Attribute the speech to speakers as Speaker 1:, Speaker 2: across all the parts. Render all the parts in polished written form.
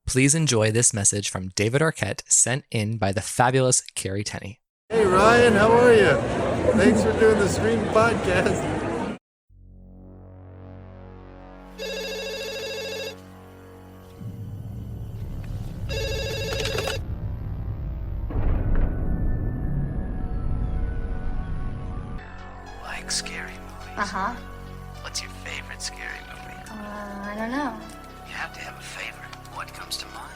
Speaker 1: Please enjoy this message from David Arquette sent in by the fabulous Carrie Tenney.
Speaker 2: Hey Ryan, how are you? Thanks for doing the Scream podcast.
Speaker 3: Like scary movies?
Speaker 4: Uh-huh.
Speaker 3: What's your favorite scary movie?
Speaker 4: I don't know.
Speaker 3: You have to have a favorite. What comes to mind?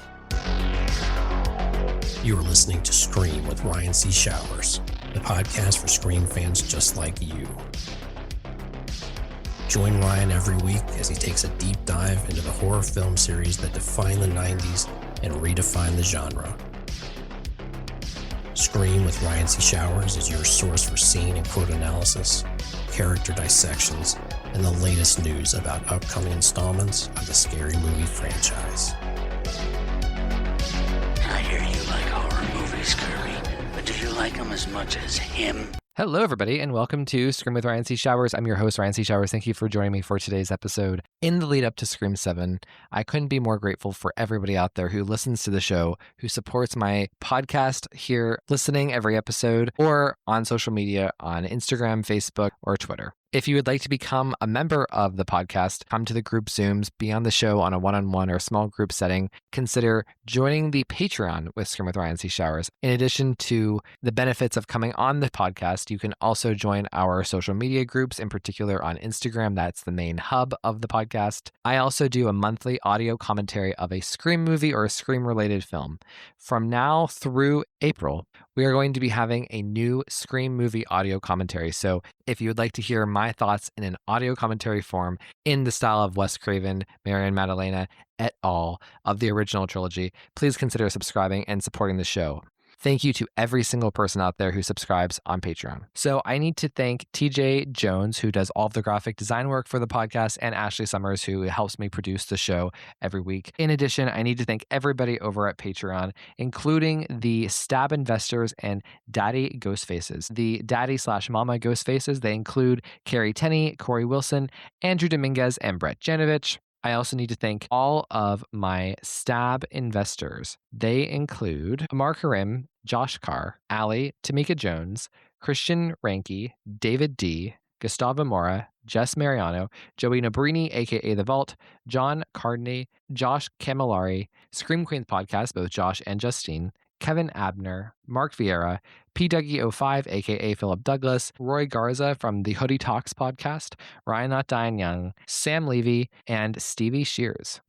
Speaker 5: You are listening to Scream with Ryan C. Showers, the podcast for Scream fans just like you. Join Ryan every week as he takes a deep dive into the horror film series that defined the 90s and redefined the genre. Scream with Ryan C. Showers is your source for scene and quote analysis, character dissections, and the latest news about upcoming installments of the Scary Movie franchise.
Speaker 3: I hear you like horror movies, Kirby, but do you like them as much as him?
Speaker 1: Hello, everybody, and welcome to Scream with Ryan C. Showers. I'm your host, Ryan C. Showers. Thank you for joining me for today's episode. In the lead up to Scream 7, I couldn't be more grateful for everybody out there who listens to the show, who supports my podcast here, listening every episode, or on social media on Instagram, Facebook, or Twitter. If you would like to become a member of the podcast, come to the group Zooms, be on the show on a one-on-one or small group setting, consider joining the Patreon with Scream with Ryan C. Showers. In addition to the benefits of coming on the podcast, you can also join our social media groups, in particular on Instagram. That's the main hub of the podcast. I also do a monthly audio commentary of a Scream movie or a Scream-related film. From now through April, we are going to be having a new Scream movie audio commentary. So if you would like to hear my thoughts in an audio commentary form in the style of Wes Craven, Marion Maddalena, et al. Of the original trilogy, please consider subscribing and supporting the show. Thank you to every single person out there who subscribes on Patreon. So I need to thank TJ Jones, who does all of the graphic design work for the podcast, and Ashley Summers, who helps me produce the show every week. In addition, I need to thank everybody over at Patreon, including the Stab Investors and Daddy Ghostfaces. The Daddy/Mama Ghostfaces, they include Carrie Tenney, Corey Wilson, Andrew Dominguez, and Brett Janovich. I also need to thank all of my Stab investors. They include Amar Karim, Josh Carr, Ali, Tamika Jones, Christian Ranke, David D., Gustavo Mora, Jess Mariano, Joey Nabrini, aka The Vault, John Cardney, Josh Camillari, Scream Queens Podcast, both Josh and Justine, Kevin Abner, Mark Vieira, PW05, aka Philip Douglas, Roy Garza from the Hoodie Talks podcast, Ryan Not Dying Young, Sam Levy, and Stevie Shears.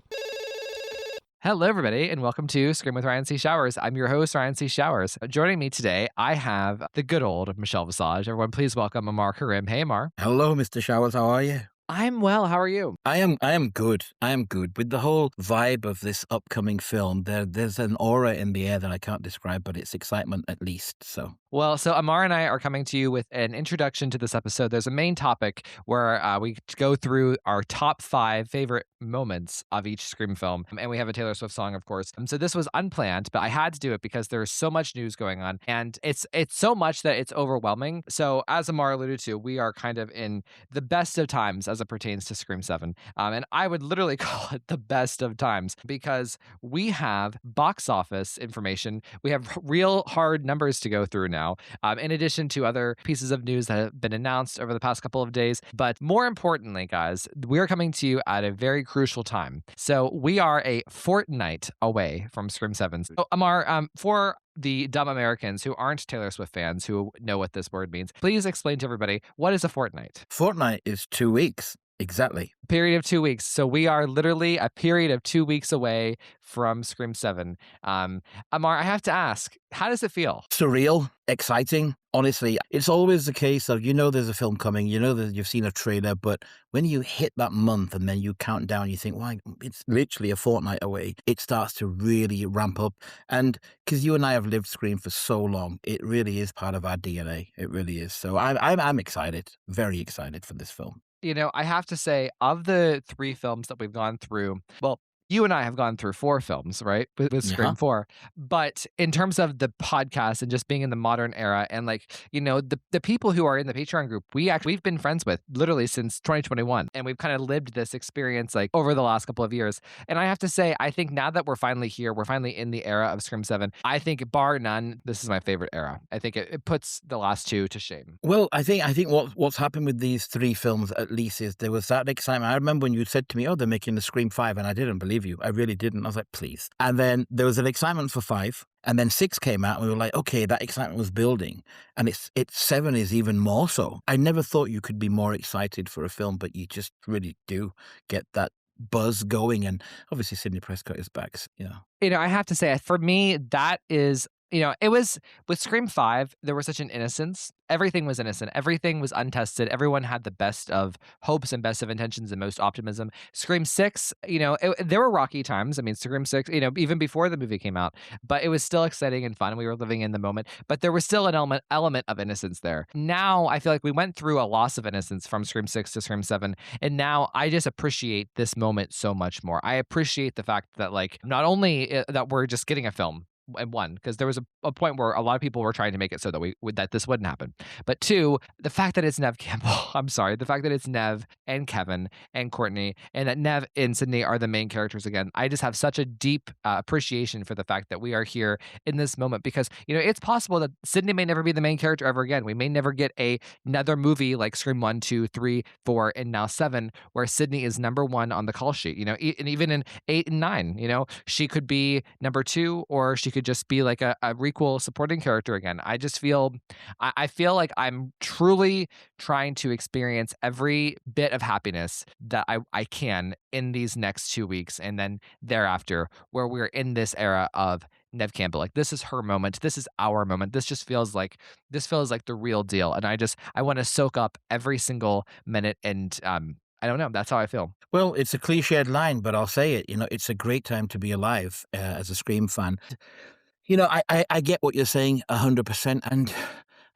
Speaker 1: Hello, everybody, and welcome to Scream with Ryan C. Showers. I'm your host, Ryan C. Showers. Joining me today, I have the good old Michelle Visage. Everyone, please welcome Amar Karim. Hey, Amar.
Speaker 6: Hello, Mr. Showers. How are you?
Speaker 1: I'm well. How are you?
Speaker 6: I am good. I am good. With the whole vibe of this upcoming film, there's an aura in the air that I can't describe, but it's excitement at least. So
Speaker 1: Amar and I are coming to you with an introduction to this episode. There's a main topic where we go through our top 5 favorite moments of each Scream film. And we have a Taylor Swift song, of course. So this was unplanned, but I had to do it because there's so much news going on. And it's so much that it's overwhelming. So as Amar alluded to, we are kind of in the best of times as it pertains to Scream 7. And I would literally call it the best of times because we have box office information. We have real hard numbers to go through now. In addition to other pieces of news that have been announced over the past couple of days. But more importantly, guys, we're coming to you at a very crucial time. So we are a fortnight away from Scream 7. So, Amar, for the dumb Americans who aren't Taylor Swift fans who know what this word means, please explain to everybody, what is a fortnight?
Speaker 6: Fortnight is 2 weeks. Exactly.
Speaker 1: Period of 2 weeks. So we are literally a period of 2 weeks away from Scream 7. Amar, I have to ask, how does it feel?
Speaker 6: Surreal, exciting. Honestly, it's always the case of, there's a film coming, that you've seen a trailer, but when you hit that month and then you count down, you think, well, it's literally a fortnight away. It starts to really ramp up. And because you and I have lived Scream for so long, it really is part of our DNA. It really is. So I'm excited, very excited for this film.
Speaker 1: I have to say, of the 3 films that we've gone through, well, you and I have gone through 4 films, right? With
Speaker 6: Yeah.
Speaker 1: Scream 4. But in terms of the podcast and just being in the modern era and like, the people who are in the Patreon group, we've been friends with literally since 2021. And we've kind of lived this experience like over the last couple of years. And I have to say, I think now that we're finally here, we're finally in the era of Scream 7. I think bar none, this is my favorite era. I think it puts the last 2 to shame.
Speaker 6: Well, I think what's happened with these 3 films at least is there was that excitement. I remember when you said to me, "Oh, they're making the Scream 5," and I didn't believe you. I really didn't. I was like, "Please." And then there was an excitement for 5, and then 6 came out, and we were like, "Okay, that excitement was building." And it's 7 is even more so. I never thought you could be more excited for a film, but you just really do get that buzz going, and obviously Sidney Prescott is back,
Speaker 1: I have to say, for me, that is, it was with Scream 5, there was such an innocence. Everything was innocent. Everything was untested. Everyone had the best of hopes and best of intentions and most optimism. Scream 6, there were rocky times. I mean, Scream 6, even before the movie came out, but it was still exciting and fun. We were living in the moment, but there was still an element of innocence there. Now, I feel like we went through a loss of innocence from Scream 6 to Scream 7, and now I just appreciate this moment so much more. I appreciate the fact that, like, not only that we're just getting a film, and one, because there was a point where a lot of people were trying to make it so that this wouldn't happen. But 2, the fact that it's Nev Campbell, I'm sorry, the fact that it's Nev and Kevin and Courtney, and that Nev and Sydney are the main characters again. I just have such a deep appreciation for the fact that we are here in this moment, because it's possible that Sydney may never be the main character ever again. We may never get another movie like Scream 1, 2, 3, 4, and now 7, where Sydney is number 1 on the call sheet. And even in 8 and 9, she could be number 2, or she could just be like a requel supporting character again. I just feel, I feel like I'm truly trying to experience every bit of happiness that I can in these next 2 weeks, and then thereafter, where we're in this era of Nev Campbell. Like, this is her moment. This is our moment. This feels like the real deal. And I want to soak up every single minute. And I don't know. That's how I feel.
Speaker 6: Well, it's a cliched line, but I'll say it. It's a great time to be alive as a Scream fan. I get what you're saying 100%. And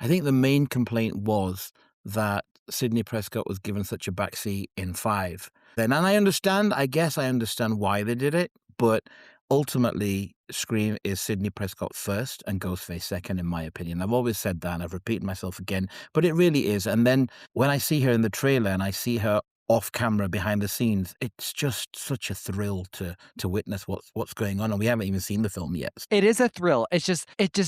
Speaker 6: I think the main complaint was that Sidney Prescott was given such a backseat in 5. And I guess I understand why they did it. But ultimately, Scream is Sidney Prescott first and Ghostface second, in my opinion. I've always said that, and I've repeated myself again, but it really is. And then when I see her in the trailer and I see her off camera behind the scenes, it's just such a thrill to witness what's going on, and we haven't even seen the film yet.
Speaker 1: It is a thrill. It just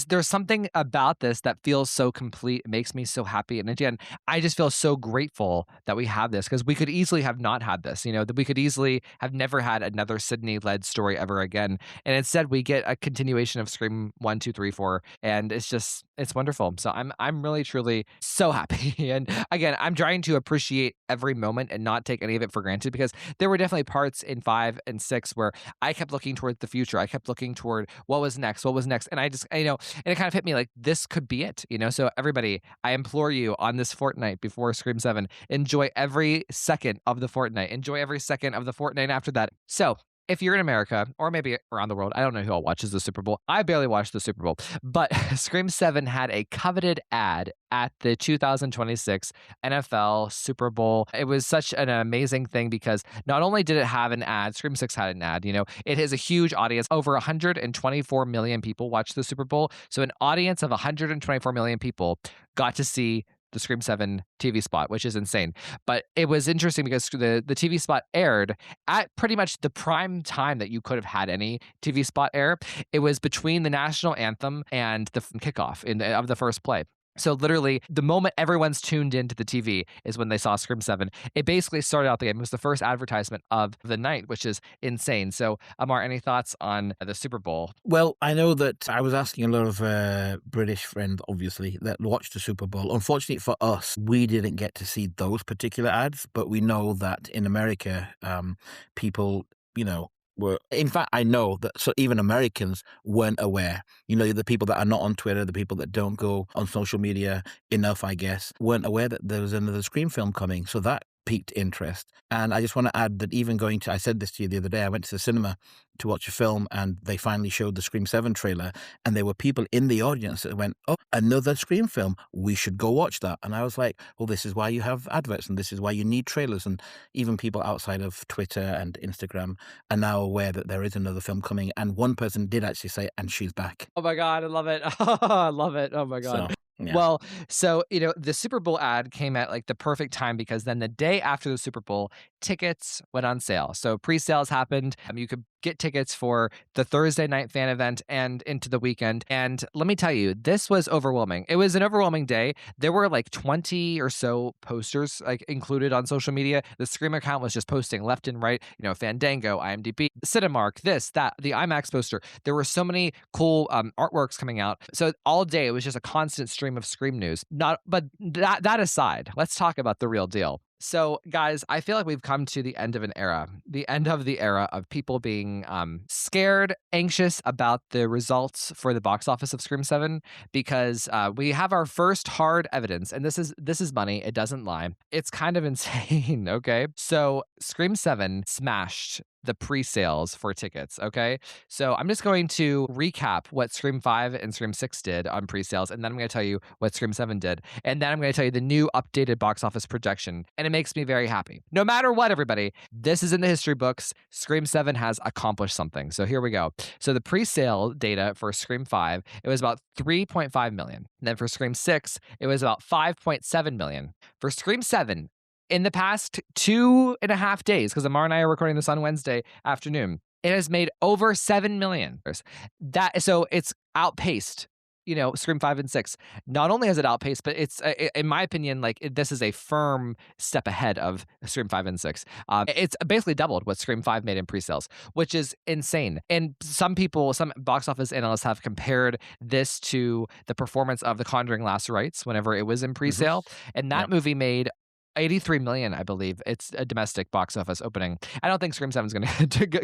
Speaker 1: there's something about this that feels so complete. It makes me so happy. And again, I just feel so grateful that we have this, because we could easily have not had this, that we could easily have never had another Sydney-led story ever again. And instead we get a continuation of Scream 1, 2, 3, 4. And it's wonderful. So I'm really, truly so happy. And again, I'm trying to appreciate every moment and not take any of it for granted, because there were definitely parts in 5 and 6 where I kept looking toward the future. I kept looking toward what was next. And I just, and it kind of hit me like, this could be it, So everybody, I implore you, on this fortnight before Scream 7, enjoy every second of the fortnight. Enjoy every second of the fortnight after that. So if you're in America, or maybe around the world, I don't know who all watches the Super Bowl. I barely watch the Super Bowl, but Scream 7 had a coveted ad at the 2026 NFL Super Bowl. It was such an amazing thing, because not only did it have an ad, Scream 6 had an ad, it has a huge audience. Over 124 million people watched the Super Bowl. So an audience of 124 million people got to see the Scream 7 TV spot, which is insane. But it was interesting because the TV spot aired at pretty much the prime time that you could have had any TV spot air. It was between the national anthem and the kickoff of the first play. So literally, the moment everyone's tuned into the TV is when they saw Scream 7. It basically started out the game. It was the first advertisement of the night, which is insane. So, Amar, any thoughts on the Super Bowl?
Speaker 6: Well, I know that I was asking a lot of British friends, obviously, that watched the Super Bowl. Unfortunately for us, we didn't get to see those particular ads, but we know that in America, people, in fact, I know that even Americans weren't aware. The people that are not on Twitter, the people that don't go on social media enough, I guess, weren't aware that there was another Scream film coming. So that piqued interest. And I just want to add that even going to, I said this to you the other day, I went to the cinema to watch a film and they finally showed the Scream 7 trailer and there were people in the audience that went, oh, another Scream film, we should go watch that. And I was like, well, this is why you have adverts and this is why you need trailers. And even people outside of Twitter and Instagram are now aware that there is another film coming. And one person did actually say, and she's back.
Speaker 1: Oh my God, I love it. I love it. Oh my
Speaker 6: So,
Speaker 1: God.
Speaker 6: yeah.
Speaker 1: Well, so, the Super Bowl ad came at like the perfect time because then the day after the Super Bowl, tickets went on sale. So pre-sales happened. You could get tickets for the Thursday night fan event and into the weekend. And let me tell you, this was overwhelming. It was an overwhelming day. There were like 20 or so posters like included on social media. The Scream account was just posting left and right, Fandango, IMDb, Cinemark, this, that, the IMAX poster. There were so many cool artworks coming out. So all day it was just a constant stream of Scream news. But that aside, let's talk about the real deal. So, guys, I feel like we've come to the end of an era, the end of the era of people being scared, anxious about the results for the box office of Scream 7 because we have our first hard evidence, and this is money. It doesn't lie. It's kind of insane. Okay, so Scream 7 smashed the pre-sales for tickets, okay? So I'm just going to recap what Scream 5 and Scream 6 did on pre-sales, and then I'm going to tell you what Scream 7 did, and then I'm going to tell you the new updated box office projection, and it makes me very happy. No matter what, everybody, this is in the history books. Scream 7 has accomplished something. So here we go. So the pre-sale data for Scream 5, it was about 3.5 million. And then for Scream 6, it was about 5.7 million. For Scream 7, in the past 2.5 days, because Amar and I are recording this on Wednesday afternoon, it has made over $7 million. So it's outpaced, Scream 5 and 6. Not only has it outpaced, but it's, in my opinion, this is a firm step ahead of Scream 5 and 6. It's basically doubled what Scream 5 made in pre-sales, which is insane. And some box office analysts have compared this to the performance of The Conjuring Last Rites whenever it was in pre-sale. And that movie made 83 million, I believe. It's a domestic box office opening. I don't think Scream 7 is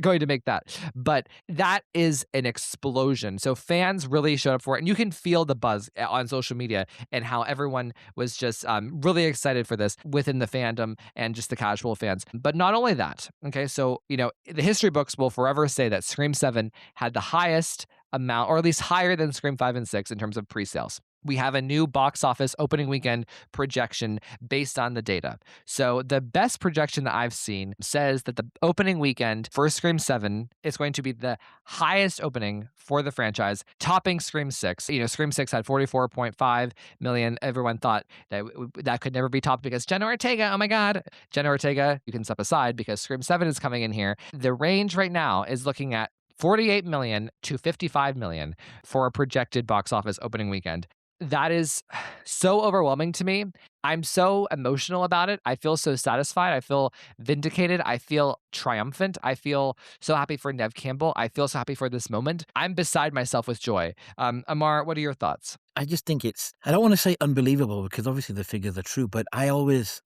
Speaker 1: going to make that, but that is an explosion. So fans really showed up for it, and you can feel the buzz on social media and how everyone was just really excited for this within the fandom and just the casual fans. But not only that, okay, so the history books will forever say that Scream 7 had the highest amount, or at least higher than Scream 5 and 6 in terms of pre-sales. We have a new box office opening weekend projection based on the data. So the best projection that I've seen says that the opening weekend for Scream 7 is going to be the highest opening for the franchise, topping Scream 6. Scream 6 had 44.5 million. Everyone thought that could never be topped because Jenna Ortega, oh my God. Jenna Ortega, you can step aside because Scream 7 is coming in here. The range right now is looking at 48 million to 55 million for a projected box office opening weekend. That is so overwhelming to me. I'm so emotional about it. I feel so satisfied. I feel vindicated. I feel triumphant. I feel so happy for Nev Campbell. I feel so happy for this moment. I'm beside myself with joy. Amar, what are your thoughts?
Speaker 6: I just think I don't want to say unbelievable because obviously the figures are true, but I always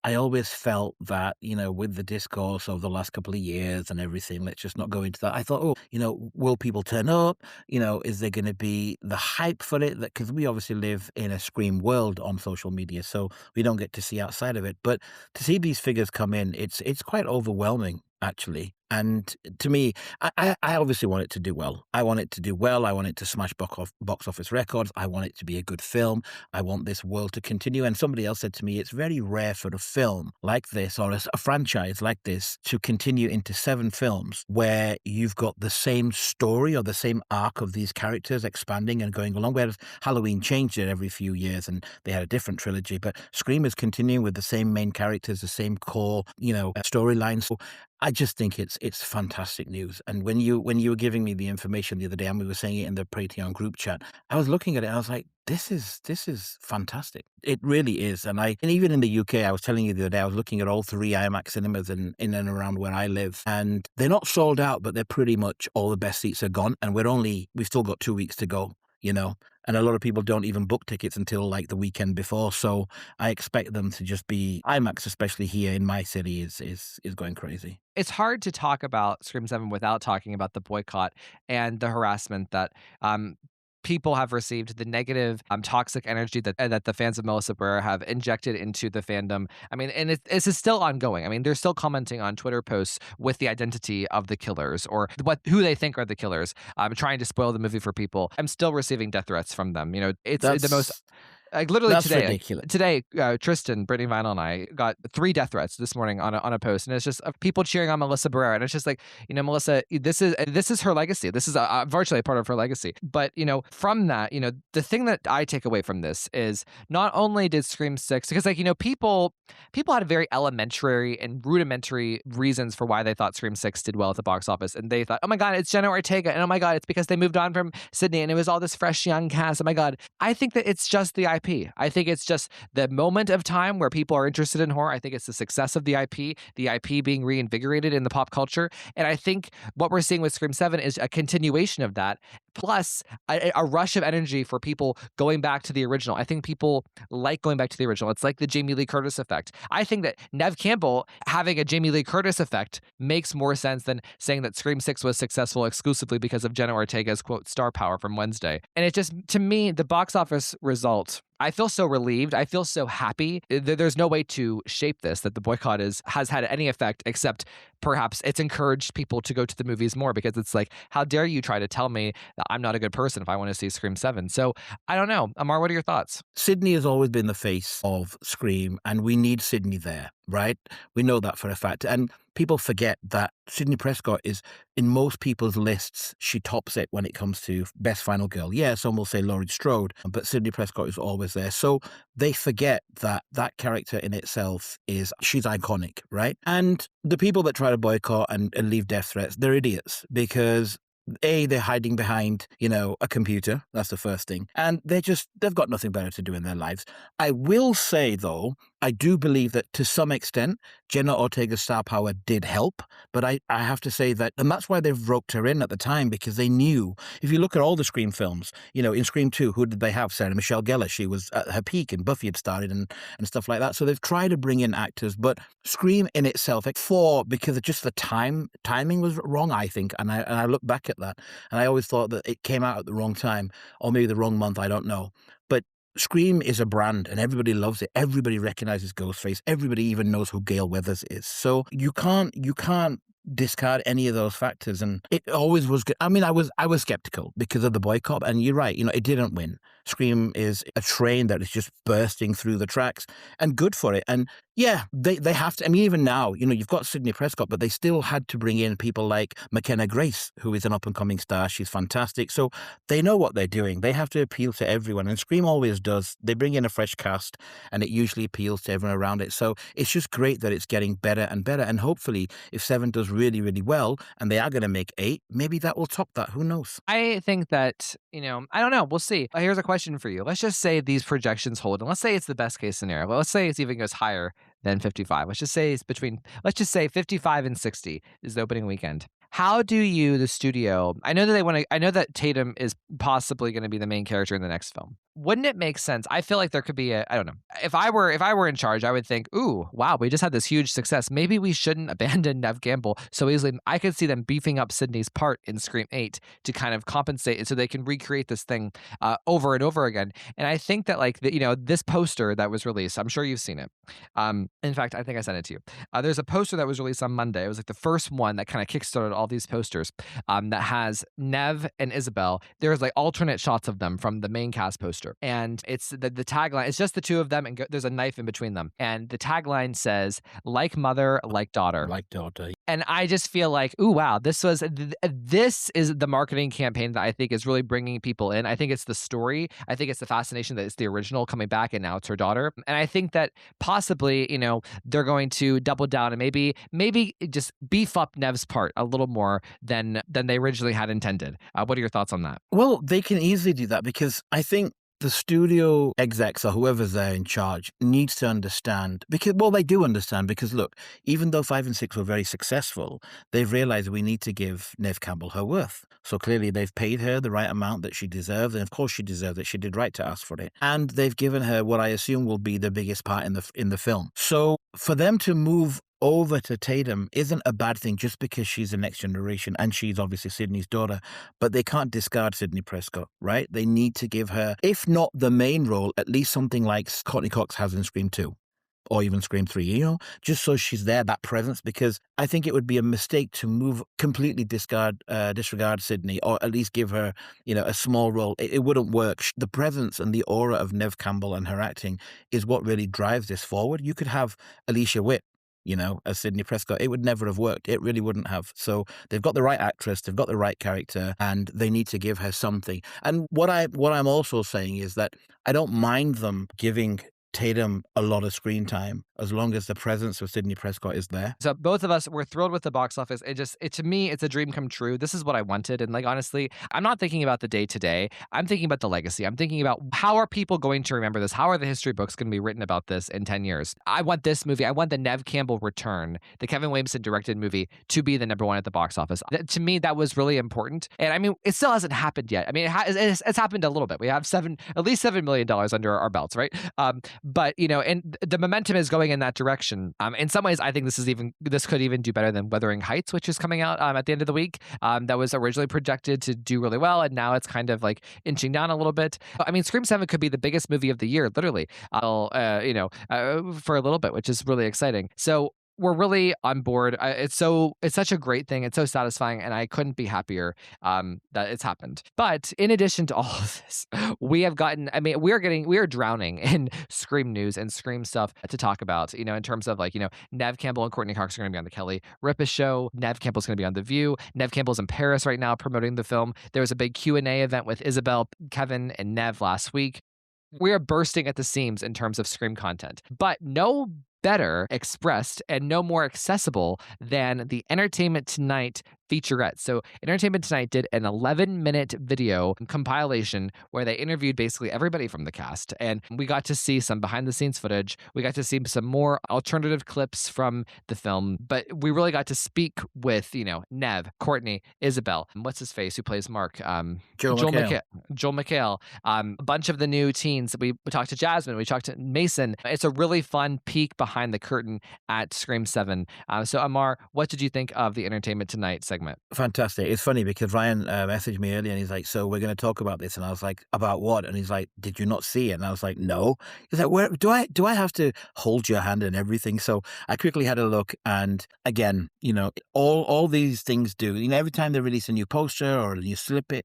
Speaker 6: felt that, with the discourse of the last couple of years and everything, let's just not go into that. I thought, will people turn up? Is there going to be the hype for it? Because we obviously live in a Scream world on social media, so we don't get to see outside of it. But to see these figures come in, it's quite overwhelming, actually. And to me, I obviously want it to do well. I want it to do well. I want it to smash box office records. I want it to be a good film. I want this world to continue. And somebody else said to me, it's very rare for a film like this or a franchise like this to continue into 7 films where you've got the same story or the same arc of these characters expanding and going along. Whereas Halloween changed it every few years and they had a different trilogy. But Scream is continuing with the same main characters, the same core, storylines. So I just think it's fantastic news. And when you were giving me the information the other day, and we were saying it in the Patreon group chat, I was looking at it and I was like, this is fantastic. It really is. And even in the UK, I was telling you the other day, I was looking at all 3 IMAX cinemas in and around where I live, and they're not sold out, but they're pretty much all the best seats are gone. And we've still got 2 weeks to go. And a lot of people don't even book tickets until the weekend before. So I expect them to just be IMAX, especially here in my city, is going crazy.
Speaker 1: It's hard to talk about Scream 7 without talking about the boycott and the harassment that people have received, the negative, toxic energy that the fans of Melissa Barrera have injected into the fandom. I mean, and this is still ongoing. I mean, they're still commenting on Twitter posts with the identity of the killers or who they think are the killers, trying to spoil the movie for people. I'm still receiving death threats from them. You know, it's the most.
Speaker 6: That's
Speaker 1: Like literally
Speaker 6: that's
Speaker 1: today,
Speaker 6: ridiculous.
Speaker 1: Tristan, Brittany Vinyl, and I got 3 death threats this morning on a post, and it's just of people cheering on Melissa Barrera, and it's just like, you know, Melissa, this is her legacy. This is virtually a part of her legacy. But you know, from that, you know, the thing that I take away from this is not only did Scream 6, because like, you know, people had very elementary and rudimentary reasons for why they thought Scream 6 did well at the box office, and they thought, oh my god, it's Jenna Ortega, and oh my god, it's because they moved on from Sydney, and it was all this fresh young cast. Oh my god, I think that it's just the IP. I think it's just the moment of time where people are interested in horror. I think it's the success of the IP being reinvigorated in the pop culture. And I think what we're seeing with Scream 7 is a continuation of that, plus a rush of energy for people going back to the original. I think people like going back to the original. It's like the Jamie Lee Curtis effect. I think that Nev Campbell having a Jamie Lee Curtis effect makes more sense than saying that Scream 6 was successful exclusively because of Jenna Ortega's, quote, star power from Wednesday. And it just, to me, the box office result, I feel so relieved. I feel so happy. There's no way to shape this, that the boycott has had any effect except perhaps it's encouraged people to go to the movies more, because it's like, how dare you try to tell me that I'm not a good person if I want to see Scream 7? So I don't know. Amar, what are your thoughts?
Speaker 6: Sydney has always been the face of Scream, and we need Sydney there, right? We know that for a fact. And people forget that Sydney Prescott is, in most people's lists, she tops it when it comes to Best Final Girl. Yeah, some will say Laurie Strode, but Sydney Prescott is always there. So they forget that that character in itself she's iconic, right? And the people that try to boycott and leave death threats, they're idiots, because they're hiding behind, you know, a computer. That's the first thing. And they've got nothing better to do in their lives. I will say, though, I do believe that to some extent, Jenna Ortega's star power did help. But I have to say that, and that's why they've roped her in at the time, because they knew, if you look at all the Scream films, you know, in Scream 2, who did they have? Sarah Michelle Gellar. She was at her peak, and Buffy had started and stuff like that. So they've tried to bring in actors, but Scream in itself, because of just the timing was wrong, I think. And I look back at that, and I always thought that it came out at the wrong time, or maybe the wrong month, I don't know. But Scream is a brand, and everybody loves it. Everybody recognizes Ghostface. Everybody even knows who Gail Weathers is. So you can't discard any of those factors. And it always was good. I mean, I was skeptical because of the boycott, and you're right, you know, it didn't win. Scream is a train that is just bursting through the tracks, and good for it. And yeah, they have to. I mean, even now, you know, you've got Sydney Prescott, but they still had to bring in people like McKenna Grace, who is an up-and-coming star. She's fantastic. So they know what they're doing. They have to appeal to everyone, and Scream always does. They bring in a fresh cast, and it usually appeals to everyone around it. So it's just great that it's getting better and better. And hopefully, if 7 does really, really well, and they are going to make 8, maybe that will top that. Who knows?
Speaker 1: I think that, you know, I don't know. We'll see. Here's a question for you. Let's just say these projections hold, and let's say it's the best case scenario. Well, let's say it even goes higher than 55. Let's just say 55 and 60 is the opening weekend. How do you, the studio, I know that Tatum is possibly going to be the main character in the next film. Wouldn't it make sense? I feel like there could be I don't know. If I were in charge, I would think, ooh, wow, we just had this huge success. Maybe we shouldn't abandon Nev Campbell so easily. I could see them beefing up Sydney's part in Scream 8 to kind of compensate so they can recreate this thing over and over again. And I think that, like, you know, this poster that was released, I'm sure you've seen it. In fact, I think I sent it to you. There's a poster that was released on Monday. It was like the first one that kind of kickstarted all these posters that has Nev and Isabel. There's like alternate shots of them from the main cast poster. And it's the tagline, it's just the two of them, and there's a knife in between them. And the tagline says, like mother, like daughter.
Speaker 6: Like daughter.
Speaker 1: And I just feel like, ooh, wow, this is the marketing campaign that I think is really bringing people in. I think it's the story. I think it's the fascination that it's the original coming back, and now it's her daughter. And I think that possibly, you know, they're going to double down and maybe just beef up Nev's part a little more than they originally had intended. What are your thoughts on that?
Speaker 6: Well, they can easily do that, because I think the studio execs or whoever's there in charge needs to understand, because, well, they do understand, because look, even though 5 and 6 were very successful, they've realized we need to give Neve Campbell her worth. So clearly they've paid her the right amount that she deserved, and of course she deserved it. She did right to ask for it. And they've given her what I assume will be the biggest part in the film. So for them to move over to Tatum isn't a bad thing just because she's the next generation and she's obviously Sydney's daughter, but they can't discard Sydney Prescott, right? They need to give her, if not the main role, at least something like Courtney Cox has in Scream 2 or even Scream 3, just so she's there, that presence, because I think it would be a mistake to completely disregard Sydney, or at least give her, a small role. It wouldn't work. The presence and the aura of Nev Campbell and her acting is what really drives this forward. You could have Alicia Witt, as Sydney Prescott. It would never have worked. It really wouldn't have. So they've got the right actress, they've got the right character, and they need to give her something. And what I'm also saying is that I don't mind them giving Tatum a lot of screen time as long as the presence of Sydney Prescott is there.
Speaker 1: So both of us were thrilled with the box office. To me, it's a dream come true. This is what I wanted. And honestly, I'm not thinking about the day to day. I'm thinking about the legacy. I'm thinking about how are people going to remember this? How are the history books going to be written about this in 10 years? I want this movie. I want the Nev Campbell return, the Kevin Williamson directed movie, to be the number one at the box office. To me, that was really important. And I mean, it still hasn't happened yet. I mean, it's happened a little bit. We have at least $7 million under our belts, right? But and the momentum is going in that direction. In some ways, I think this could even do better than Wuthering Heights, which is coming out at the end of the week. That was originally projected to do really well, and now it's kind of inching down a little bit. I mean, Scream 7 could be the biggest movie of the year, literally. For a little bit, which is really exciting. So we're really on board. It's such a great thing. It's so satisfying, and I couldn't be happier that it's happened. But in addition to all of this, we are drowning in Scream news and Scream stuff to talk about. In terms of Nev Campbell and Courtney Cox are going to be on the Kelly Ripa show. Nev Campbell's going to be on The View. Nev Campbell's in Paris right now promoting the film. There was a big Q&A event with Isabel, Kevin, and Nev last week. We are bursting at the seams in terms of Scream content, but no better expressed and no more accessible than the Entertainment Tonight featurette. So Entertainment Tonight did an 11-minute video compilation where they interviewed basically everybody from the cast, and we got to see some behind-the-scenes footage. We got to see some more alternative clips from the film, but we really got to speak with, Nev, Courtney, Isabel, what's his face, who plays Mark?
Speaker 6: Joel
Speaker 1: McHale. A bunch of the new teens. We talked to Jasmine. We talked to Mason. It's a really fun peek behind the curtain at Scream 7. So Amar, what did you think of the Entertainment Tonight segment?
Speaker 6: Fantastic. It's funny because Ryan messaged me earlier and he's like, so we're going to talk about this. And I was like, about what? And he's like, did you not see it? And I was like, no. He's like, where do I have to hold your hand and everything? So I quickly had a look, and again, all these things do, every time they release a new poster or a new snippet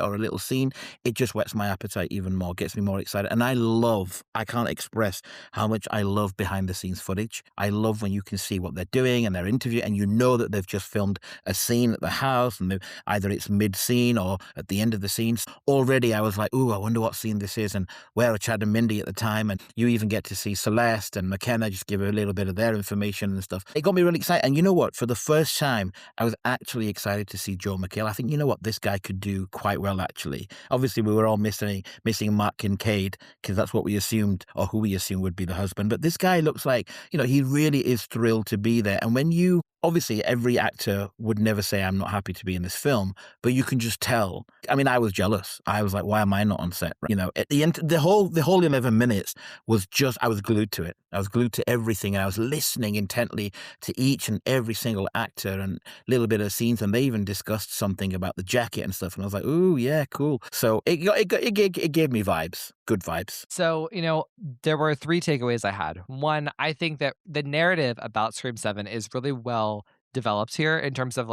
Speaker 6: or a little scene, it just whets my appetite even more, gets me more excited. And I can't express how much I love behind the scenes footage. I love when you can see what they're doing and their interview, and that they've just filmed a scene at the house, and either it's mid-scene or at the end of the scene. Already I was like, ooh, I wonder what scene this is, and where are Chad and Mindy at the time, and you even get to see Celeste and McKenna just give a little bit of their information and stuff. It got me really excited, and you know what? For the first time, I was actually excited to see Joe McHale. I think, this guy could do quite well, actually. Obviously, we were all missing Mark Kincaid, because that's what we assumed, or who we assumed would be the husband, but this guy looks like, he really is thrilled to be there. And obviously, every actor would never say, I'm not happy to be in this film, but you can just tell. I mean, I was jealous. I was like, why am I not on set? At the end, the whole 11 minutes was just, I was glued to it. I was glued to everything, and I was listening intently to each and every single actor and little bit of scenes, and they even discussed something about the jacket and stuff, and I was like, ooh, yeah, cool. So it gave me vibes, good vibes.
Speaker 1: So, there were 3 takeaways I had. One, I think that the narrative about Scream 7 is really well developed here in terms of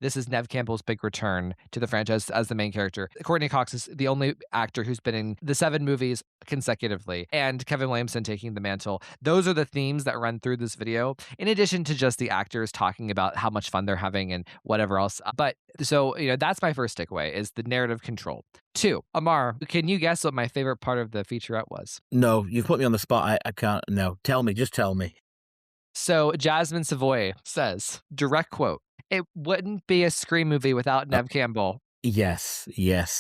Speaker 1: this is Nev Campbell's big return to the franchise as the main character. Courtney Cox is the only actor who's been in the 7 movies consecutively, and Kevin Williamson taking the mantle. Those are the themes that run through this video, in addition to just the actors talking about how much fun they're having and whatever else. But so, that's my first takeaway, is the narrative control. 2, Amar, can you guess what my favorite part of the featurette was?
Speaker 6: No, you've put me on the spot. I can't. No, just tell me.
Speaker 1: So Jasmine Savoy says, direct quote, "It wouldn't be a Scream movie without Nev Campbell."
Speaker 6: Yes.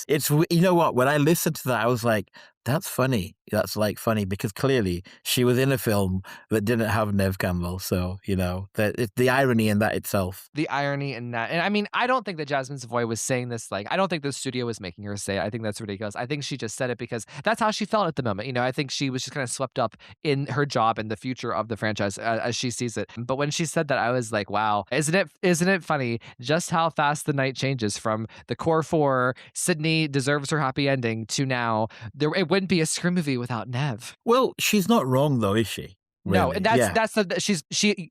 Speaker 6: It's, you know what? When I listened to that, I was like, That's funny. That's like funny because clearly she was in a film that didn't have Nev Campbell. So, it's the irony in that itself.
Speaker 1: The irony in that. And I mean, I don't think that Jasmine Savoy was saying this, like, I don't think the studio was making her say it. I think that's ridiculous. I think she just said it because that's how she felt at the moment. I think she was just kind of swept up in her job and the future of the franchise as she sees it. But when she said that, I was like, wow, isn't it funny just how fast the night changes from the core four, Sydney deserves her happy ending, to now it wouldn't be a Scream movie without Nev.
Speaker 6: Well, she's not wrong though, is she?
Speaker 1: No,
Speaker 6: Really?
Speaker 1: and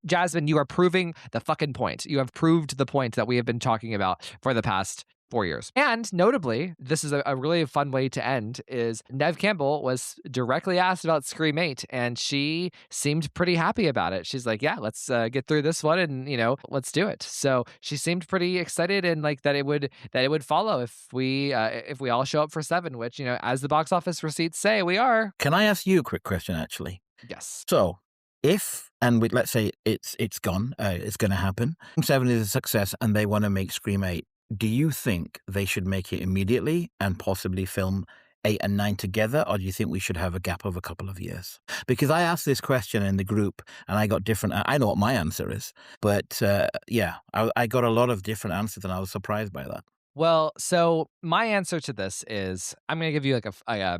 Speaker 1: Jasmine, you are proving the fucking point. You have proved the point that we have been talking about for the past 4 years. And notably, this is a really fun way to end, is Nev Campbell was directly asked about Scream 8, and she seemed pretty happy about it. She's like, yeah, let's get through this one and, let's do it. So she seemed pretty excited and like that it would follow if we all show up for 7, which, as the box office receipts say, we are.
Speaker 6: Can I ask you a quick question, actually?
Speaker 1: Yes.
Speaker 6: So, let's say it's gone, it's going to happen. 7 is a success and they want to make Scream 8. Do you think they should make it immediately and possibly film 8 and 9 together, or do you think we should have a gap of a couple of years? Because I asked this question in the group and I got different. I know what my answer is, but I got a lot of different answers and I was surprised by that.
Speaker 1: Well, so my answer to this is I'm going to give you like a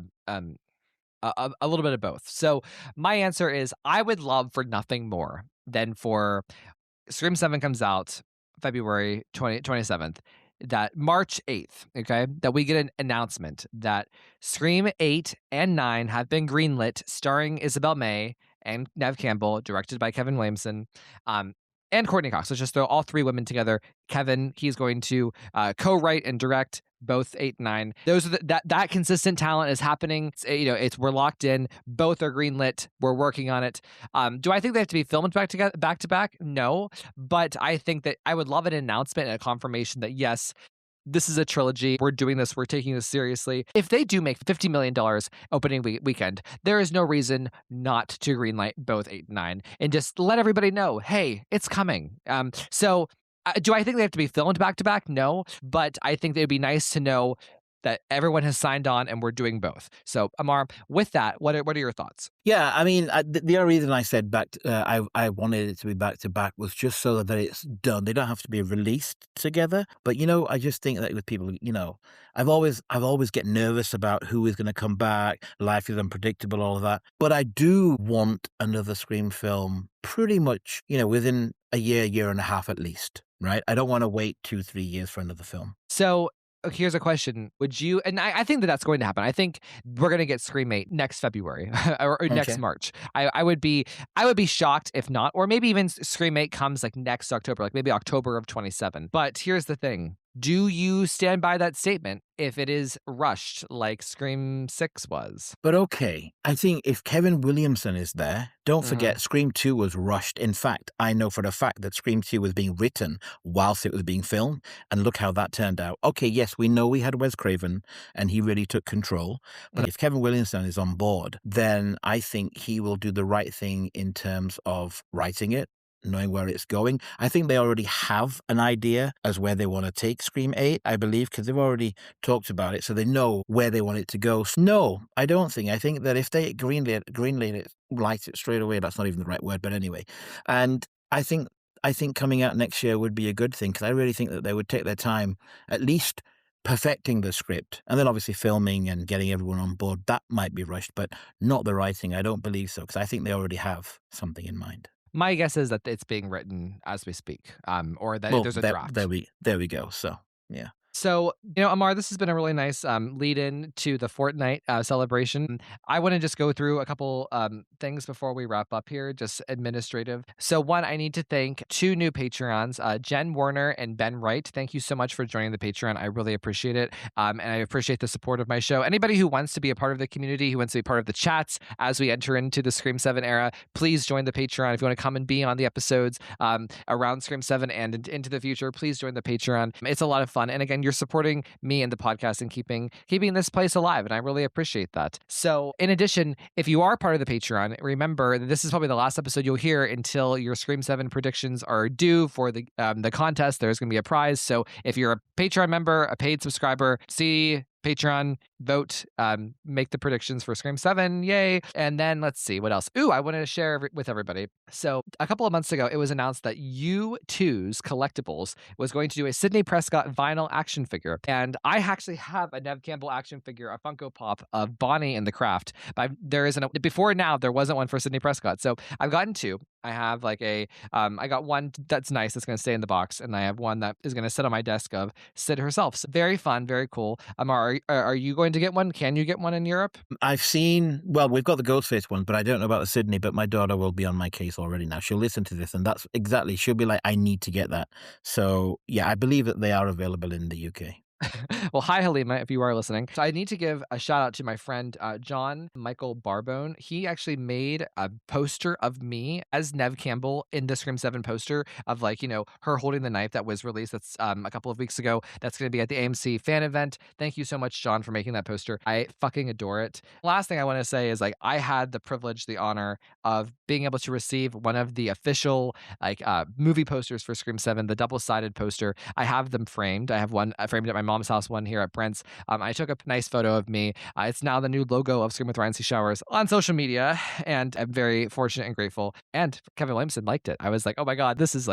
Speaker 1: little bit of both. So my answer is I would love for nothing more than for Scream 7 comes out February 27th, that March 8th, okay, that we get an announcement that Scream 8 and 9 have been greenlit, starring Isabel May and Nev Campbell, directed by Kevin Williamson, and Courtney Cox. Let's just throw all 3 women together. Kevin, he's going to co-write and direct both 8 and 9. Those are that consistent talent is happening. We're locked in. Both are greenlit. We're working on it. Do I think they have to be filmed back to back? No, but I think that I would love an announcement and a confirmation that yes, this is a trilogy. We're doing this. We're taking this seriously. If they do make $50 million opening weekend, there is no reason not to greenlight both 8 and 9 and just let everybody know, hey, it's coming. Do I think they have to be filmed back to back? No, but I think it would be nice to know that everyone has signed on and we're doing both. So, Amar, with that, what are your thoughts?
Speaker 6: Yeah, I mean, the only reason I said I wanted it to be back to back was just so that it's done. They don't have to be released together. But I just think that with people, I've always get nervous about who is going to come back. Life is unpredictable, all of that. But I do want another Scream film, pretty much, within a year and a half at least. Right? I don't want to wait 2-3 years for another film.
Speaker 1: So here's a question. Would you, and I think that that's going to happen. I think we're going to get Scream 8 next February or next March. I would be shocked if not, or maybe even Scream 8 comes like next October, like maybe October of 27. But here's the thing. Do you stand by that statement if it is rushed like Scream 6 was?
Speaker 6: But okay, I think if Kevin Williamson is there, don't forget Scream 2 was rushed. In fact, I know for a fact that Scream 2 was being written whilst it was being filmed, and look how that turned out. Okay, yes, we know we had Wes Craven, and he really took control. But if Kevin Williamson is on board, then I think he will do the right thing in terms of writing it, knowing where it's going. I think they already have an idea as where they want to take Scream 8, I believe, because they've already talked about it, so they know where they want it to go. No, I don't think. I think that if they greenlight it, light it straight away, that's not even the right word, but anyway. And I think coming out next year would be a good thing, because I really think that they would take their time, at least perfecting the script, and then obviously filming and getting everyone on board. That might be rushed, but not the writing. I don't believe so, because I think they already have something in mind.
Speaker 1: My guess is that it's being written as we speak, or that there's a draft.
Speaker 6: There we go. So, yeah.
Speaker 1: So, Amar, this has been a really nice lead-in to the Fortnite celebration. I want to just go through a couple things before we wrap up here, just administrative. So, one, I need to thank 2 new Patreons, Jen Warner and Ben Wright. Thank you so much for joining the Patreon. I really appreciate it, and I appreciate the support of my show. Anybody who wants to be a part of the community, who wants to be part of the chats as we enter into the Scream 7 era, please join the Patreon. If you want to come and be on the episodes around Scream 7 and into the future, please join the Patreon. It's a lot of fun. And again, you're supporting me and the podcast and keeping this place alive, and I really appreciate that. So, in addition, if you are part of the Patreon, remember that this is probably the last episode you'll hear until your Scream 7 predictions are due for the contest. There's going to be a prize. So, if you're a Patreon member, a paid subscriber, see Patreon, vote, make the predictions for Scream 7. Yay. And then let's see what else. Ooh, I wanted to share with everybody. So a couple of months ago, it was announced that U2's Collectibles was going to do a Sidney Prescott vinyl action figure. And I actually have a Nev Campbell action figure, a Funko Pop of Bonnie and the Craft. But before now, there wasn't one for Sidney Prescott. So I've gotten two. I have like I got one that's nice, that's going to stay in the box. And I have one that is going to sit on my desk of Sid herself. So very fun, very cool. Are you going to get one? Can you get one in Europe?
Speaker 6: I've seen, well, we've got the Ghostface one, but I don't know about the Sydney, but my daughter will be on my case already now. She'll listen to this, and that's exactly, she'll be like, I need to get that. So, yeah, I believe that they are available in the UK.
Speaker 1: Well, hi, Halima, if you are listening. So I need to give a shout out to my friend, John Michael Barbone. He actually made a poster of me as Nev Campbell in the Scream 7 poster of her holding the knife that was released. That's a couple of weeks ago. That's going to be at the AMC fan event. Thank you so much, John, for making that poster. I fucking adore it. Last thing I want to say is I had the privilege, the honor of being able to receive one of the official movie posters for Scream 7, the double-sided poster. I have them framed. I have one framed at my mom's house, one here at Brent's. I took a nice photo of me. It's now the new logo of Scream with Ryan C. Showers on social media, and I'm very fortunate and grateful. And Kevin Williamson liked it. I was like, oh my God, this is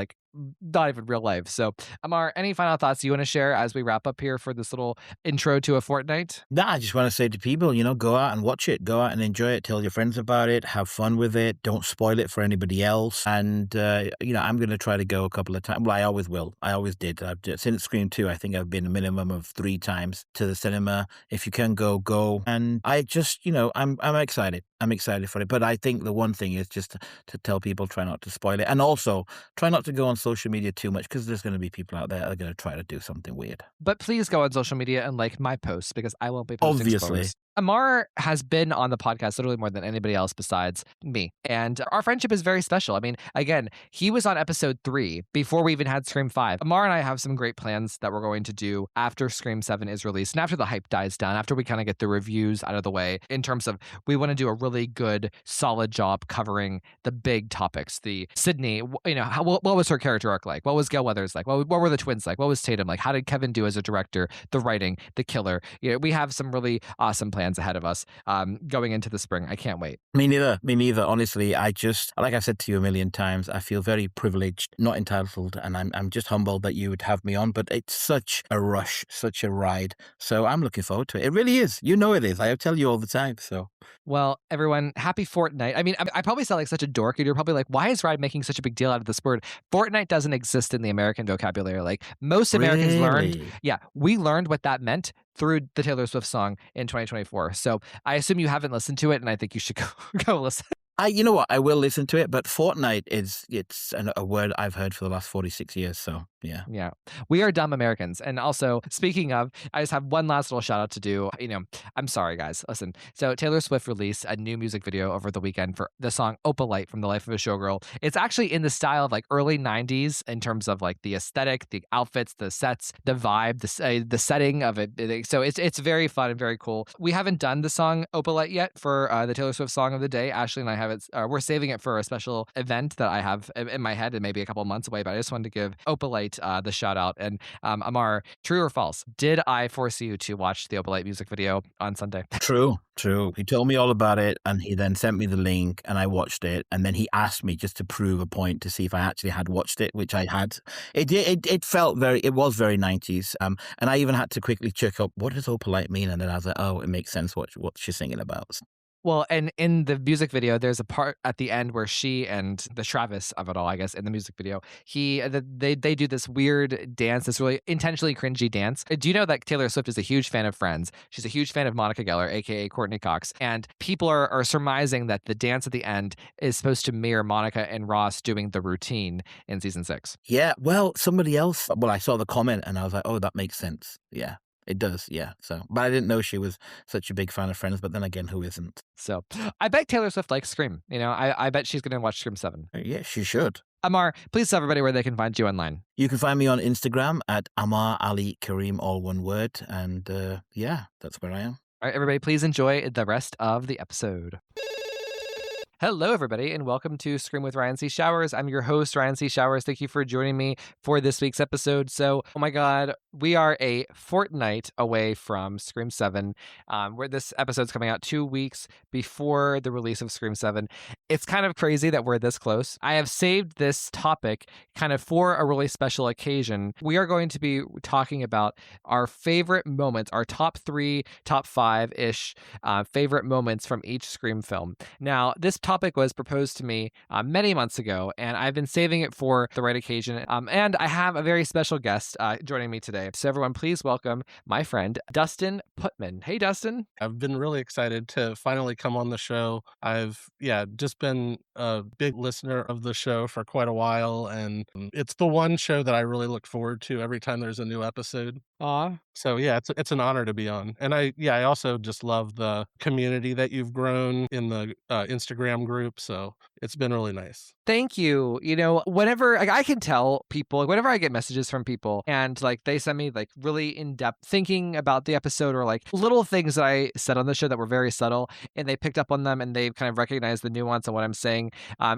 Speaker 1: not even real life. So, Amar, any final thoughts you want to share as we wrap up here for this little intro to a fortnight?
Speaker 6: No, I just want to say to people, go out and watch it. Go out and enjoy it. Tell your friends about it. Have fun with it. Don't spoil it for anybody else. And, I'm going to try to go a couple of times. Well, I always will. I always did. Since Scream 2, I think I've been a minimum of 3 times to the cinema. If you can go. And I just, I'm excited. I'm excited for it. But I think the one thing is just to tell people, try not to spoil it. And also, try not to go on social media too much, because there's going to be people out there that are going to try to do something weird.
Speaker 1: But please go on social media and like my posts, because I won't be posting
Speaker 6: Obviously.
Speaker 1: spoilers. Amar has been on the podcast literally more than anybody else besides me. And our friendship is very special. I mean, again, he was on episode 3 before we even had Scream 5. Amar and I have some great plans that we're going to do after Scream 7 is released and after the hype dies down, after we kind of get the reviews out of the way, in terms of we want to do a really good, solid job covering the big topics. The Sydney, what was her character arc like? What was Gail Weathers like? What were the twins like? What was Tatum like? How did Kevin do as a director? The writing, the killer. We have some really awesome plans ahead of us going into the spring. I can't wait.
Speaker 6: Me neither. Honestly, I just, like I said to you a million times, I feel very privileged, not entitled, and I'm just humbled that you would have me on. But it's such a rush, such a ride. So I'm looking forward to it. It really is. It is. I tell you all the time. So,
Speaker 1: well, everyone, happy Fortnite. I mean, I probably sound like such a dork, and you're probably like, why is Ryan making such a big deal out of this word? Fortnite doesn't exist in the American vocabulary. Like most Americans learned. Yeah, we learned what that meant through the Taylor Swift song in 2024. So I assume you haven't listened to it, and I think you should go listen.
Speaker 6: You know what? I will listen to it, but Fortnite it's a word I've heard for the last 46 years. So yeah.
Speaker 1: Yeah. We are dumb Americans. And also, speaking of, I just have one last little shout out to do. I'm sorry, guys. Listen. So Taylor Swift released a new music video over the weekend for the song Opalite from The Life of a Showgirl. It's actually in the style of early 90s in terms of the aesthetic, the outfits, the sets, the vibe, the setting of it. So it's very fun and very cool. We haven't done the song Opalite yet for the Taylor Swift Song of the Day. Ashley and I have it. We're saving it for a special event that I have in my head and maybe a couple of months away. But I just wanted to give Opalite the shout out. And Amar, true or false? Did I force you to watch the Opalite music video on Sunday?
Speaker 6: True. He told me all about it, and he then sent me the link, and I watched it. And then he asked me just to prove a point to see if I actually had watched it, which I had. It was very 90s. And I even had to quickly check up, what does Opalite mean? And then I was like, oh, it makes sense what she's singing about.
Speaker 1: Well, and in the music video, there's a part at the end where she and the Travis of it all, I guess, in the music video, they do this weird dance, this really intentionally cringy dance. Do you know that Taylor Swift is a huge fan of Friends? She's a huge fan of Monica Geller, aka Courtney Cox, and people are surmising that the dance at the end is supposed to mirror Monica and Ross doing the routine in season 6.
Speaker 6: Yeah, well, I saw the comment and I was like, oh, that makes sense. Yeah. It does, yeah. So, but I didn't know she was such a big fan of Friends, but then again, who isn't?
Speaker 1: So, I bet Taylor Swift likes Scream. I bet she's going to watch Scream 7.
Speaker 6: Yeah, she should.
Speaker 1: Amar, please tell everybody where they can find you online.
Speaker 6: You can find me on Instagram at Amar Ali Kareem, all one word. And that's where I am.
Speaker 1: All right, everybody, please enjoy the rest of the episode. Hello, everybody, and welcome to Scream with Ryan C. Showers. I'm your host, Ryan C. Showers. Thank you for joining me for this week's episode. So, oh my God, we are a fortnight away from Scream 7, where this episode's coming out 2 weeks before the release of Scream 7. It's kind of crazy that we're this close. I have saved this topic kind of for a really special occasion. We are going to be talking about our favorite moments, our top 3, top 5-ish favorite moments from each Scream film. Now, this topic was proposed to me many months ago, and I've been saving it for the right occasion. And I have a very special guest joining me today. So, everyone, please welcome my friend, Dustin Putman. Hey, Dustin.
Speaker 4: I've been really excited to finally come on the show. I've, just been a big listener of the show for quite a while, and it's the one show that I really look forward to every time there's a new episode.
Speaker 1: Aw.
Speaker 4: So yeah, it's an honor to be on. And I also just love the community that you've grown in the Instagram group. So it's been really nice.
Speaker 1: Thank you. You know, whenever I can tell people, like, whenever I get messages from people and like they send me like really in-depth thinking about the episode or like little things that I said on the show that were very subtle and they picked up on them and they've kind of recognized the nuance of what I'm saying,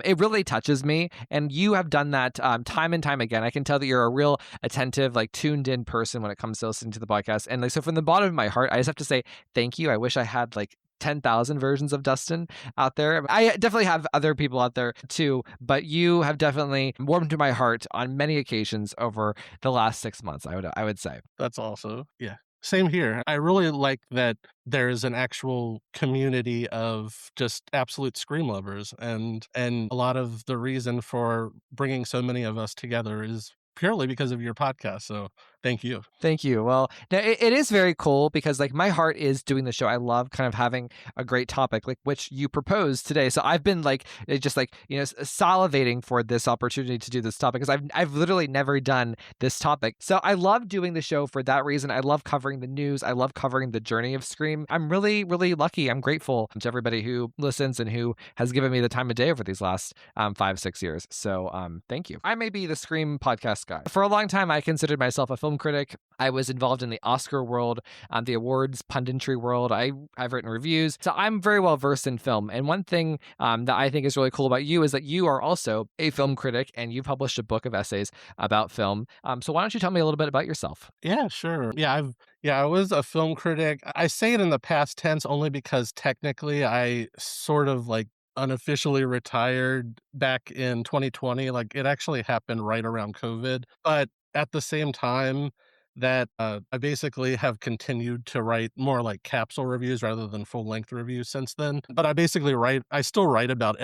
Speaker 1: it really touches me. And you have done that time and time again. I can tell that you're a real attentive, like tuned in person when it comes to listening to the podcast. And like, so from the bottom of my heart, I just have to say thank you. I wish I had like 10,000 versions of Dustin out there. I definitely have other people out there too, but you have definitely warmed to my heart on many occasions over the last 6 months, I would say.
Speaker 4: That's also, yeah. Same here. I really like that there's an actual community of just absolute Scream lovers, and a lot of the reason for bringing so many of us together is purely because of your podcast. So thank you.
Speaker 1: Thank you. Well, now it is very cool because like my heart is doing the show. I love kind of having a great topic like which you proposed today. So I've been like just like, you know, salivating for this opportunity to do this topic because I've literally never done this topic. So I love doing the show for that reason. I love covering the news. I love covering the journey of Scream. I'm really, really lucky. I'm grateful to everybody who listens and who has given me the time of day over these last 5-6 years. So thank you. I may be the Scream podcast guy. For a long time, I considered myself a film critic. I was involved in the Oscar world, the awards punditry world. I've written reviews. So I'm very well versed in film. And one thing that I think is really cool about you is that you are also a film critic and you published a book of essays about film. So why don't you tell me a little bit about yourself?
Speaker 4: Yeah, sure. I was a film critic. I say it in the past tense only because technically I sort of like unofficially retired back in 2020. Like it actually happened right around COVID. But at the same time, that I basically have continued to write more like capsule reviews rather than full length reviews since then. But I still write about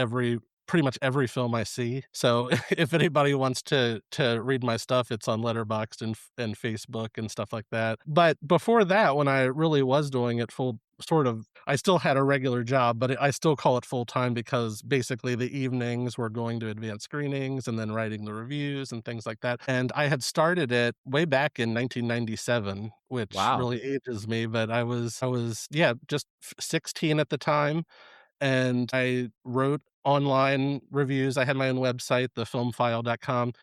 Speaker 4: pretty much every film I see. So if anybody wants to read my stuff, it's on Letterboxd and Facebook and stuff like that. But before that, when I really was doing it I still had a regular job, but I still call it full time because basically the evenings were going to advanced screenings and then writing the reviews and things like that. And I had started it way back in 1997, which
Speaker 1: Wow.
Speaker 4: really ages me, but I was just 16 at the time. And I wrote online reviews. I had my own website, thefilmfile.com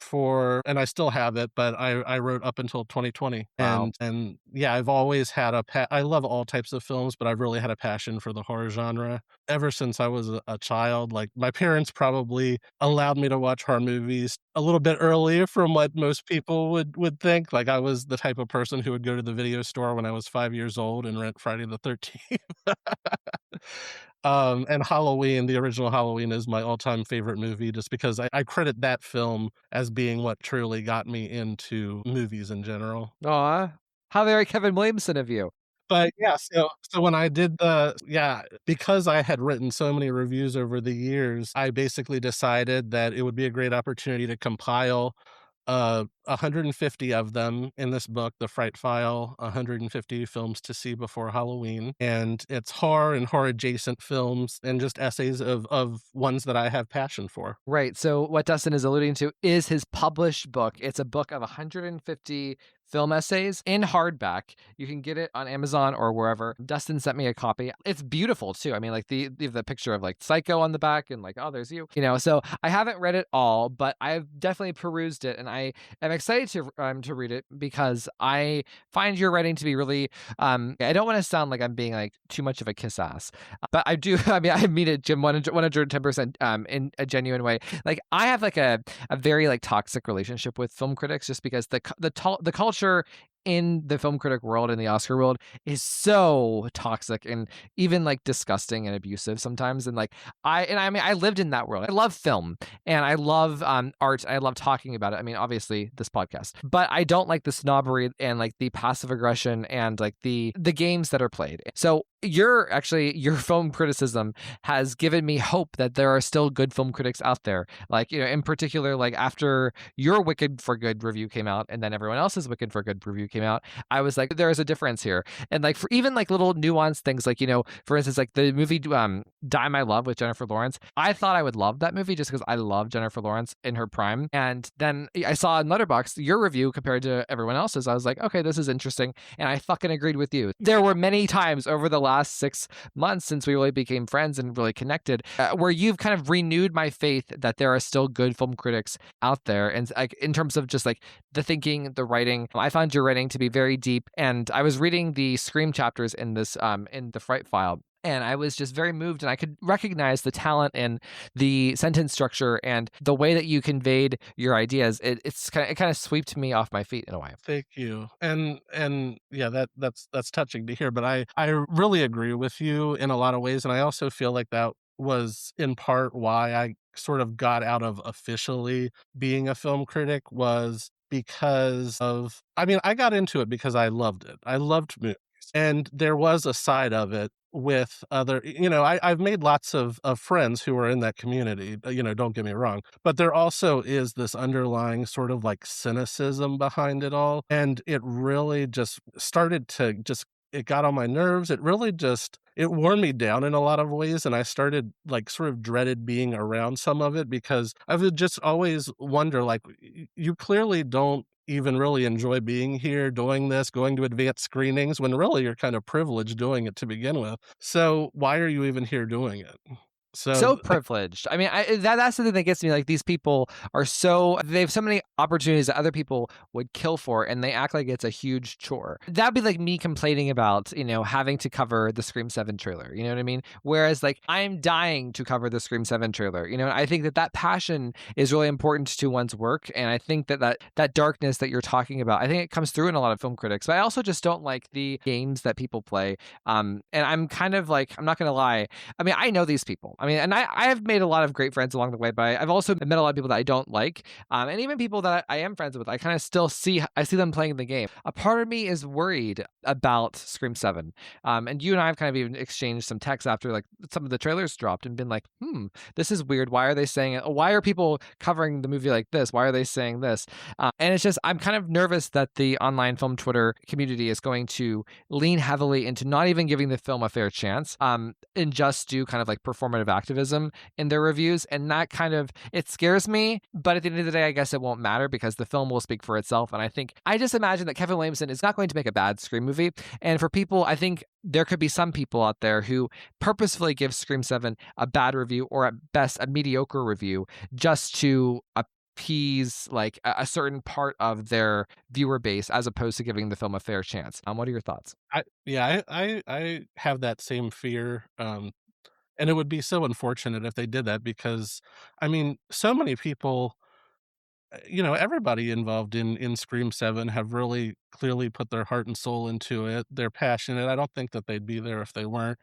Speaker 4: and I still have it, but I wrote up until 2020.
Speaker 1: Wow.
Speaker 4: And yeah, I've always had I love all types of films, but I've really had a passion for the horror genre ever since I was a child. Like my parents probably allowed me to watch horror movies a little bit earlier from what most people would think. Like I was the type of person who would go to the video store when I was 5 years old and rent Friday the 13th. And Halloween, the original Halloween, is my all-time favorite movie just because I credit that film as being what truly got me into movies in general.
Speaker 1: Aw, how very Kevin Williamson of you.
Speaker 4: But yeah, so when I did because I had written so many reviews over the years, I basically decided that it would be a great opportunity to compile 150 of them in this book, The Fright File, 150 films to see before Halloween. And it's horror and horror adjacent films and just essays of ones that I have passion for.
Speaker 1: Right. So what Dustin is alluding to is his published book. It's a book of 150 film essays in hardback. You can get it on Amazon or wherever. Dustin sent me a copy. It's beautiful too. I mean, like the picture of like Psycho on the back and like, oh, there's you. So I haven't read it all, but I've definitely perused it, and I am excited to read it because I find your writing to be really. I don't want to sound like I'm being like too much of a kiss ass, but I do. I mean, I mean it, Jim, 110% in a genuine way. Like I have like a very like toxic relationship with film critics, just because the culture in the film critic world, in the Oscar world, is so toxic and even like disgusting and abusive sometimes. And like I mean, I lived in that world. I love film and I love art. I love talking about it. I mean, obviously this podcast, but I don't like the snobbery and like the passive aggression and like the games that are played. So your film criticism has given me hope that there are still good film critics out there. Like, in particular, like after your Wicked for Good review came out and then everyone else's Wicked for Good review came out, I was like, there is a difference here. And like for even like little nuanced things, like, for instance, like the movie Die My Love with Jennifer Lawrence, I thought I would love that movie just because I love Jennifer Lawrence in her prime. And then I saw in Letterboxd your review compared to everyone else's. I was like, okay, this is interesting. And I fucking agreed with you. There were many times over the last 6 months since we really became friends and really connected, where you've kind of renewed my faith that there are still good film critics out there. And like in terms of just like the thinking, the writing, I found your writing to be very deep. And I was reading the Scream chapters in this in the Fright File, and I was just very moved, and I could recognize the talent and the sentence structure and the way that you conveyed your ideas. It kind of swept me off my feet in a way.
Speaker 4: Thank you. And yeah, that's touching to hear, but I really agree with you in a lot of ways, and I also feel like that was in part why I sort of got out of officially being a film critic, was because of, I mean, I got into it because I loved it. I loved movies. And there was a side of it with other, I've made lots of friends who are in that community, don't get me wrong, but there also is this underlying sort of like cynicism behind it all. And it really just started to it got on my nerves. It really it wore me down in a lot of ways. And I started like sort of dreaded being around some of it, because I would just always wonder, like, you clearly don't even really enjoy being here, doing this, going to advanced screenings, when really you're kind of privileged doing it to begin with. So why are you even here doing it?
Speaker 1: So privileged. I mean, that's the thing that gets me. Like, these people they have so many opportunities that other people would kill for, and they act like it's a huge chore. That'd be like me complaining about, having to cover the Scream 7 trailer. You know what I mean? Whereas, like, I'm dying to cover the Scream 7 trailer. I think that passion is really important to one's work, and I think that darkness that you're talking about, I think it comes through in a lot of film critics. But I also just don't like the games that people play. And I'm kind of like, I'm not gonna lie. I mean, I know these people. I mean, and I have made a lot of great friends along the way, but I've also met a lot of people that I don't like. And even people that I am friends with, I kind of still see them playing the game. A part of me is worried about Scream 7. And you and I have kind of even exchanged some texts after like some of the trailers dropped and been like, this is weird. Why are they saying it? Why are people covering the movie like this? Why are they saying this? And it's just, I'm kind of nervous that the online film Twitter community is going to lean heavily into not even giving the film a fair chance, and just do kind of like performative activism in their reviews. And that kind of, it scares me, but at the end of the day, I guess it won't matter because the film will speak for itself. And I just imagine that Kevin Williamson is not going to make a bad Scream movie. And for people, I think there could be some people out there who purposefully give Scream 7 a bad review, or at best a mediocre review, just to appease like a certain part of their viewer base, as opposed to giving the film a fair chance. What are your thoughts?
Speaker 4: I have that same fear. And it would be so unfortunate if they did that, because, I mean, so many people, everybody involved in Scream 7 have really clearly put their heart and soul into it. They're passionate. I don't think that they'd be there if they weren't.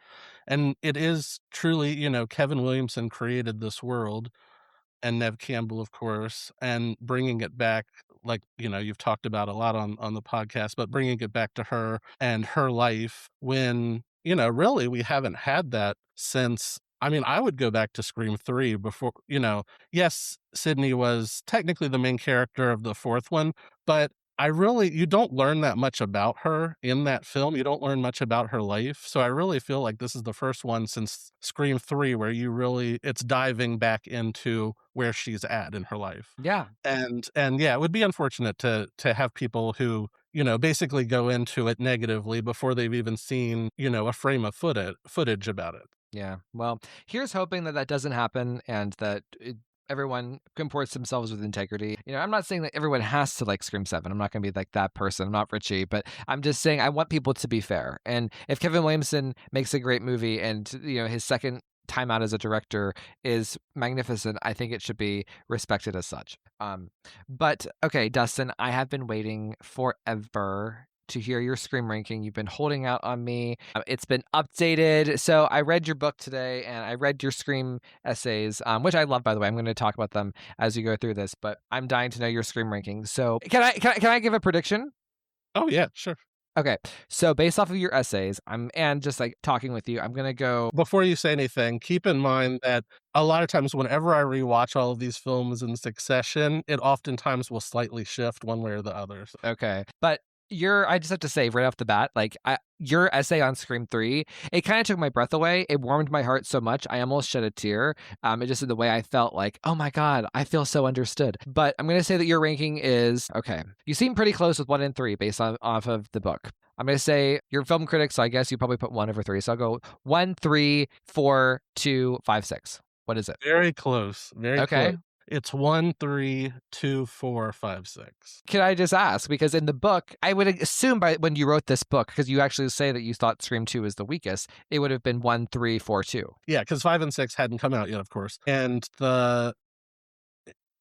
Speaker 4: And it is truly, Kevin Williamson created this world, and Nev Campbell, of course, and bringing it back, like, you've talked about a lot on the podcast, but bringing it back to her and her life, when, really we haven't had that since, I mean, I would go back to Scream 3 before, yes, Sydney was technically the main character of the fourth one, but you don't learn that much about her in that film. You don't learn much about her life. So I really feel like this is the first one since Scream 3 where it's diving back into where she's at in her life.
Speaker 1: Yeah.
Speaker 4: And yeah, it would be unfortunate to have people who, basically go into it negatively before they've even seen, a frame of footage about it.
Speaker 1: Yeah. Well, here's hoping that that doesn't happen and that everyone comports themselves with integrity. I'm not saying that everyone has to like Scream 7. I'm not going to be like that person. I'm not Richie, but I'm just saying I want people to be fair. And if Kevin Williamson makes a great movie and, his second time out as a director is magnificent, I think it should be respected as such. But okay, Dustin, I have been waiting forever to hear your Scream ranking. You've been holding out on me. It's been updated. So I read your book today and I read your Scream essays, which I love, by the way. I'm going to talk about them as you go through this, but I'm dying to know your Scream ranking. So can I give a prediction?
Speaker 4: Oh yeah, sure.
Speaker 1: Okay. So based off of your essays, and just like talking with you, I'm going to go.
Speaker 4: Before you say anything, keep in mind that a lot of times whenever I rewatch all of these films in succession, it oftentimes will slightly shift one way or the other. So.
Speaker 1: Okay. But I just have to say right off the bat, like your essay on Scream 3, it kind of took my breath away. It warmed my heart so much. I almost shed a tear. It just in the way I felt like, oh my God, I feel so understood. But I'm going to say that your ranking is okay. You seem pretty close with 1 and 3 based off of the book. I'm going to say you're a film critic, so I guess you probably put 1 over 3. So I'll go 1, 3, 4, 2, 5, 6. What is it?
Speaker 4: Very close. Very
Speaker 1: okay.
Speaker 4: close. It's 1, 3, 2, 4, 5, 6.
Speaker 1: Can I just ask? Because in the book, I would assume when you wrote this book, because you actually say that you thought Scream 2 is the weakest, it would have been 1, 3, 4, 2.
Speaker 4: Yeah, because 5 and 6 hadn't come out yet, of course. And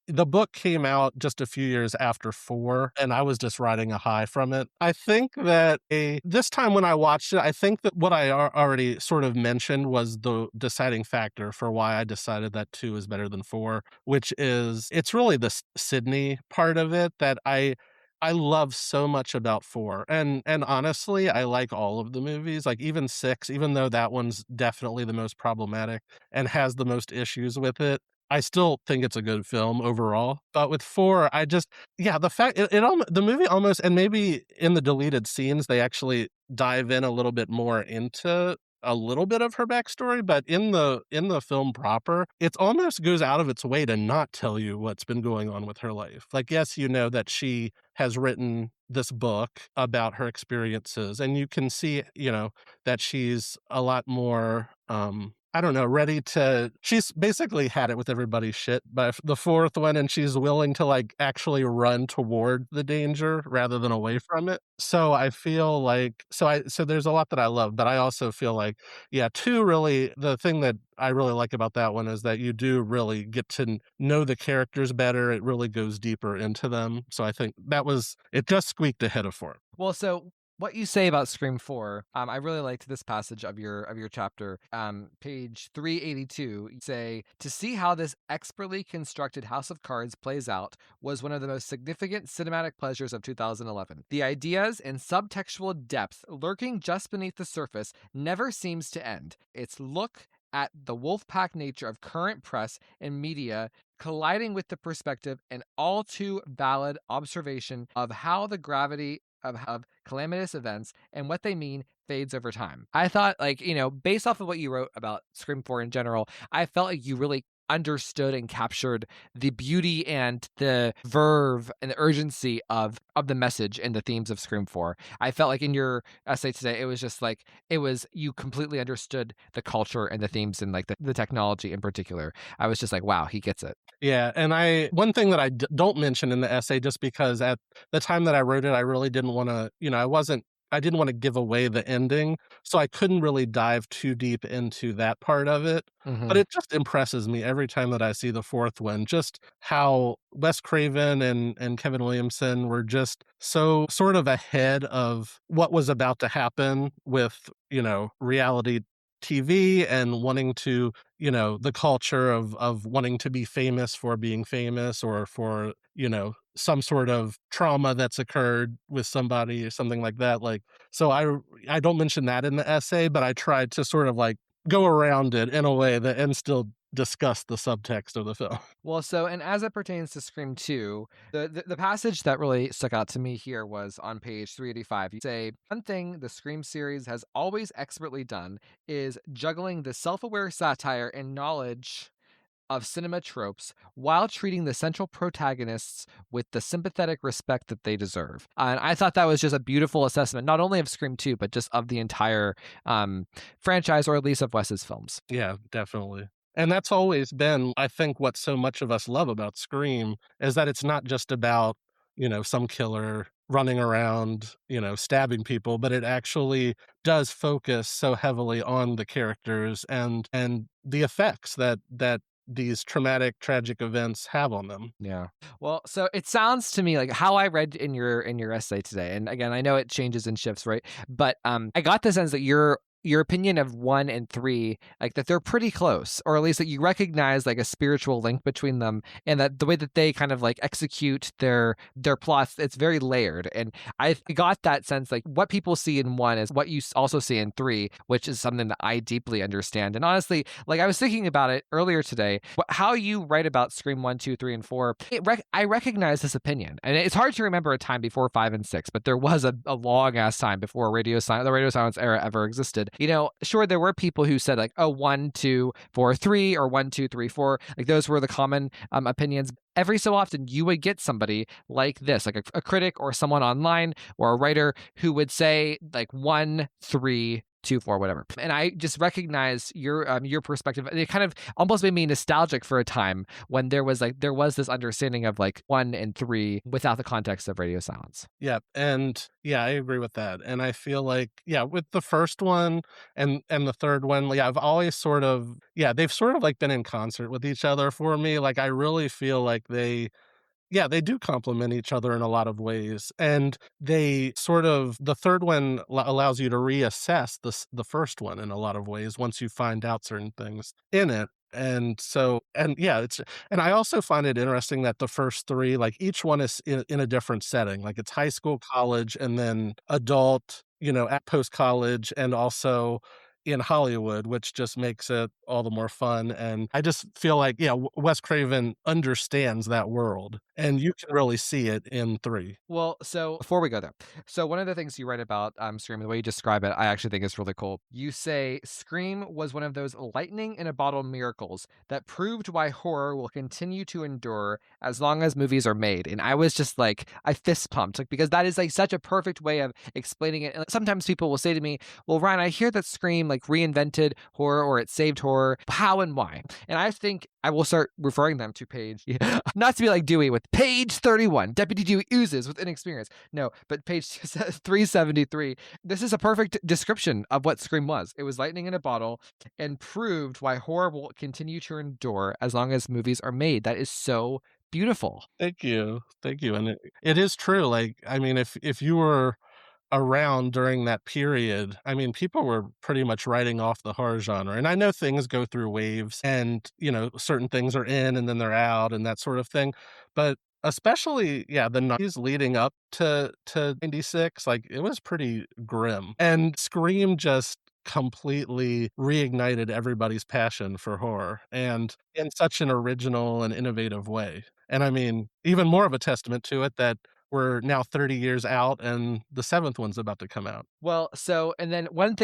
Speaker 4: the book came out just a few years after 4, and I was just riding a high from it. I think that this time when I watched it, I think that what I already sort of mentioned was the deciding factor for why I decided that 2 is better than 4, which is it's really the Sydney part of it that I love so much about 4. And honestly, I like all of the movies, like even 6, even though that one's definitely the most problematic and has the most issues with it. I still think it's a good film overall, but with 4, the fact the movie almost, and maybe in the deleted scenes, they actually dive in a little bit more into a little bit of her backstory, but in the film proper, it almost goes out of its way to not tell you what's been going on with her life. Like, yes, you know that she has written this book about her experiences, and you can see, that she's a lot more, I don't know, she's basically had it with everybody's shit by the 4th one, and she's willing to like actually run toward the danger rather than away from it. So I feel like, so there's a lot that I love, but I also feel like, yeah, 2 really, the thing that I really like about that one is that you do really get to know the characters better. It really goes deeper into them. So I think it just squeaked ahead of 4.
Speaker 1: Well, so what you say about Scream 4, I really liked this passage of your chapter. Page 382, you say, to see how this expertly constructed house of cards plays out was one of the most significant cinematic pleasures of 2011. The ideas and subtextual depth lurking just beneath the surface never seems to end. Its look at the wolfpack nature of current press and media colliding with the perspective and all too valid observation of how the gravity of calamitous events and what they mean fades over time. I thought, based off of what you wrote about Scream 4 in general, I felt like you really understood and captured the beauty and the verve and the urgency of the message and the themes of Scream 4. I felt like in your essay today, it was just like, you completely understood the culture and the themes and like the technology in particular. I was just like, wow, he gets it.
Speaker 4: Yeah, and one thing that I don't mention in the essay, just because at the time that I wrote it, I really didn't want to, I didn't want to give away the ending, so I couldn't really dive too deep into that part of it.
Speaker 1: Mm-hmm.
Speaker 4: But it just impresses me every time that I see the 4th one, just how Wes Craven and Kevin Williamson were just so sort of ahead of what was about to happen with, reality TV and wanting to, the culture of wanting to be famous for being famous or for, some sort of trauma that's occurred with somebody or something like that. Like, so I don't mention that in the essay, but I tried to sort of like go around it in a way that and still discuss the subtext of the film.
Speaker 1: Well, so, and as it pertains to Scream 2, the passage that really stuck out to me here was on page 385. You say, one thing the Scream series has always expertly done is juggling the self-aware satire and knowledge of cinema tropes while treating the central protagonists with the sympathetic respect that they deserve. And I thought that was just a beautiful assessment, not only of Scream 2, but just of the entire franchise, or at least of Wes's films.
Speaker 4: Yeah, definitely. And that's always been, I think, what so much of us love about Scream is that it's not just about, some killer running around, stabbing people, but it actually does focus so heavily on the characters and the effects that these traumatic, tragic events have on them.
Speaker 1: Yeah. Well, so it sounds to me like how I read in your essay today, and again, I know it changes and shifts, right? But I got the sense that your opinion of 1 and 3, like that they're pretty close, or at least that you recognize like a spiritual link between them, and that the way that they kind of like execute their plots, it's very layered. And I got that sense like what people see in 1 is what you also see in 3, which is something that I deeply understand. And honestly, like I was thinking about it earlier today, how you write about Scream 1, 2, 3, and 4, I recognize this opinion. And it's hard to remember a time before 5 and 6, but there was a long ass time before the radio silence era ever existed. Sure, there were people who said like, oh, 1, 2, 4, 3, or 1, 2, 3, 4. Like those were the common opinions. Every so often, you would get somebody like this, like a critic or someone online or a writer who would say like 1, 3, 2, 4, whatever. And I just recognize your perspective. It kind of almost made me nostalgic for a time when there was this understanding of like 1 and 3 without the context of radio silence.
Speaker 4: Yeah, and yeah, I agree with that. And I feel like, yeah, with the first one and the third one, yeah, I've always they've sort of like been in concert with each other for me. Like I really feel like they do complement each other in a lot of ways, and the third one allows you to reassess the first one in a lot of ways once you find out certain things in it. And I also find it interesting that the first 3, like, each one is in a different setting, like, it's high school, college, and then adult, at post-college, and also in Hollywood, which just makes it all the more fun. And I just feel like, yeah, Wes Craven understands that world, and you can really see it in 3.
Speaker 1: Well, so before we go there, so one of the things you write about Scream, the way you describe it, I actually think is really cool. You say Scream was one of those lightning in a bottle miracles that proved why horror will continue to endure as long as movies are made. And I was just like, I fist pumped, like because that is like such a perfect way of explaining it. And sometimes people will say to me, "Well, Ryan, I hear that Scream like reinvented horror or it saved horror. How and why?" And I think I will start referring them to page, not to be like Dewey with page 31, Deputy Dewey oozes with inexperience. No, but page 373. This is a perfect description of what Scream was. It was lightning in a bottle and proved why horror will continue to endure as long as movies are made. That is so beautiful.
Speaker 4: Thank you. Thank you. And it is true. Like, I mean, if you were around during that period, I mean, people were pretty much writing off the horror genre. And I know things go through waves and, certain things are in and then they're out and that sort of thing. But especially, yeah, the 90s leading up to 96, like it was pretty grim. And Scream just completely reignited everybody's passion for horror, and in such an original and innovative way. And I mean, even more of a testament to it that we're now 30 years out and the 7th one's about to come out.
Speaker 1: Well, so, and then one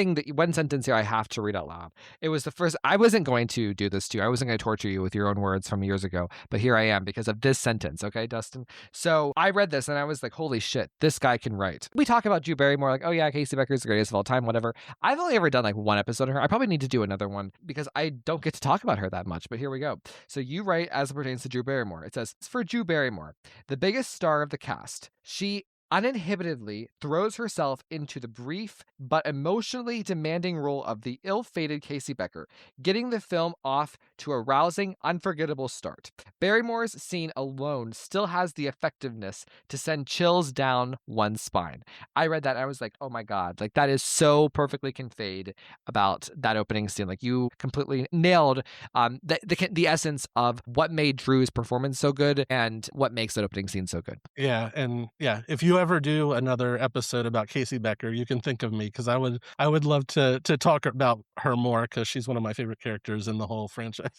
Speaker 1: sentence here I have to read out loud. It was the first, I wasn't going to do this to you. I wasn't going to torture you with your own words from years ago, but here I am because of this sentence. Okay, Dustin? So I read this and I was like, holy shit, this guy can write. We talk about Drew Barrymore, like, oh yeah, Casey Becker's the greatest of all time, whatever. I've only ever done like one episode of her. I probably need to do another one because I don't get to talk about her that much, but here we go. So you write as it pertains to Drew Barrymore. It says, for Drew Barrymore, the biggest star of the cast, she uninhibitedly throws herself into the brief but emotionally demanding role of the ill-fated Casey Becker, getting the film off to a rousing, unforgettable start. Barrymore's scene alone still has the effectiveness to send chills down one's spine. I read that and I was like, oh my God, like that is so perfectly conveyed about that opening scene. Like you completely nailed the essence of what made Drew's performance so good and what makes that opening scene so good.
Speaker 4: Yeah, and yeah, if you ever do another episode about Casey Becker, you can think of me because I would love to talk about her more because she's one of my favorite characters in the whole franchise.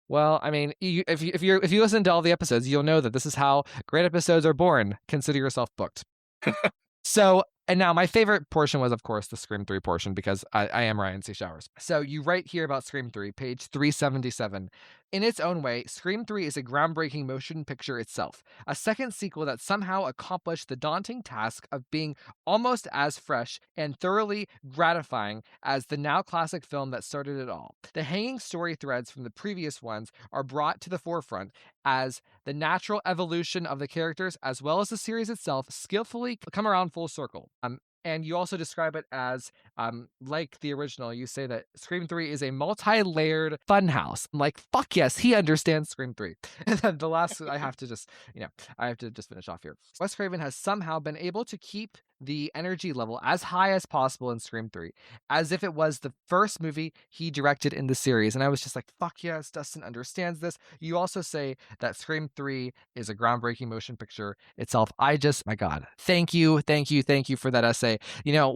Speaker 1: Well, I mean, if you listen to all the episodes, you'll know that this is how great episodes are born. Consider yourself booked. So, and now my favorite portion was, of course, the Scream 3 portion because I am Ryan C. Showers. So you write here about Scream 3, page 377. In its own way, Scream 3 is a groundbreaking motion picture itself, a second sequel that somehow accomplished the daunting task of being almost as fresh and thoroughly gratifying as the now classic film that started it all. The hanging story threads from the previous ones are brought to the forefront as the natural evolution of the characters, as well as the series itself, skillfully come around full circle. And you also describe it as, like the original, you say that Scream 3 is a multi-layered funhouse. I'm like, fuck yes, he understands Scream 3. And then the last, I have to just finish off here. Wes Craven has somehow been able to keep the energy level as high as possible in Scream 3, as if it was the first movie he directed in the series. And I was just like, fuck yes, Dustin understands this. You also say that Scream 3 is a groundbreaking motion picture itself. My God, thank you for that essay.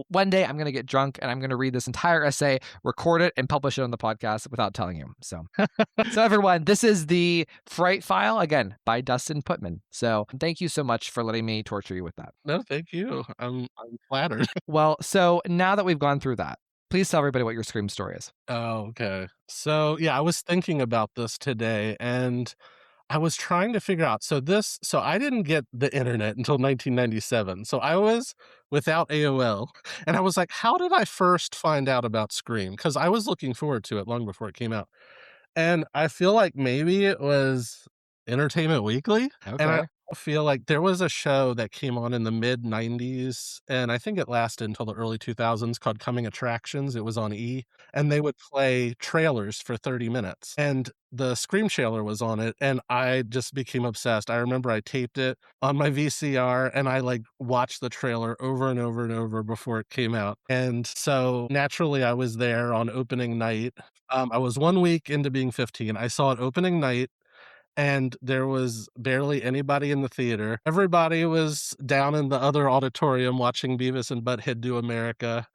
Speaker 1: One day I'm going to get drunk and I'm going to read this entire essay, record it, and publish it on the podcast without telling you. So everyone, this is the Fright File, again, by Dustin Putman. So thank you so much for letting me torture you with that.
Speaker 4: No, thank you. I'm flattered.
Speaker 1: Well, so now that we've gone through that, please tell everybody what your Scream story is.
Speaker 4: Oh, okay. So, yeah, I was thinking about this today, and I was trying to figure out. So I didn't get the internet until 1997. So I was without AOL, and I was like, how did I first find out about Scream? Because I was looking forward to it long before it came out. And I feel like maybe it was Entertainment Weekly. And I
Speaker 1: Okay.
Speaker 4: feel like there was a show that came on in the mid 90s, and I think it lasted until the early 2000s, called Coming Attractions. It was on E, and they would play trailers for 30 minutes. And the Scream trailer was on it, and I just became obsessed. I remember I taped it on my VCR, and I watched the trailer over and over and over before it came out. And so naturally, I was there on opening night. I was 1 week into being 15. I saw it opening night, and there was barely anybody in the theater. Everybody was down in the other auditorium watching Beavis and Butthead Do America.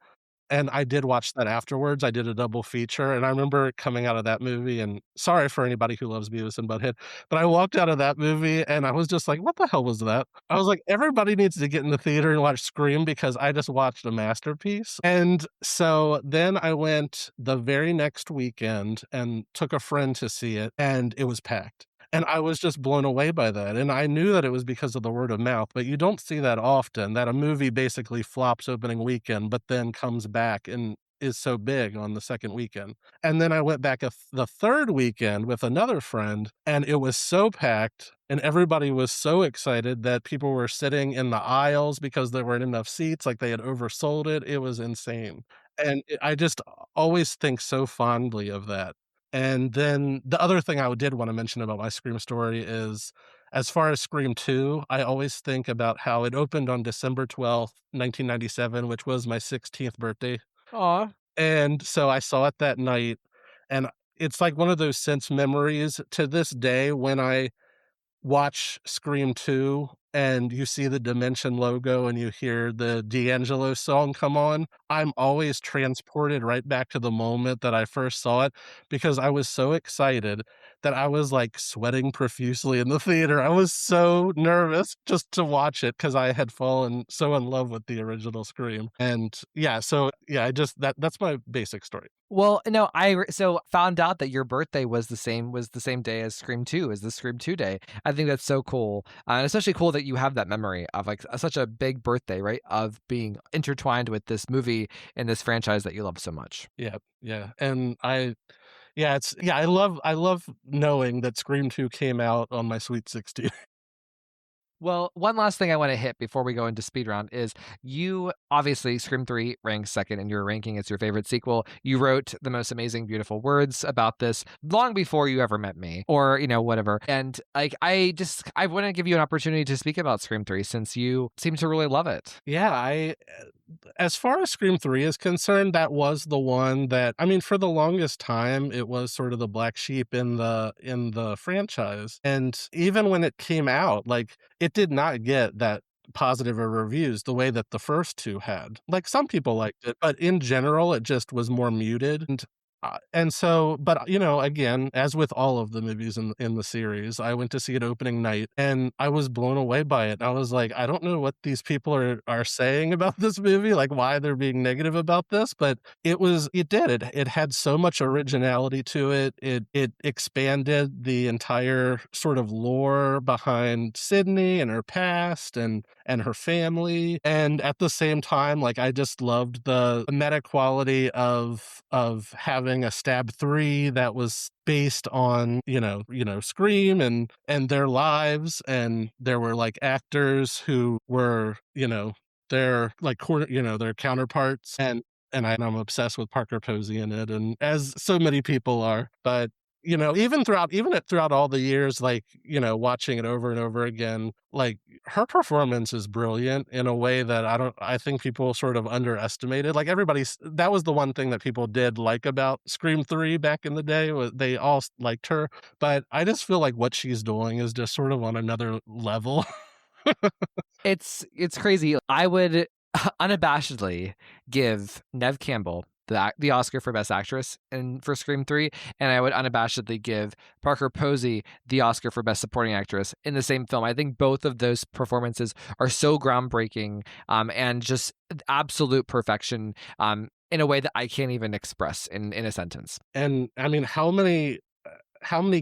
Speaker 4: And I did watch that afterwards. I did a double feature, and I remember coming out of that movie, and sorry for anybody who loves Beavis and Butthead, but I walked out of that movie and I was just like, "What the hell was that?" I was like, "Everybody needs to get in the theater and watch Scream because I just watched a masterpiece." And so then I went the very next weekend and took a friend to see it, and it was packed. And I was just blown away by that, and I knew that it was because of the word of mouth, but you don't see that often, that a movie basically flops opening weekend, but then comes back and is so big on the second weekend. And then I went back the third weekend with another friend, and it was so packed, and everybody was so excited that people were sitting in the aisles because there weren't enough seats, like they had oversold it. It was insane. And I just always think so fondly of that. And then the other thing I did want to mention about my Scream story is, as far as Scream 2, I always think about how it opened on December 12th, 1997, which was my 16th birthday.
Speaker 1: Aw.
Speaker 4: And so I saw it that night, and it's like one of those sense memories to this day when I watch Scream 2 and you see the Dimension logo and you hear the D'Angelo song come on, I'm always transported right back to the moment that I first saw it because I was so excited that I was sweating profusely in the theater. I was so nervous just to watch it because I had fallen so in love with the original Scream. And yeah, so yeah, that's my basic story.
Speaker 1: Well, no, so found out that your birthday was the same day as Scream 2, as the Scream 2 day. I think that's so cool. And especially cool that you have that memory of such a big birthday, right? Of being intertwined with this movie and this franchise that you love so much.
Speaker 4: Yeah, yeah. And I love knowing that Scream 2 came out on my sweet 16.
Speaker 1: Well, one last thing I want to hit before we go into speed round is you obviously Scream 3 ranks second in your ranking. It's your favorite sequel. You wrote the most amazing, beautiful words about this long before you ever met me or, whatever. And I want to give you an opportunity to speak about Scream 3 since you seem to really love it.
Speaker 4: Yeah, as far as Scream 3 is concerned, that was the one that, I mean, for the longest time, it was sort of the black sheep in the franchise. And even when it came out, it did not get that positive of reviews the way that the first two had. Some people liked it, but in general, it just was more muted. And And so, but again, as with all of the movies in the series, I went to see it opening night, and I was blown away by it. I was like, I don't know what these people are saying about this movie, like why they're being negative about this, but it had so much originality to it. It expanded the entire sort of lore behind Sydney and her past and her family. And at the same time, like I just loved the meta quality of having a Stab 3 that was based on, Scream and their lives. And there were like actors who were, their like their counterparts. And I'm obsessed with Parker Posey in it, and as so many people are. But throughout all the years, like, watching it over and over again, like her performance is brilliant in a way that I think people sort of underestimated. Like that was the one thing that people did like about Scream 3 back in the day, was they all liked her. But I just feel like what she's doing is just sort of on another level.
Speaker 1: It's crazy. I would unabashedly give Neve Campbell the Oscar for Best Actress for Scream 3, and I would unabashedly give Parker Posey the Oscar for Best Supporting Actress in the same film. I think both of those performances are so groundbreaking, and just absolute perfection, in a way that I can't even express in a sentence.
Speaker 4: And I mean, how many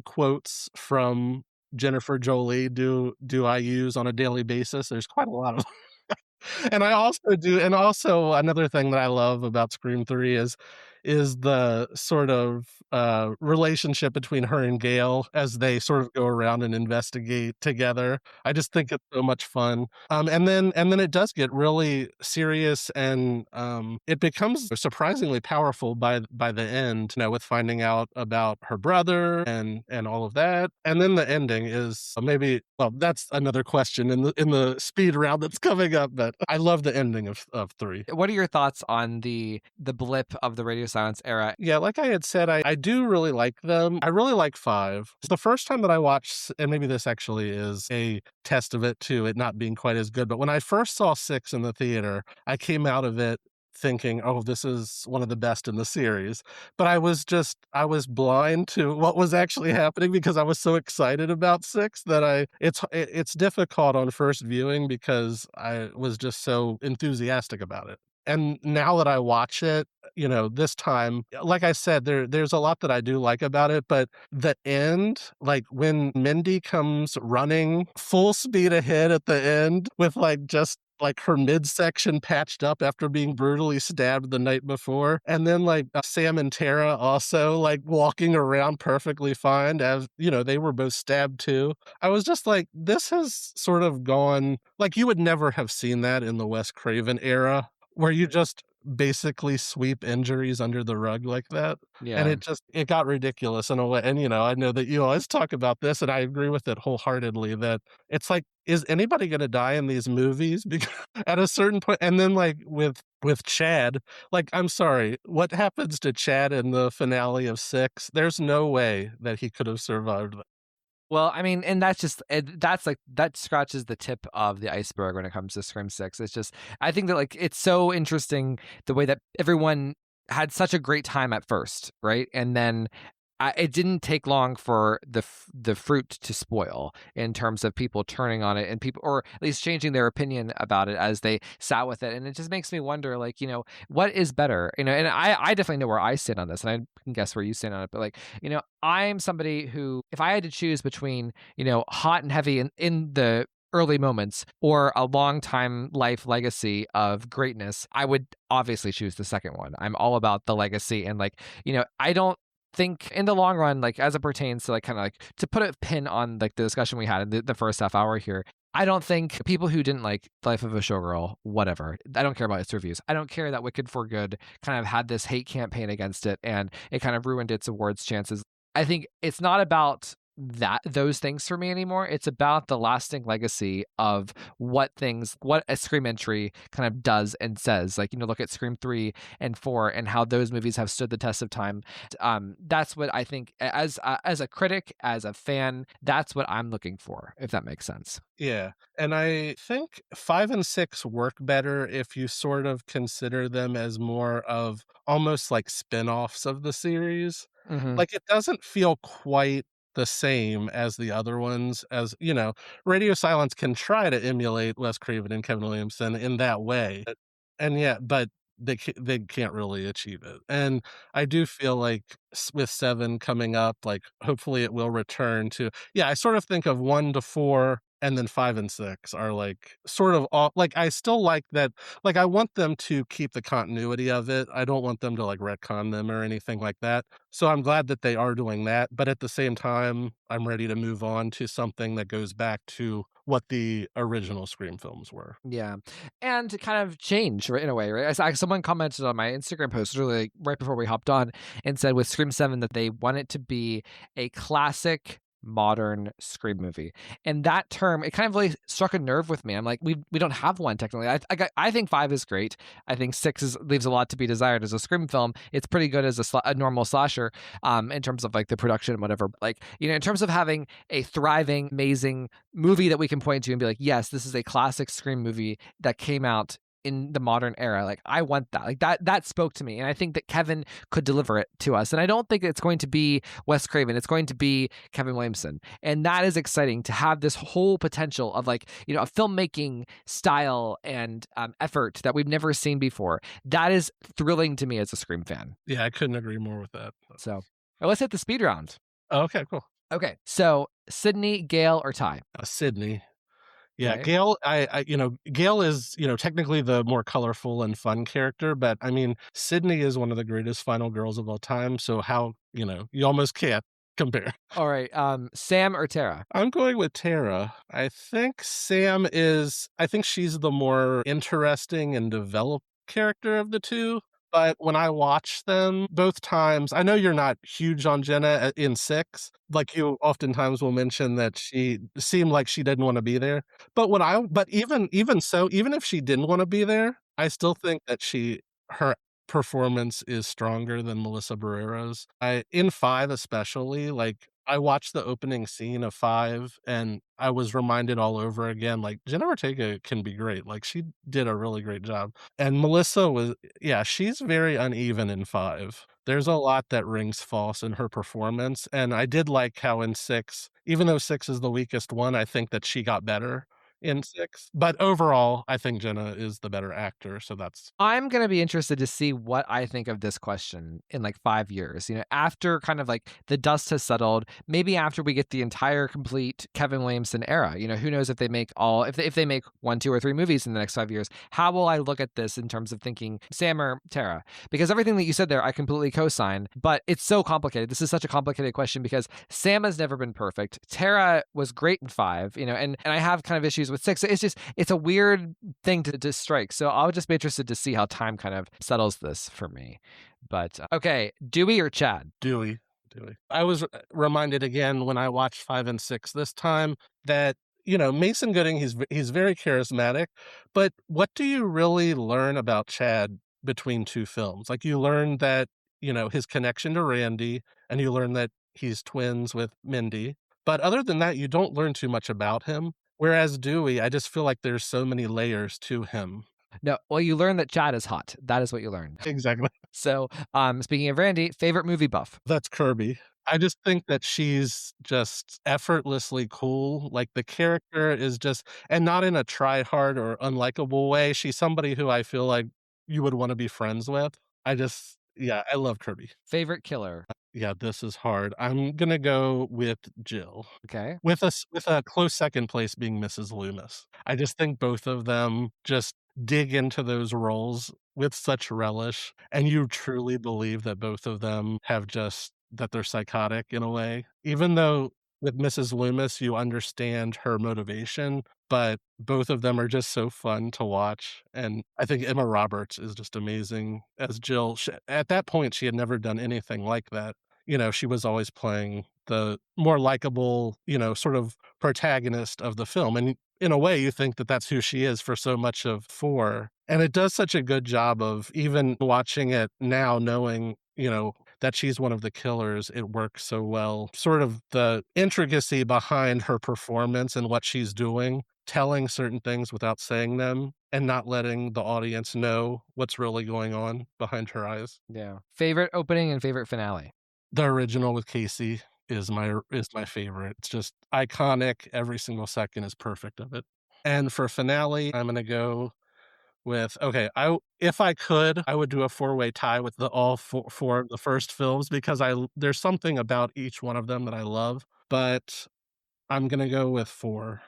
Speaker 4: quotes from Jennifer Jolie do I use on a daily basis? There's quite a lot of and also another thing that I love about Scream 3 is the sort of, relationship between her and Gale as they sort of go around and investigate together. I just think it's so much fun. And then it does get really serious, and, it becomes surprisingly powerful by the end, with finding out about her brother and all of that. And then the ending is that's another question in the speed round that's coming up, but I love the ending of 3.
Speaker 1: What are your thoughts on the blip of the radio silence era?
Speaker 4: Yeah, like I had said, I do really like them. I really like 5. It's the first time that I watched, and maybe this actually is a test of it too, it not being quite as good, but when I first saw 6 in the theater, I came out of it thinking, "Oh, this is one of the best in the series." But I was blind to what was actually happening because I was so excited about 6 that it's difficult on first viewing because I was just so enthusiastic about it. And now that I watch it, this time, like I said, there's a lot that I do like about it, but the end, like when Mindy comes running full speed ahead at the end with like just like her midsection patched up after being brutally stabbed the night before, and then like Sam and Tara also like walking around perfectly fine as they were both stabbed too. I was just like, this has sort of gone, like, you would never have seen that in the Wes Craven era, where you just basically sweep injuries under the rug like that. And
Speaker 1: Yeah.
Speaker 4: it got ridiculous in a way. And I know that you always talk about this, and I agree with it wholeheartedly, that it's like, is anybody gonna die in these movies? Because at a certain point, and then like with Chad, like, I'm sorry, what happens to Chad in the finale of 6? There's no way that he could have survived that.
Speaker 1: Well, I mean, and that's like, that scratches the tip of the iceberg when it comes to Scream 6. It's just, I think that like it's so interesting the way that everyone had such a great time at first, right? And then it didn't take long for the fruit to spoil in terms of people turning on it, and people, or at least changing their opinion about it as they sat with it. And it just makes me wonder, like, what is better? And I definitely know where I stand on this, and I can guess where you stand on it. But like, I'm somebody who, if I had to choose between, hot and heavy in the early moments or a long time life legacy of greatness, I would obviously choose the second one. I'm all about the legacy, and like, I don't think in the long run, like as it pertains to like kind of like to put a pin on like the discussion we had in the first half hour here, I don't think people who didn't like Life of a Showgirl, whatever, I don't care about its reviews. I don't care that Wicked for Good kind of had this hate campaign against it and it kind of ruined its awards chances. I think it's not about those things for me anymore. It's about the lasting legacy of what a Scream entry kind of does and says. Like, look at Scream 3 and 4 and how those movies have stood the test of time. That's what I think as a critic, as a fan, that's what I'm looking for, if that makes sense.
Speaker 4: Yeah, and I think 5 and 6 work better if you sort of consider them as more of almost like spin-offs of the series.
Speaker 1: Mhm.
Speaker 4: Like, it doesn't feel quite the same as the other ones, as, Radio Silence can try to emulate Wes Craven and Kevin Williamson in that way, and yeah, but they can't really achieve it, and I do feel like with 7 coming up, like, hopefully it will return to yeah, I sort of think of 1 to 4 and then 5 and 6 are, like, sort of all like, I still like that like, I want them to keep the continuity of it, I don't want them to, like, retcon them or anything like that, so I'm glad that they are doing that, but at the same time, I'm ready to move on to something that goes back to what the original Scream films were.
Speaker 1: Yeah, and to kind of change, right, in a way, right? Someone commented on my Instagram post really like, right before we hopped on and said with Scream 7 that they want it to be a classic modern Scream movie. And that term, it kind of really struck a nerve with me. I'm like, we don't have one technically. I think 5 is great. I think 6 leaves a lot to be desired as a Scream film. It's pretty good as a normal slasher in terms of like the production and whatever. Like, in terms of having a thriving, amazing movie that we can point to and be like, yes, this is a classic Scream movie that came out in the modern era. Like, I want that. Like, that spoke to me. And I think that Kevin could deliver it to us. And I don't think it's going to be Wes Craven. It's going to be Kevin Williamson. And that is exciting to have this whole potential of like, a filmmaking style and effort that we've never seen before. That is thrilling to me as a Scream fan.
Speaker 4: Yeah, I couldn't agree more with that.
Speaker 1: So let's hit the speed round.
Speaker 4: Oh, okay, cool.
Speaker 1: Okay. So Sydney, Gail, or Ty?
Speaker 4: Sydney. Yeah,
Speaker 1: Okay.
Speaker 4: Gale, Gale is, technically the more colorful and fun character, but I mean, Sydney is one of the greatest final girls of all time, so how, you almost can't compare.
Speaker 1: All right. Sam or Tara?
Speaker 4: I'm going with Tara. I think she's the more interesting and developed character of the two. But when I watch them both times, I know you're not huge on Jenna in 6. Like you oftentimes will mention that she seemed like she didn't want to be there. But even so, even if she didn't want to be there, I still think that her performance is stronger than Melissa Barrero's. In 5 especially, like I watched the opening scene of 5 and I was reminded all over again, like Jenna Ortega can be great. Like she did a really great job. And Melissa yeah, she's very uneven in 5. There's a lot that rings false in her performance. And I did like how in 6, even though 6 is the weakest one, I think that she got better in 6. But overall, I think Jenna is the better actor. So that's
Speaker 1: I'm going to be interested to see what I think of this question in like 5 years, after kind of like the dust has settled, maybe after we get the entire complete Kevin Williamson era, who knows if they make if they make 1, 2, or 3 movies in the next 5 years, how will I look at this in terms of thinking Sam or Tara? Because everything that you said there, I completely co-sign, but it's so complicated. This is such a complicated question because Sam has never been perfect. Tara was great in 5, and I have kind of issues with 6. It's a weird thing to strike. So I'll just be interested to see how time kind of settles this for me. But okay, Dewey or Chad?
Speaker 4: Dewey. I was reminded again when I watched 5 and 6 this time that Mason Gooding, he's very charismatic, but what do you really learn about Chad between 2 films? Like you learn that, his connection to Randy and you learn that he's twins with Mindy. But other than that, you don't learn too much about him. Whereas Dewey, I just feel like there's so many layers to him.
Speaker 1: No, well, you learn that Chad is hot. That is what you learn.
Speaker 4: Exactly.
Speaker 1: So, speaking of Randy, favorite movie buff?
Speaker 4: That's Kirby. I just think that she's just effortlessly cool. Like the character is just, and not in a try hard or unlikable way. She's somebody who I feel like you would want to be friends with. Yeah, I love Kirby.
Speaker 1: Favorite killer?
Speaker 4: Yeah, this is hard. I'm gonna go with Jill.
Speaker 1: Okay.
Speaker 4: With a close second place being Mrs. Loomis. I just think both of them just dig into those roles with such relish, and you truly believe that both of them that they're psychotic in a way. Even though with Mrs. Loomis, you understand her motivation, but both of them are just so fun to watch, and I think Emma Roberts is just amazing as Jill. At that point, she had never done anything like that. she was always playing the more likable, sort of protagonist of the film. And in a way, you think that that's who she is for so much of 4. And it does such a good job of even watching it now, knowing, that she's one of the killers. It works so well. Sort of the intricacy behind her performance and what she's doing, telling certain things without saying them and not letting the audience know what's really going on behind her eyes.
Speaker 1: Yeah. Favorite opening and favorite finale?
Speaker 4: The original with Casey is my favorite. It's just iconic. Every single second is perfect of it. And for finale, I'm gonna go with okay. If I could, I would do a four-way tie with the all four of the first films because there's something about each one of them that I love. But I'm gonna go with 4.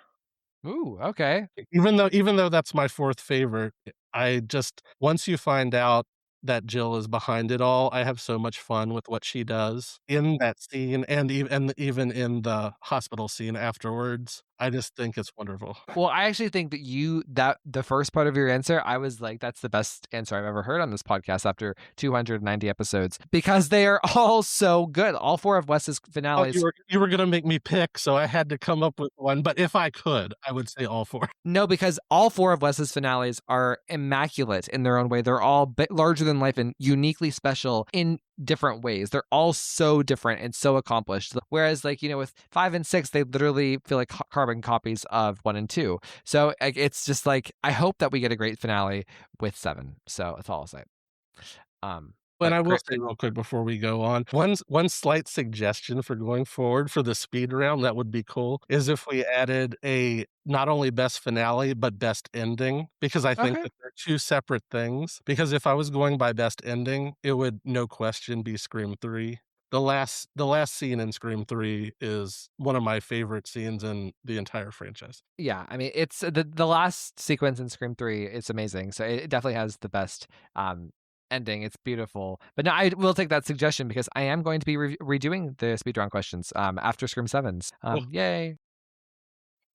Speaker 1: Ooh, okay.
Speaker 4: Even though that's my 4th favorite, I just once you find out that Jill is behind it all, I have so much fun with what she does in that scene and even in the hospital scene afterwards. I just think it's wonderful.
Speaker 1: Well, I actually think that the first part of your answer, I was like, that's the best answer I've ever heard on this podcast after 290 episodes because they are all so good. All 4 of Wes's
Speaker 4: Oh,
Speaker 1: finales.
Speaker 4: you were gonna make me pick, so I had to come up with one, but if I could, I would say all 4.
Speaker 1: No, because all 4 of Wes's finales are immaculate in their own way. They're all larger than life and uniquely special in different ways. They're all so different and so accomplished. Whereas, like, with 5 and 6, they literally feel like carbon copies of 1 and 2. So it's just like, I hope that we get a great finale with 7. So that's all I'll say.
Speaker 4: And
Speaker 1: But
Speaker 4: I will
Speaker 1: great.
Speaker 4: say real quick before we go on, one slight suggestion for going forward for the speed round that would be cool is if we added a not only best finale, but best ending, because I think
Speaker 1: Okay.
Speaker 4: that they're 2 separate things. Because if I was going by best ending, it would no question be Scream 3. The last scene in Scream 3 is one of my favorite scenes in the entire franchise.
Speaker 1: Yeah, I mean, it's the last sequence in Scream 3, it's amazing. So it definitely has the best ending. It's beautiful. But no, I will take that suggestion because I am going to be redoing the speedrun questions after Scream 7's.
Speaker 4: Cool.
Speaker 1: Yay.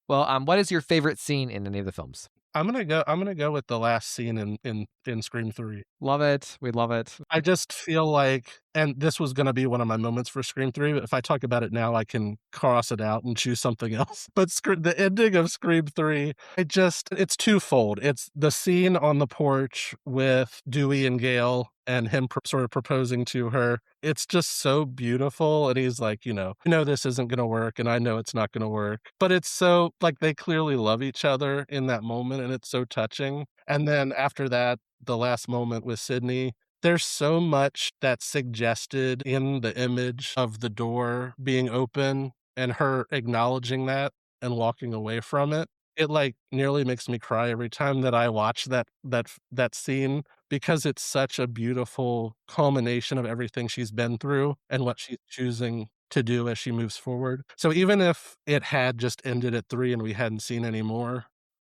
Speaker 1: Well, what is your favorite scene in any of the films?
Speaker 4: I'm gonna go with the last scene in Scream 3.
Speaker 1: Love it. We love it.
Speaker 4: I just feel like and this was gonna be one of my moments for Scream 3, but if I talk about it now, I can cross it out and choose something else. But the ending of Scream 3, it's twofold. It's the scene on the porch with Dewey and Gail and him sort of proposing to her. It's just so beautiful, and he's like, "I know this isn't gonna work, and I know it's not gonna work." But it's so like, they clearly love each other in that moment, and it's so touching. And then after that, the last moment with Sydney, there's so much that's suggested in the image of the door being open and her acknowledging that and walking away from it. It, like, nearly makes me cry every time that I watch that scene because it's such a beautiful culmination of everything she's been through and what she's choosing to do as she moves forward. So even if it had just ended at 3 and we hadn't seen any more,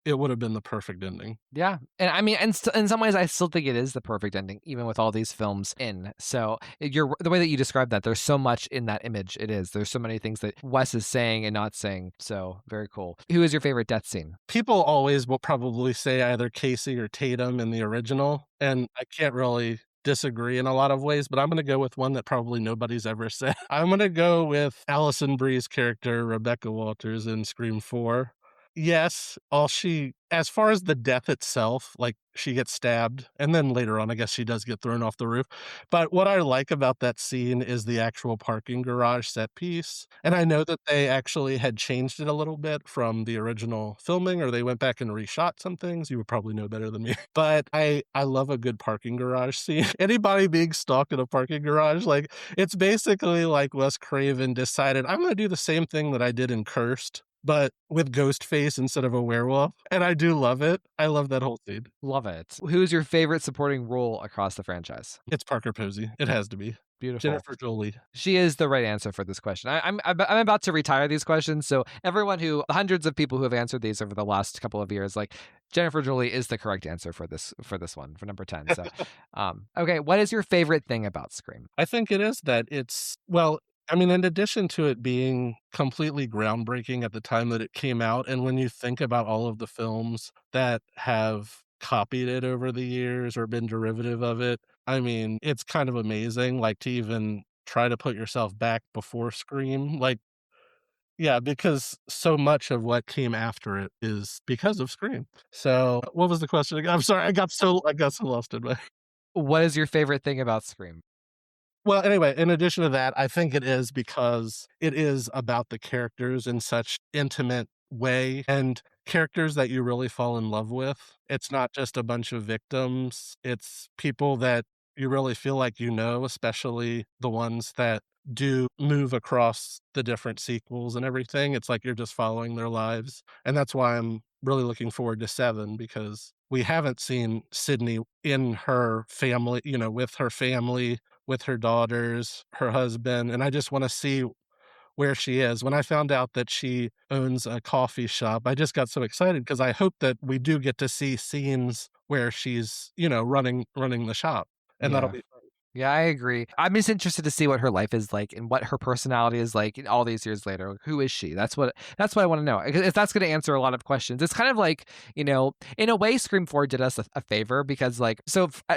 Speaker 4: it would have been the perfect ending.
Speaker 1: Yeah. And I mean, and in some ways, I still think it is the perfect ending, even with all these films in. So the way that you described that, there's so much in that image. It is. There's so many things that Wes is saying and not saying. So very cool. Who is your favorite death scene?
Speaker 4: People always will probably say either Casey or Tatum in the original, and I can't really disagree in a lot of ways, but I'm gonna go with one that probably nobody's ever said. I'm gonna go with Alison Brie's character, Rebecca Walters in Scream 4. Yes, as far as the death itself, like, she gets stabbed, and then later on, I guess she does get thrown off the roof, but what I like about that scene is the actual parking garage set piece, and I know that they actually had changed it a little bit from the original filming, or they went back and reshot some things, you would probably know better than me, but I love a good parking garage scene. Anybody being stalked in a parking garage, like, it's basically like Wes Craven decided, "I'm gonna do the same thing that I did in Cursed, but with Ghostface instead of a werewolf," and I do love it. I love that whole scene.
Speaker 1: Love it. Who's your favorite supporting role across the franchise?
Speaker 4: It's Parker Posey. It has to be.
Speaker 1: Beautiful.
Speaker 4: Jennifer Jolie.
Speaker 1: She is the right answer for this question. I'm about to retire these questions, so hundreds of people who have answered these over the last couple of years, like Jennifer Jolie is the correct answer for this one for number 10. So, okay, what is your favorite thing about Scream?
Speaker 4: I think it is that I mean, in addition to it being completely groundbreaking at the time that it came out, and when you think about all of the films that have copied it over the years or been derivative of it, I mean, it's kind of amazing, like, to even try to put yourself back before Scream. Like, yeah, because so much of what came after it is because of Scream. So, what was the question again? I'm sorry, I got so lost in my
Speaker 1: What is your favorite thing about Scream?
Speaker 4: Well, anyway, in addition to that, I think it is because it is about the characters in such intimate way and characters that you really fall in love with. It's not just a bunch of victims, it's people that you really feel like you know, especially the ones that do move across the different sequels and everything. It's like you're just following their lives. And that's why I'm really looking forward to 7 because we haven't seen Sydney in her family, with her family, with her daughters, her husband, and I just wanna see where she is. When I found out that she owns a coffee shop, I just got so excited because I hope that we do get to see scenes where she's, running the shop, and that'll
Speaker 1: Yeah.
Speaker 4: be fun.
Speaker 1: Yeah, I agree. I'm just interested to see what her life is like and what her personality is like in all these years later. Who is she? That's what I want to know. If that's going to answer a lot of questions. It's kind of like, in a way Scream 4 did us a favor because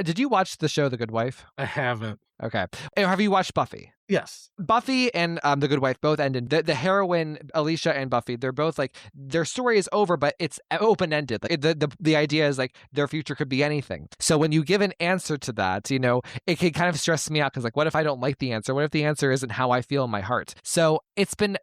Speaker 1: did you watch the show The Good Wife?
Speaker 4: I haven't.
Speaker 1: Okay. Have you watched Buffy?
Speaker 4: Yes.
Speaker 1: Buffy and The Good Wife both ended. The heroine Alicia and Buffy, they're both like their story is over, but it's open ended. Like the idea is like their future could be anything. So when you give an answer to that, it can kind of stress me out because like, what if I don't like the answer? What if the answer isn't how I feel in my heart? So it's been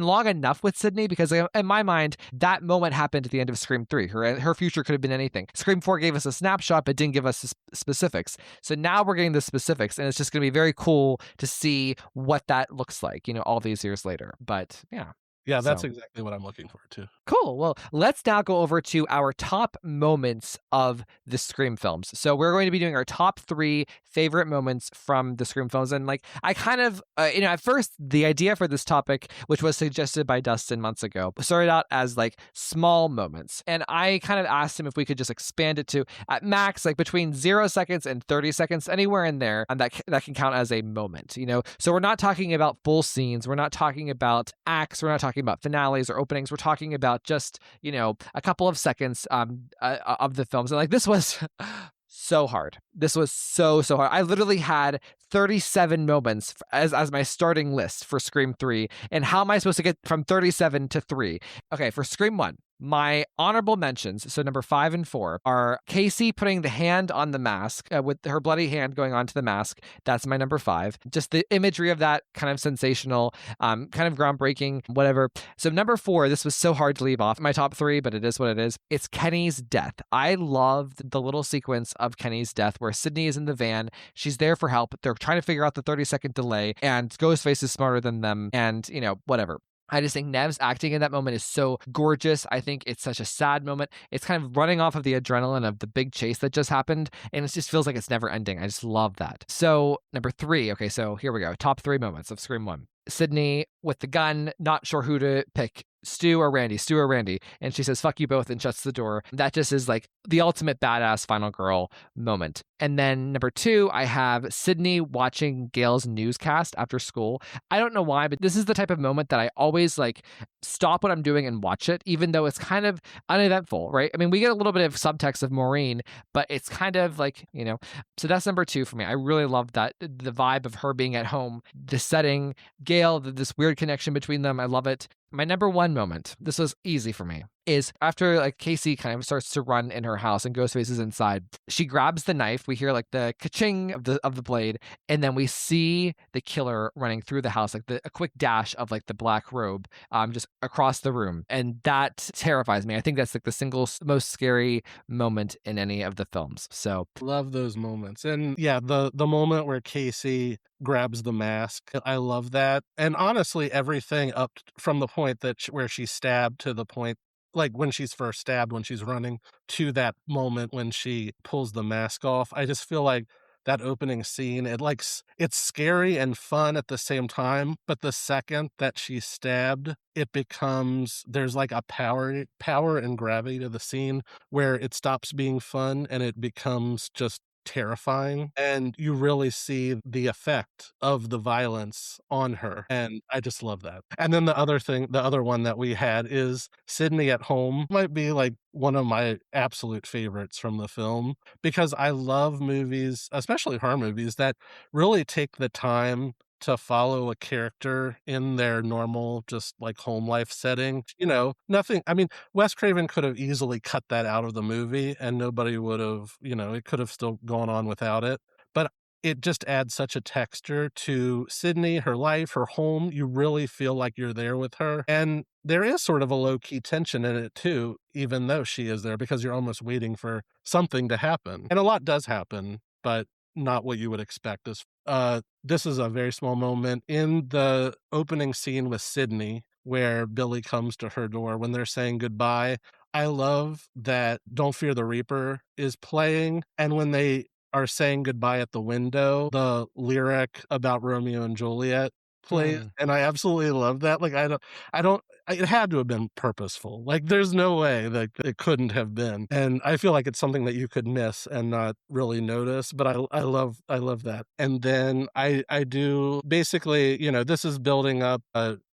Speaker 1: long enough with Sydney because in my mind, that moment happened at the end of Scream 3. Her future could have been anything. Scream 4 gave us a snapshot, but didn't give us the specifics. So now we're getting the specifics, and it's just going to be very cool to see what that looks like, all these years later. But yeah.
Speaker 4: Yeah, that's
Speaker 1: So.
Speaker 4: exactly what I'm looking forward to.
Speaker 1: Cool. Well, let's now go over to our top moments of the Scream films. So we're going to be doing our top 3 favorite moments from the Scream films. And like, I kind of, at first, the idea for this topic, which was suggested by Dustin months ago, started out as like small moments. And I kind of asked him if we could just expand it to at max, like between 0 seconds and 30 seconds, anywhere in there, and that can count as a moment, So we're not talking about full scenes. We're not talking about acts. We're not talking about finales or openings. We're talking about just, a couple of seconds of the films. And like, this was so hard. This was so hard. I literally had 37 moments as my starting list for Scream 3. And how am I supposed to get from 37 to 3? Okay, for Scream 1, my honorable mentions, so number 5 and 4, are Casey putting the hand on the mask, with her bloody hand going onto the mask. That's my number 5. Just the imagery of that, kind of sensational, kind of groundbreaking, whatever. So number 4, this was so hard to leave off my top 3, but it is what it is. It's Kenny's death. I loved the little sequence of Kenny's death where Sydney is in the van. She's there for help. They're trying to figure out the 30-second delay, and Ghostface is smarter than them, and, whatever. I just think Nev's acting in that moment is so gorgeous. I think it's such a sad moment. It's kind of running off of the adrenaline of the big chase that just happened, and it just feels like it's never ending. I just love that. So, number 3. Okay, so here we go. Top 3 moments of Scream 1. Sydney with the gun, not sure who to pick. Stu or Randy. And she says, fuck you both, and shuts the door. That just is like the ultimate badass final girl moment. And then number 2, I have Sydney watching Gail's newscast after school. I don't know why, but this is the type of moment that I always like stop what I'm doing and watch it, even though it's kind of uneventful, right? I mean, we get a little bit of subtext of Maureen, but it's kind of like, so that's number 2 for me. I really love that, the vibe of her being at home, the setting, Gail, this weird connection between them. I love it. My number 1 moment, this was easy for me, is after like Casey kind of starts to run in her house and Ghostface is inside. She grabs the knife. We hear like the ka-ching of the blade, and then we see the killer running through the house, like a quick dash of like the black robe, just across the room, and that terrifies me. I think that's like the single most scary moment in any of the films. So
Speaker 4: Love those moments. And yeah, the moment where Casey grabs the mask, I love that. And honestly, everything up from the point where she's stabbed to the point, like when she's first stabbed, when she's running, to that moment when she pulls the mask off, I just feel like that opening scene, it's scary and fun at the same time, but the second that she's stabbed, there's like a power and gravity to the scene where it stops being fun and it becomes just terrifying, and you really see the effect of the violence on her, and I just love that. And then the other one that we had is Sydney at home. Might be like one of my absolute favorites from the film, because I love movies, especially horror movies, that really take the time to follow a character in their normal, just like home life setting. You know, nothing. I mean, Wes Craven could have easily cut that out of the movie and nobody would have, it could have still gone on without it. But it just adds such a texture to Sydney, her life, her home. You really feel like you're there with her. And there is sort of a low key tension in it too, even though she is there, because you're almost waiting for something to happen. And a lot does happen, but not what you would expect. This is a very small moment in the opening scene with Sydney where Billy comes to her door when they're saying goodbye. I love that Don't Fear the Reaper is playing, and when they are saying goodbye at the window, the lyric about Romeo and Juliet plays,
Speaker 1: Mm.
Speaker 4: and I absolutely love that. Like, it had to have been purposeful. Like, there's no way that it couldn't have been, and I feel like it's something that you could miss and not really notice, but I love that. And then I do basically, this is building up,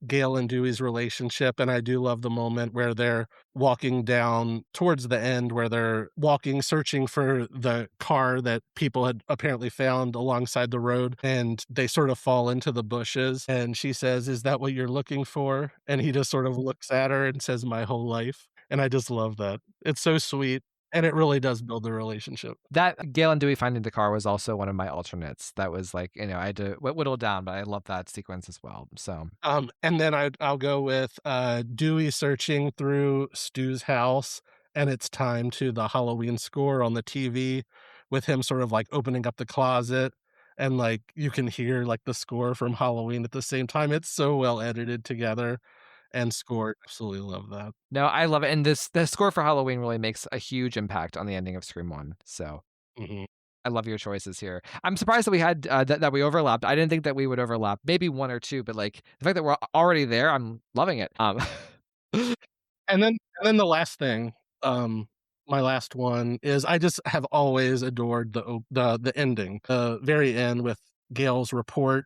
Speaker 4: Gail and Dewey's relationship, and I do love the moment where they're walking down towards the end where they're walking, searching for the car that people had apparently found alongside the road, and they sort of fall into the bushes. And she says, "Is that what you're looking for?" And he just sort of looks at her and says, "My whole life." And I just love that. It's so sweet. And it really does build the relationship.
Speaker 1: That Gail and Dewey finding the car was also one of my alternates. That was like, I had to whittle down, but I love that sequence as well. So
Speaker 4: And then I'll go with Dewey searching through Stu's house, and it's time to the Halloween score on the TV, with him sort of like opening up the closet, and like you can hear like the score from Halloween at the same time. It's so well edited together and scored. Absolutely love that.
Speaker 1: no, I love it. And the score for Halloween really makes a huge impact on the ending of Scream 1. So
Speaker 4: Mhm.
Speaker 1: I love your choices here. I'm surprised that we had that we overlapped. I didn't think that we would overlap. Maybe one or two, but like the fact that we're already there, I'm loving it.
Speaker 4: And then the last thing, my last one is I just have always adored the ending, the very end with Gail's report,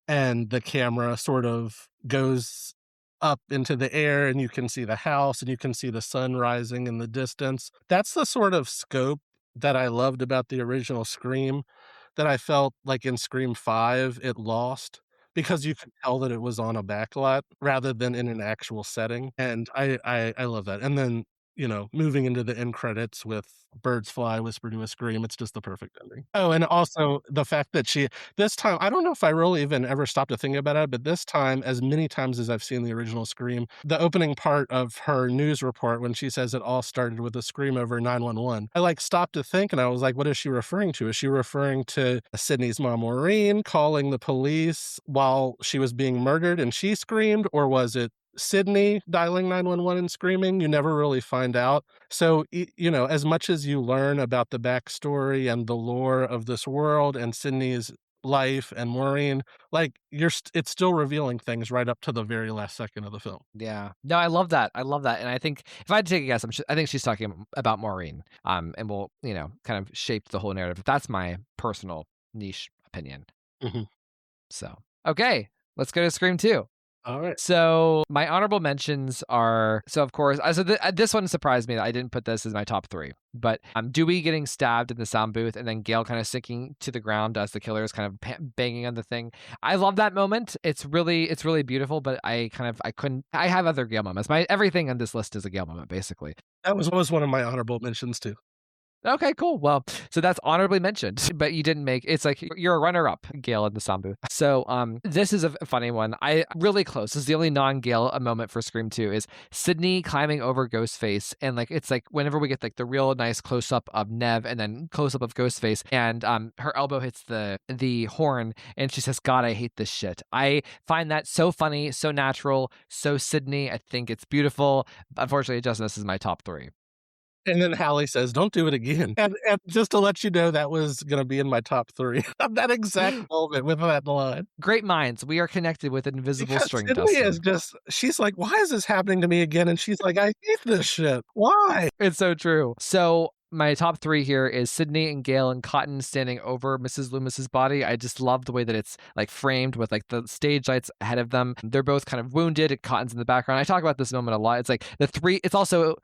Speaker 4: and the camera sort of goes up into the air and you can see the house and you can see the sun rising in the distance. That's the sort of scope that I loved about the original Scream that I felt like in Scream 5 it lost, because you could tell that it was on a backlot rather than in an actual setting, and I love that. And then, moving into the end credits with "Birds Fly, Whisper to a Scream," it's just the perfect ending. Oh, and also the fact that this time, I don't know if I really even ever stopped to think about it, but this time, as many times as I've seen the original Scream, the opening part of her news report when she says it all started with a scream over 911, I like stopped to think and I was like, what is she referring to? Is she referring to Sydney's mom, Maureen, calling the police while she was being murdered and she screamed? Or was it Sydney dialing 911 and screaming? You never really find out. So, as much as you learn about the backstory and the lore of this world and Sydney's life and Maureen, like it's still revealing things right up to the very last second of the film.
Speaker 1: Yeah. No, I love that. I love that. And I think if I had to take a guess, I think she's talking about Maureen. And will, kind of shaped the whole narrative. That's my personal niche opinion.
Speaker 4: Mhm.
Speaker 1: So, okay, let's go to Scream 2.
Speaker 4: All right.
Speaker 1: So my honorable mentions are, of course, this one surprised me that I didn't put this as my top 3, but Dewey getting stabbed in the sound booth and then Gail kind of sinking to the ground as the killer is kind of banging on the thing. I love that moment. It's really beautiful, but I have other Gail moments. Everything on this list is a Gail moment, basically.
Speaker 4: That was one of my honorable mentions too.
Speaker 1: Okay, cool. Well, so that's honorably mentioned, but you didn't it's like you're a runner-up, Gail, in the sound booth. So this is a funny one. Really close. This is the only non-Gail moment for Scream 2 is Sydney climbing over Ghostface. And like, it's like whenever we get like the real nice close-up of Nev and then close-up of Ghostface and her elbow hits the horn and she says, "God, I hate this shit." I find that so funny, so natural, so Sydney. I think it's beautiful. Unfortunately, Justin, this is my top 3.
Speaker 4: And then Hallie says, "Don't do it again." And just to let you know, that was going to be in my top 3. That exact moment with that line.
Speaker 1: Great minds. We are connected with an invisible
Speaker 4: Because
Speaker 1: string,
Speaker 4: Sydney
Speaker 1: Dustin.
Speaker 4: is she's like, "Why is this happening to me again?" And she's like, "I hate this shit. Why?"
Speaker 1: It's so true. So My top 3 here is Sydney and Gail and Cotton standing over Mrs. Loomis's body. I just love the way that it's like framed with like the stage lights ahead of them. They're both kind of wounded. And Cotton's in the background. I talk about this moment a lot. It's like the three. It's also,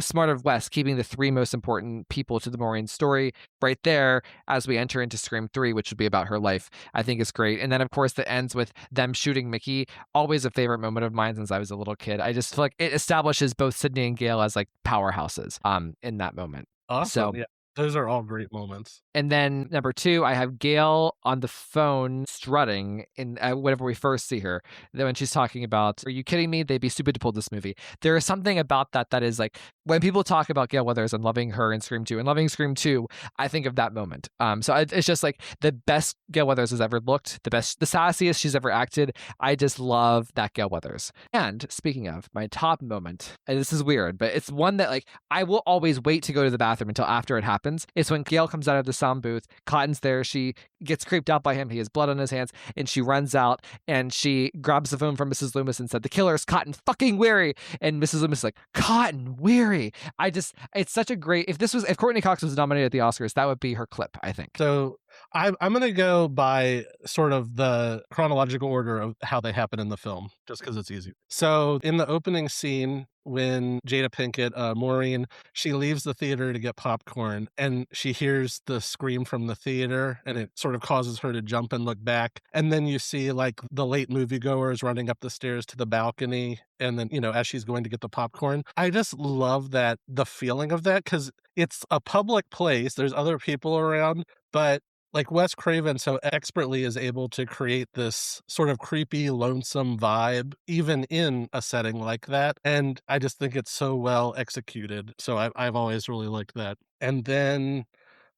Speaker 1: smart of West keeping the 3 most important people to the Maureen story right there as we enter into Scream 3, which would be about her life. I think is great. And then of course that ends with them shooting Mickey. Always a favorite moment of mine since I was a little kid. I just feel like it establishes both Sydney and Gail as like powerhouses in that moment.
Speaker 4: Awesome.
Speaker 1: So,
Speaker 4: Yeah. Those are all great moments.
Speaker 1: and then number 2, I have Gail on the phone strutting in whenever we first see her. Then when she's talking about, "Are you kidding me? They'd be stupid to pull this movie." There is something about that is like when people talk about Gail Weathers and loving her in Scream 2 and loving Scream 2, I think of that moment. So it's just like the best Gail Weathers has ever looked, the sassiest she's ever acted. I just love that Gail Weathers. And speaking of my top moment, and this is weird, but it's one that like I will always wait to go to the bathroom until after it happens. It's when Gail comes out of the sound booth. Cotton's there. She gets creeped out by him. He has blood on his hands, and she runs out and she grabs the phone from Mrs. Loomis and said, "The killer is Cotton fucking Weary." And Mrs. Loomis is like, "Cotton Weary." It's such a great. If Courtney Cox was nominated at the Oscars, that would be her clip, I think.
Speaker 4: So I'm going to go by sort of the chronological order of how they happen in the film, just because it's easy. So in the opening scene, when Jada Pinkett, Maureen, she leaves the theater to get popcorn and she hears the scream from the theater and it sort of causes her to jump and look back. And then you see like the late moviegoers running up the stairs to the balcony. And then, as she's going to get the popcorn, I just love the feeling of that because it's a public place. There's other people around, but like Wes Craven so expertly is able to create this sort of creepy, lonesome vibe, even in a setting like that. And I just think it's so well executed. So I've always really liked that. And then,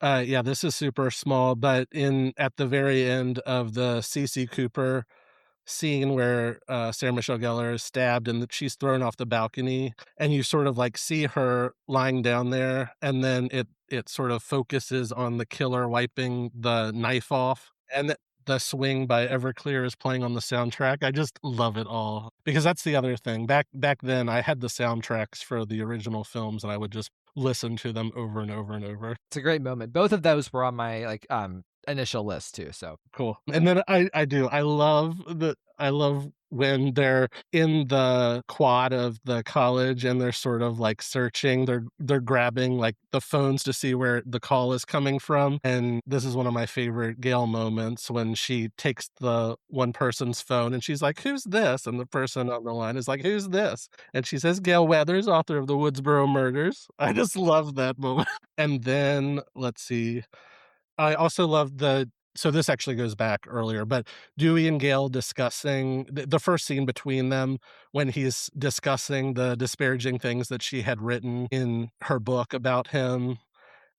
Speaker 4: this is super small, but at the very end of the CC Cooper scene where Sarah Michelle Gellar is stabbed and that she's thrown off the balcony, and you sort of like see her lying down there, and then it sort of focuses on the killer wiping the knife off, and the swing by Everclear is playing on the soundtrack. I just love it all because that's the other thing. Back then, I had the soundtracks for the original films, and I would just listen to them over and over and over.
Speaker 1: It's a great moment. Both of those were on my initial list too. So
Speaker 4: Cool. And then I love when they're in the quad of the college and they're sort of like searching, they're grabbing like the phones to see where the call is coming from. And this is one of my favorite Gail moments when she takes the one person's phone and she's like, "Who's this?" And the person on the line is like, "Who's this?" And she says, "Gail Weathers, author of the Woodsboro Murders." I just love that moment. And then let's see. I also love so this actually goes back earlier, but Dewey and Gail discussing the first scene between them when he's discussing the disparaging things that she had written in her book about him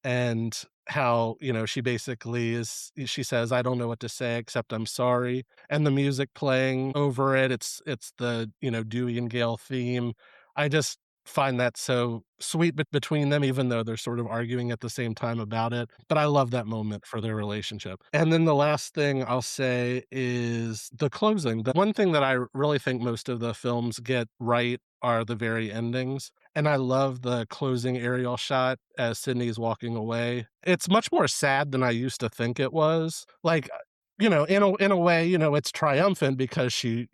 Speaker 4: and how, she basically she says, "I don't know what to say except I'm sorry." And the music playing over it, it's the, Dewey and Gail theme. I just find that so sweet between them, even though they're sort of arguing at the same time about it. But I love that moment for their relationship. And then the last thing I'll say is the closing. The one thing that I really think most of the films get right are the very endings. And I love the closing aerial shot as Sydney's walking away. It's much more sad than I used to think it was. Like, in a way, it's triumphant because she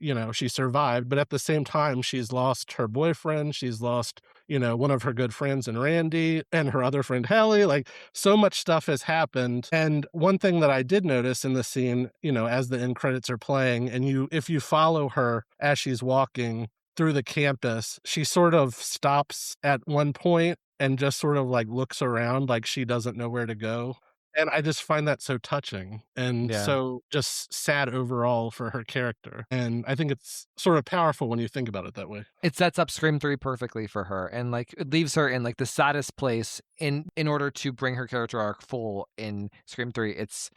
Speaker 4: survived, but at the same time, she's lost her boyfriend, she's lost, one of her good friends in Randy and her other friend Hallie. Like so much stuff has happened. And one thing that I did notice in the scene, as the end credits are playing, and if you follow her as she's walking through the campus, she sort of stops at one point and just sort of like looks around like she doesn't know where to go. And I just find that so touching and
Speaker 1: yeah.
Speaker 4: so just sad overall for her character. And I think it's sort of powerful when you think about it that way.
Speaker 1: It sets up Scream 3 perfectly for her, and like it leaves her in like the saddest place in order to bring her character arc full in Scream 3. It's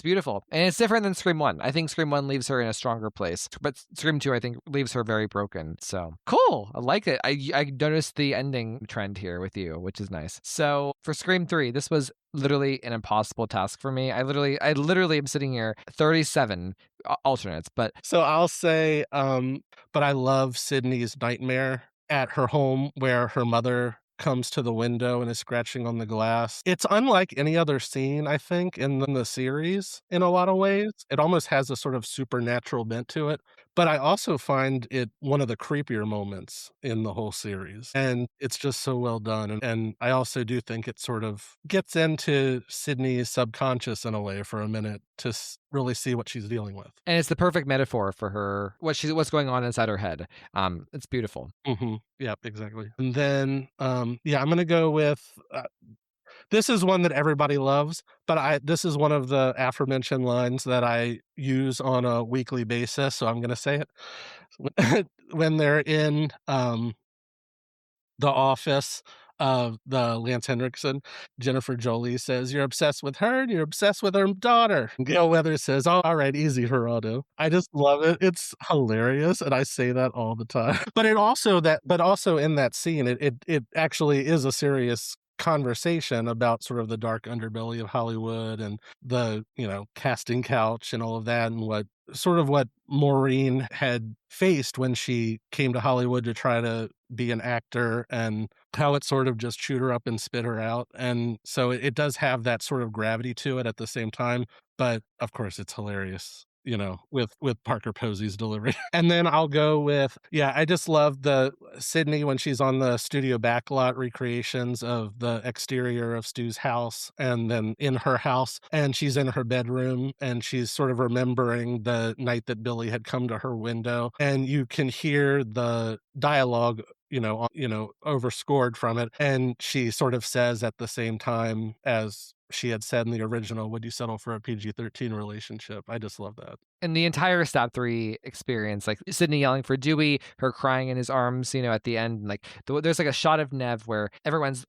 Speaker 1: beautiful. And it's different than Scream 1. I think Scream 1 leaves her in a stronger place, but Scream 2 I think leaves her very broken. So cool. I like it. I noticed the ending trend here with you, which is nice. So for Scream 3, this was literally an impossible task for me. I literally am sitting here 37 alternates, but
Speaker 4: so I'll say but I love Sydney's nightmare at her home where her mother comes to the window and is scratching on the glass. It's unlike any other scene, I think, in the series in a lot of ways. It almost has a sort of supernatural bent to it, but I also find it one of the creepier moments in the whole series, and it's just so well done, and I also do think it sort of gets into Sydney's subconscious in a way for a minute to really see what she's dealing with.
Speaker 1: And it's the perfect metaphor for her, what's going on inside her head. It's beautiful.
Speaker 4: Yep, exactly. And then, yeah, I'm gonna go with, this is one that everybody loves, but this is one of the aforementioned lines that I use on a weekly basis, so I'm gonna say it. When they're in, the office of the Lance Henriksen, Jennifer Jolie says, "You're obsessed with her, and you're obsessed with her daughter." And Gail Weathers says, "Oh, all right, easy, Geraldo." I just love it. It's hilarious, and I say that all the time. But also in that scene, it actually is a serious conversation about sort of the dark underbelly of Hollywood and the, casting couch and all of that, and what Maureen had faced when she came to Hollywood to try to be an actor, and how it sort of just chewed her up and spit her out. And so it does have that sort of gravity to it at the same time. But of course, it's hilarious, with Parker Posey's delivery. And then I'll go with, yeah, I just love the Sydney when she's on the studio backlot recreations of the exterior of Stu's house and then in her house. And she's in her bedroom and she's sort of remembering the night that Billy had come to her window. And you can hear the dialogue overscored from it. And she sort of says at the same time as she had said in the original, "Would you settle for a PG-13 relationship?" I just love that.
Speaker 1: And the entire Stab 3 experience, like Sydney yelling for Dewey, her crying in his arms, at the end, like there's like a shot of Nev where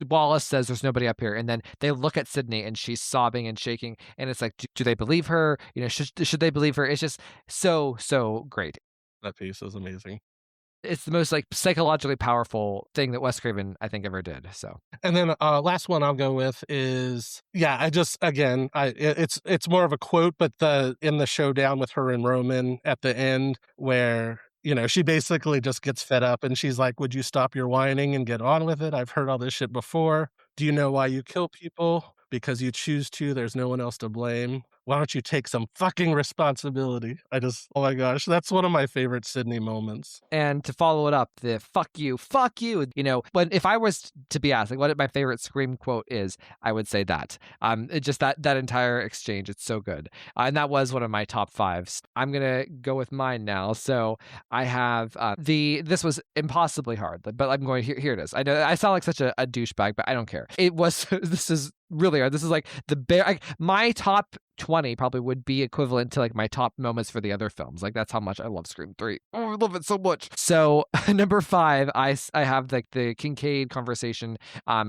Speaker 1: Wallace says there's nobody up here, and then they look at Sydney and she's sobbing and shaking, and it's like, do they believe her? Should they believe her? It's just so great.
Speaker 4: That piece is amazing.
Speaker 1: It's the most like psychologically powerful thing that Wes Craven, I think, ever did. So,
Speaker 4: and then last one I'll go with is, yeah, I just again, it's more of a quote, but in the showdown with her and Roman at the end, where she basically just gets fed up and she's like, "Would you stop your whining and get on with it? I've heard all this shit before. Do you know why you kill people? Because you choose to. There's no one else to blame. Why don't you take some fucking responsibility?" Oh my gosh, that's one of my favorite Sydney moments.
Speaker 1: And to follow it up, the fuck you, when if I was to be asked, like, what my favorite Scream quote is, I would say that. It just that entire exchange, it's so good. And that was one of my top fives. I'm going to go with mine now. So I have this was impossibly hard, but I'm going, here it is. I know I sound like such a douchebag, but I don't care. It was, this is really hard. This is like my top 20 probably would be equivalent to like my top moments for the other films. Like that's how much I love Scream 3. Oh, I love it so much. So number 5, I have like the Kincaid conversation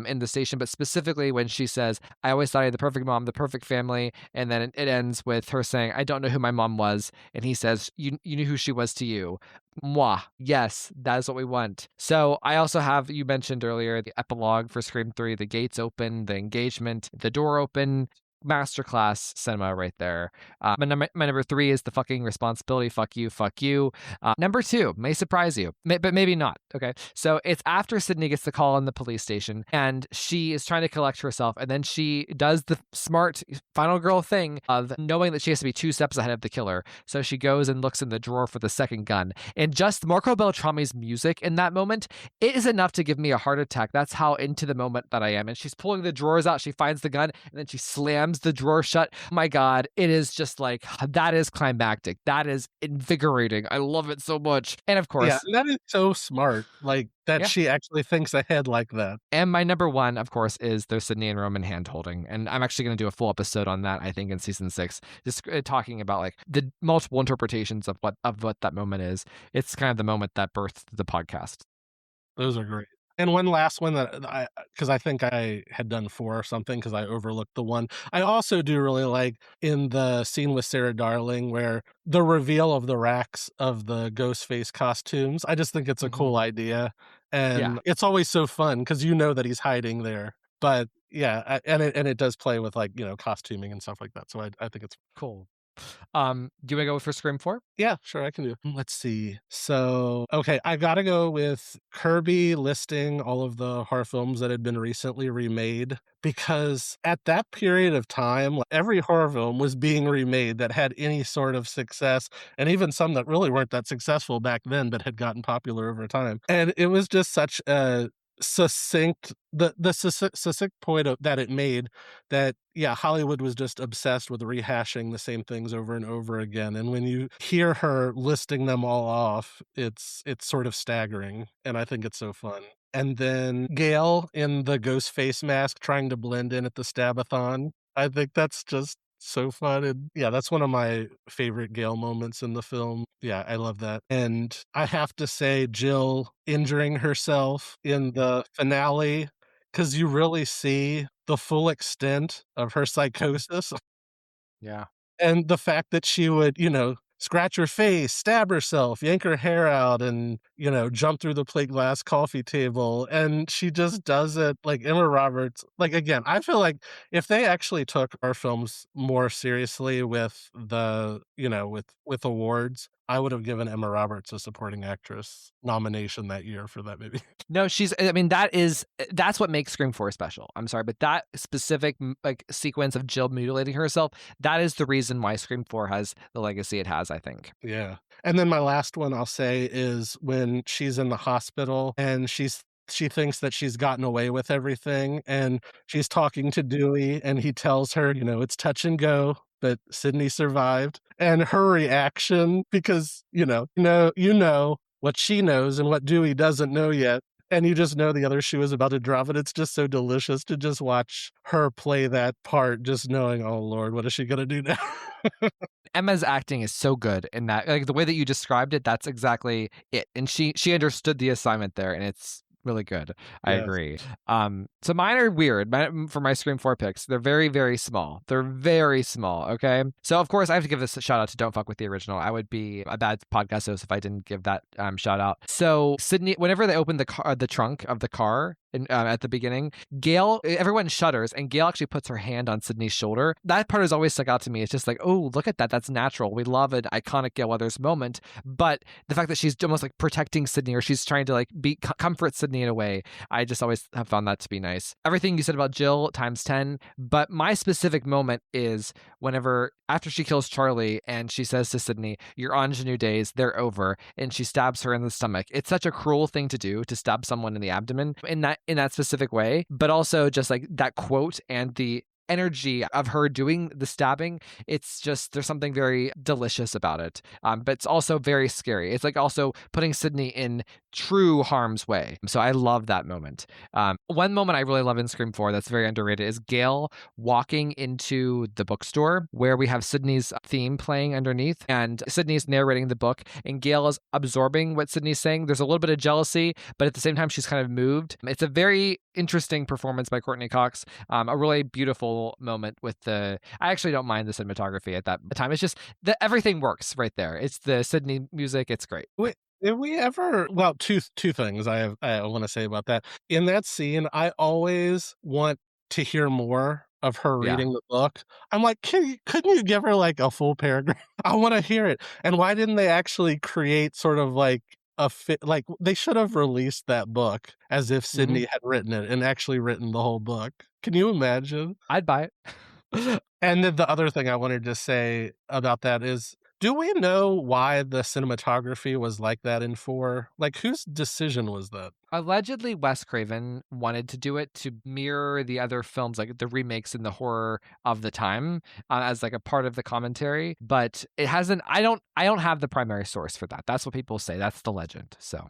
Speaker 1: in the station, but specifically when she says, "I always thought I had the perfect mom, the perfect family," and then it ends with her saying, "I don't know who my mom was," and he says, you knew who she was to you." Moi. Yes, that is what we want. So I also have, you mentioned earlier, the epilogue for Scream 3, the gates open, the engagement, the door open. Masterclass cinema right there. My number 3 is the fucking responsibility. Fuck you. Number 2 may surprise you, but maybe not. Okay, so it's after Sydney gets the call in the police station, and she is trying to collect herself, and then she does the smart final girl thing of knowing that she has to be 2 steps ahead of the killer. So she goes and looks in the drawer for the second gun, and just Marco Beltrami's music in that moment, it is enough to give me a heart attack. That's how into the moment that I am. And she's pulling the drawers out. She finds the gun, and then she slams the drawer shut. My God, it is just like, that is climactic. That is invigorating. I love it so much. And of course,
Speaker 4: yeah, that is so smart. Like that, she actually thinks ahead like that.
Speaker 1: And my number 1, of course, is their Sydney and Roman hand holding. And I'm actually going to do a full episode on that, I think, in season 6, just talking about like the multiple interpretations of what that moment is. It's kind of the moment that birthed the podcast.
Speaker 4: Those are great. And one last one that because I think I had done 4 or something because I overlooked the one. I also do really like in the scene with Sarah Darling where the reveal of the racks of the ghost face costumes. I just think it's a cool idea. And it's always so fun because that he's hiding there. But yeah, and it does play with like, costuming and stuff like that. So I think it's
Speaker 1: cool. Do you want to go for Scream 4?
Speaker 4: Yeah, sure, I can do. Let's see. So, okay, I gotta go with Kirby listing all of the horror films that had been recently remade because at that period of time, like, every horror film was being remade that had any sort of success, and even some that really weren't that successful back then but had gotten popular over time. And it was just such a succinct point that it made that yeah, Hollywood was just obsessed with rehashing the same things over and over again. And when you hear her listing them all off, it's sort of staggering, and I think it's so fun. And then Gail in the ghost face mask trying to blend in at the Stabathon. I think that's just so fun. And yeah, that's one of my favorite Gail moments in the film. Yeah, I love that. And I have to say, Jill injuring herself in the finale because you really see the full extent of her psychosis
Speaker 1: Yeah.
Speaker 4: and the fact that she would, scratch her face, stab herself, yank her hair out, and, jump through the plate glass coffee table. And she just does it like Emma Roberts. Like, again, I feel like if they actually took our films more seriously with with awards, I would have given Emma Roberts a supporting actress nomination that year for that movie.
Speaker 1: No, I mean, that's what makes Scream 4 special. I'm sorry, but that specific like sequence of Jill mutilating herself, that is the reason why Scream 4 has the legacy it has, I think.
Speaker 4: Yeah. And then my last one I'll say is when she's in the hospital and she thinks that she's gotten away with everything and she's talking to Dewey and he tells her, it's touch and go, but Sydney survived. And her reaction, because, you know what she knows and what Dewey doesn't know yet. And you just know the other shoe is about to drop, and it's just so delicious to just watch her play that part, just knowing, "Oh lord, what is she gonna do now?"
Speaker 1: Emma's acting is so good in that, like the way that you described it, that's exactly it. And she understood the assignment there, and it's really good. I
Speaker 4: Yes.
Speaker 1: agree. So mine are weird. For my Scream 4 picks, they're very, very small. They're very small. Okay. So of course I have to give this a shout out to Don't Fuck with the Original. I would be a bad podcast host if I didn't give that shout out. So Sydney, whenever they open the trunk of the car at the beginning, Gail, everyone shudders, and Gail actually puts her hand on Sydney's shoulder. That part has always stuck out to me. It's just like, oh, look at that. That's natural. We love an iconic Gail Weathers moment. But the fact that she's almost like protecting Sydney, or she's trying to like comfort Sydney in a way, I just always have found that to be nice. Everything you said about Jill times 10. But my specific moment is whenever, after she kills Charlie and she says to Sydney, your ingenue days, they're over. And she stabs her in the stomach. It's such a cruel thing to do, to stab someone in the abdomen in that specific way, but also just like that quote and the energy of her doing the stabbing, it's just, there's something very delicious about it. But it's also very scary. It's like also putting Sydney in true harm's way. So I love that moment. One moment I really love in Scream 4 that's very underrated is Gail walking into the bookstore where we have Sydney's theme playing underneath, and Sydney's narrating the book, and Gail is absorbing what Sydney's saying. There's a little bit of jealousy, but at the same time, she's kind of moved. It's a very interesting performance by Courtney Cox. A really beautiful moment with I actually don't mind the cinematography at that time. It's just that everything works right there. It's the Sydney music. It's great.
Speaker 4: Wait, did we ever well, two things I wanna say about that. In that scene, I always want to hear more of her
Speaker 1: Yeah.
Speaker 4: reading the book. I'm like, couldn't you give her, like, a full paragraph? I wanna hear it. And why didn't they actually create sort of like like, they should have released that book as if Sydney had written it and actually written the whole book. Can you imagine?
Speaker 1: I'd buy it.
Speaker 4: And then the other thing I wanted to say about that is, do we know why the cinematography was like that in 4? Like, whose decision was that?
Speaker 1: Allegedly, Wes Craven wanted to do it to mirror the other films, like the remakes in the horror of the time, as like a part of the commentary. But it hasn't. I don't have the primary source for that. That's what people say. That's the legend. So,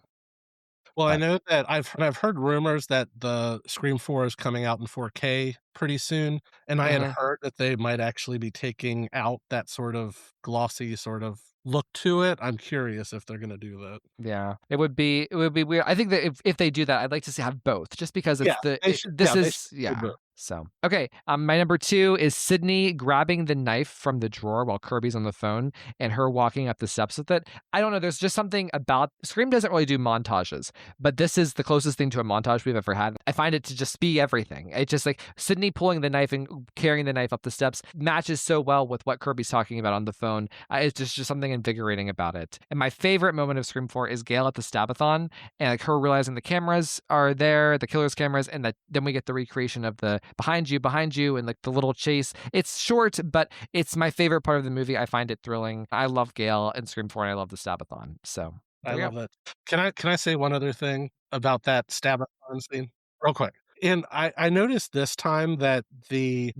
Speaker 4: Well, I
Speaker 1: but
Speaker 4: know that I've heard rumors that the Scream 4 is coming out in 4K pretty soon, and I had
Speaker 1: mhm.
Speaker 4: heard that they might actually be taking out that sort of glossy sort of look to it. I'm curious if they're gonna do that.
Speaker 1: Yeah, it would be weird. I think that if they do that, I'd like to see have both, just because
Speaker 4: Yeah,
Speaker 1: it's this
Speaker 4: they should
Speaker 1: is
Speaker 4: do
Speaker 1: yeah.
Speaker 4: both.
Speaker 1: So, okay. My number 2 is Sydney grabbing the knife from the drawer while Kirby's on the phone and her walking up the steps with it. I don't know. There's just something about Scream doesn't really do montages, but this is the closest thing to a montage we've ever had. I find it to just be everything. It's just like Sydney pulling the knife and carrying the knife up the steps matches so well with what Kirby's talking about on the phone. It's just something invigorating about it. And my favorite moment of Scream 4 is Gail at the Stabathon and like her realizing the cameras are there, the killer's cameras, and that then we get the recreation of the behind you, and like the little chase. It's short, but it's my favorite part of the movie. I find it thrilling. I love Gail in Scream 4, and I love the Stabathon. So
Speaker 4: I
Speaker 1: there you
Speaker 4: love
Speaker 1: go.
Speaker 4: that. Can I say one other thing about that Stabathon scene real quick? And I noticed this time that the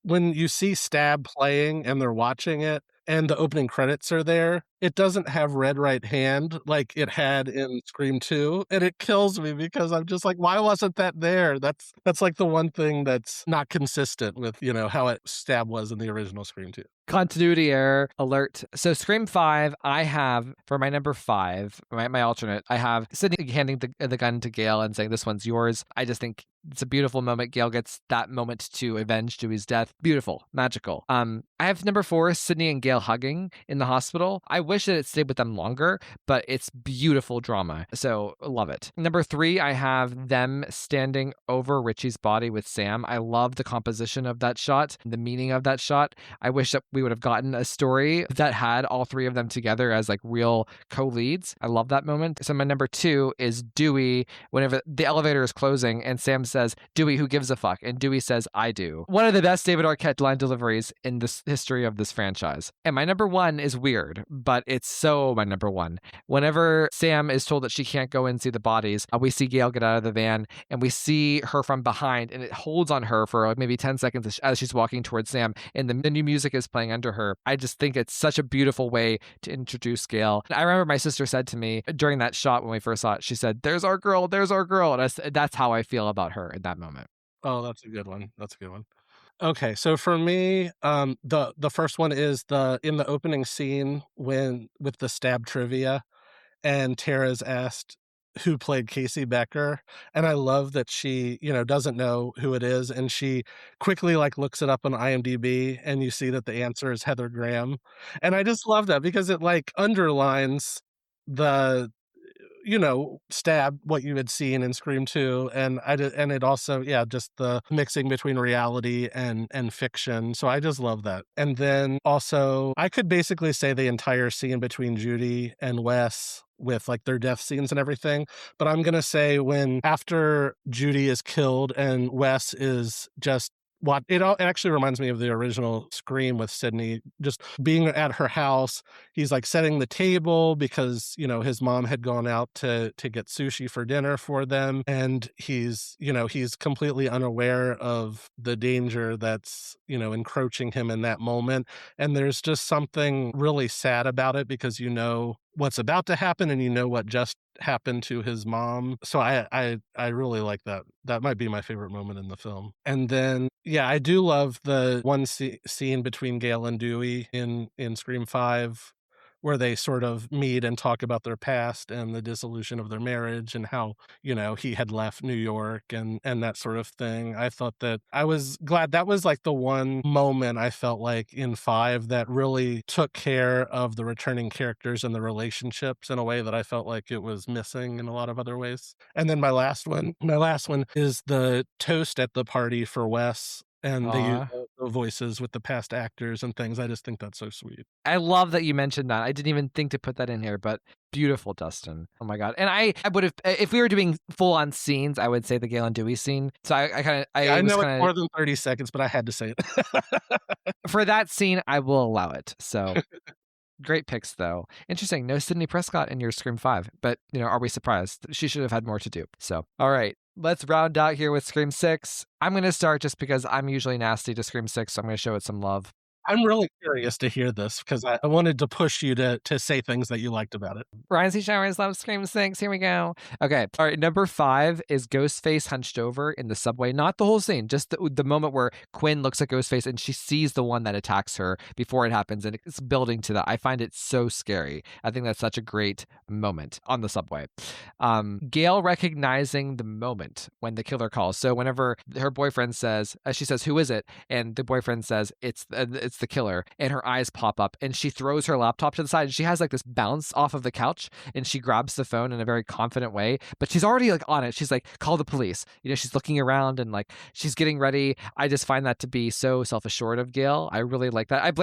Speaker 4: when you see Stab playing and they're watching it and the opening credits are there, it doesn't have Red Right Hand like it had in Scream 2, and it kills me because I'm just like, why wasn't that there? That's like the one thing that's not consistent with, how it Stab was in the original Scream 2.
Speaker 1: Continuity error alert. So Scream 5, I have for my number 5, my alternate, I have Sydney handing the gun to Gail and saying, "This one's yours." I just think it's a beautiful moment. Gail gets that moment to avenge Dewey's death. Beautiful, magical. I have number 4, Sydney and Gail hugging in the hospital. I wish that it stayed with them longer, but it's beautiful drama. So love it. Number 3, I have them standing over Richie's body with Sam. I love the composition of that shot, the meaning of that shot. I wish that we would have gotten a story that had all 3 of them together as like real co-leads. I love that moment. So my number 2 is Dewey whenever the elevator is closing and Sam says, "Dewey, who gives a fuck?" And Dewey says, "I do." One of the best David Arquette line deliveries in this history of this franchise. And my number 1 is weird, but it's so my number 1. Whenever Sam is told that she can't go and see the bodies, we see Gail get out of the van and we see her from behind and it holds on her for maybe 10 seconds as she's walking towards Sam and the new music is playing under her. I just think it's such a beautiful way to introduce Gail. I remember my sister said to me during that shot when we first saw it, she said, "There's our girl, there's our girl." And that's how I feel about her in that moment.
Speaker 4: Oh, that's a good one. That's a good one. Okay, so for me, the first one is in the opening scene when with the Stab trivia, and Tara's asked who played Casey Becker, and I love that she, doesn't know who it is, and she quickly like looks it up on IMDb, and you see that the answer is Heather Graham, and I just love that because it like underlines the Stab, what you had seen in Scream 2, and and it also, yeah, just the mixing between reality and fiction. So I just love that. And then also, I could basically say the entire scene between Judy and Wes with like their death scenes and everything, but I'm gonna say when after Judy is killed and Wes is just it actually reminds me of the original Scream with Sydney, just being at her house. He's like setting the table because, his mom had gone out to get sushi for dinner for them. And he's completely unaware of the danger that's, encroaching him in that moment. And there's just something really sad about it because what's about to happen and what just happened to his mom. So I really like that. That might be my favorite moment in the film. And then, yeah, I do love the one scene between Gail and Dewey in Scream 5 where they sort of meet and talk about their past and the dissolution of their marriage and how, he had left New York and that sort of thing. I thought that I was glad that was like the one moment I felt like in 5 that really took care of the returning characters and the relationships in a way that I felt like it was missing in a lot of other ways. And then my last one is the toast at the party for Wes. And they use the voices with the past actors and things. I just think that's so sweet.
Speaker 1: I love that you mentioned that. I didn't even think to put that in here, but beautiful, Dustin. Oh my God. And I would have, if we were doing full on scenes, I would say the Gail and Dewey scene. So
Speaker 4: I know it's more than 30 seconds, but I had to say it.
Speaker 1: For that scene, I will allow it. So great picks, though. Interesting. No Sidney Prescott in your Scream 5, but, are we surprised? She should have had more to do. So, all right. Let's round out here with Scream 6. I'm going to start just because I'm usually nasty to Scream 6, so I'm going to show it some love.
Speaker 4: I'm really curious to hear this because I wanted to push you to say things that you liked about it.
Speaker 1: Ryan C. Showers loves Scream 6. Here we go. Okay. All right. Number 5 is Ghostface hunched over in the subway. Not the whole scene, just the moment where Quinn looks at Ghostface and she sees the one that attacks her before it happens. And it's building to that. I find it so scary. I think that's such a great moment on the subway. Gail recognizing the moment when the killer calls. So whenever her boyfriend says, she says, "Who is it?" And the boyfriend says, it's the killer. And her eyes pop up and she throws her laptop to the side. And she has like this bounce off of the couch and she grabs the phone in a very confident way, but she's already like on it. She's like, "Call the police." She's looking around and like she's getting ready. I just find that to be so self-assured of Gail. I really like that.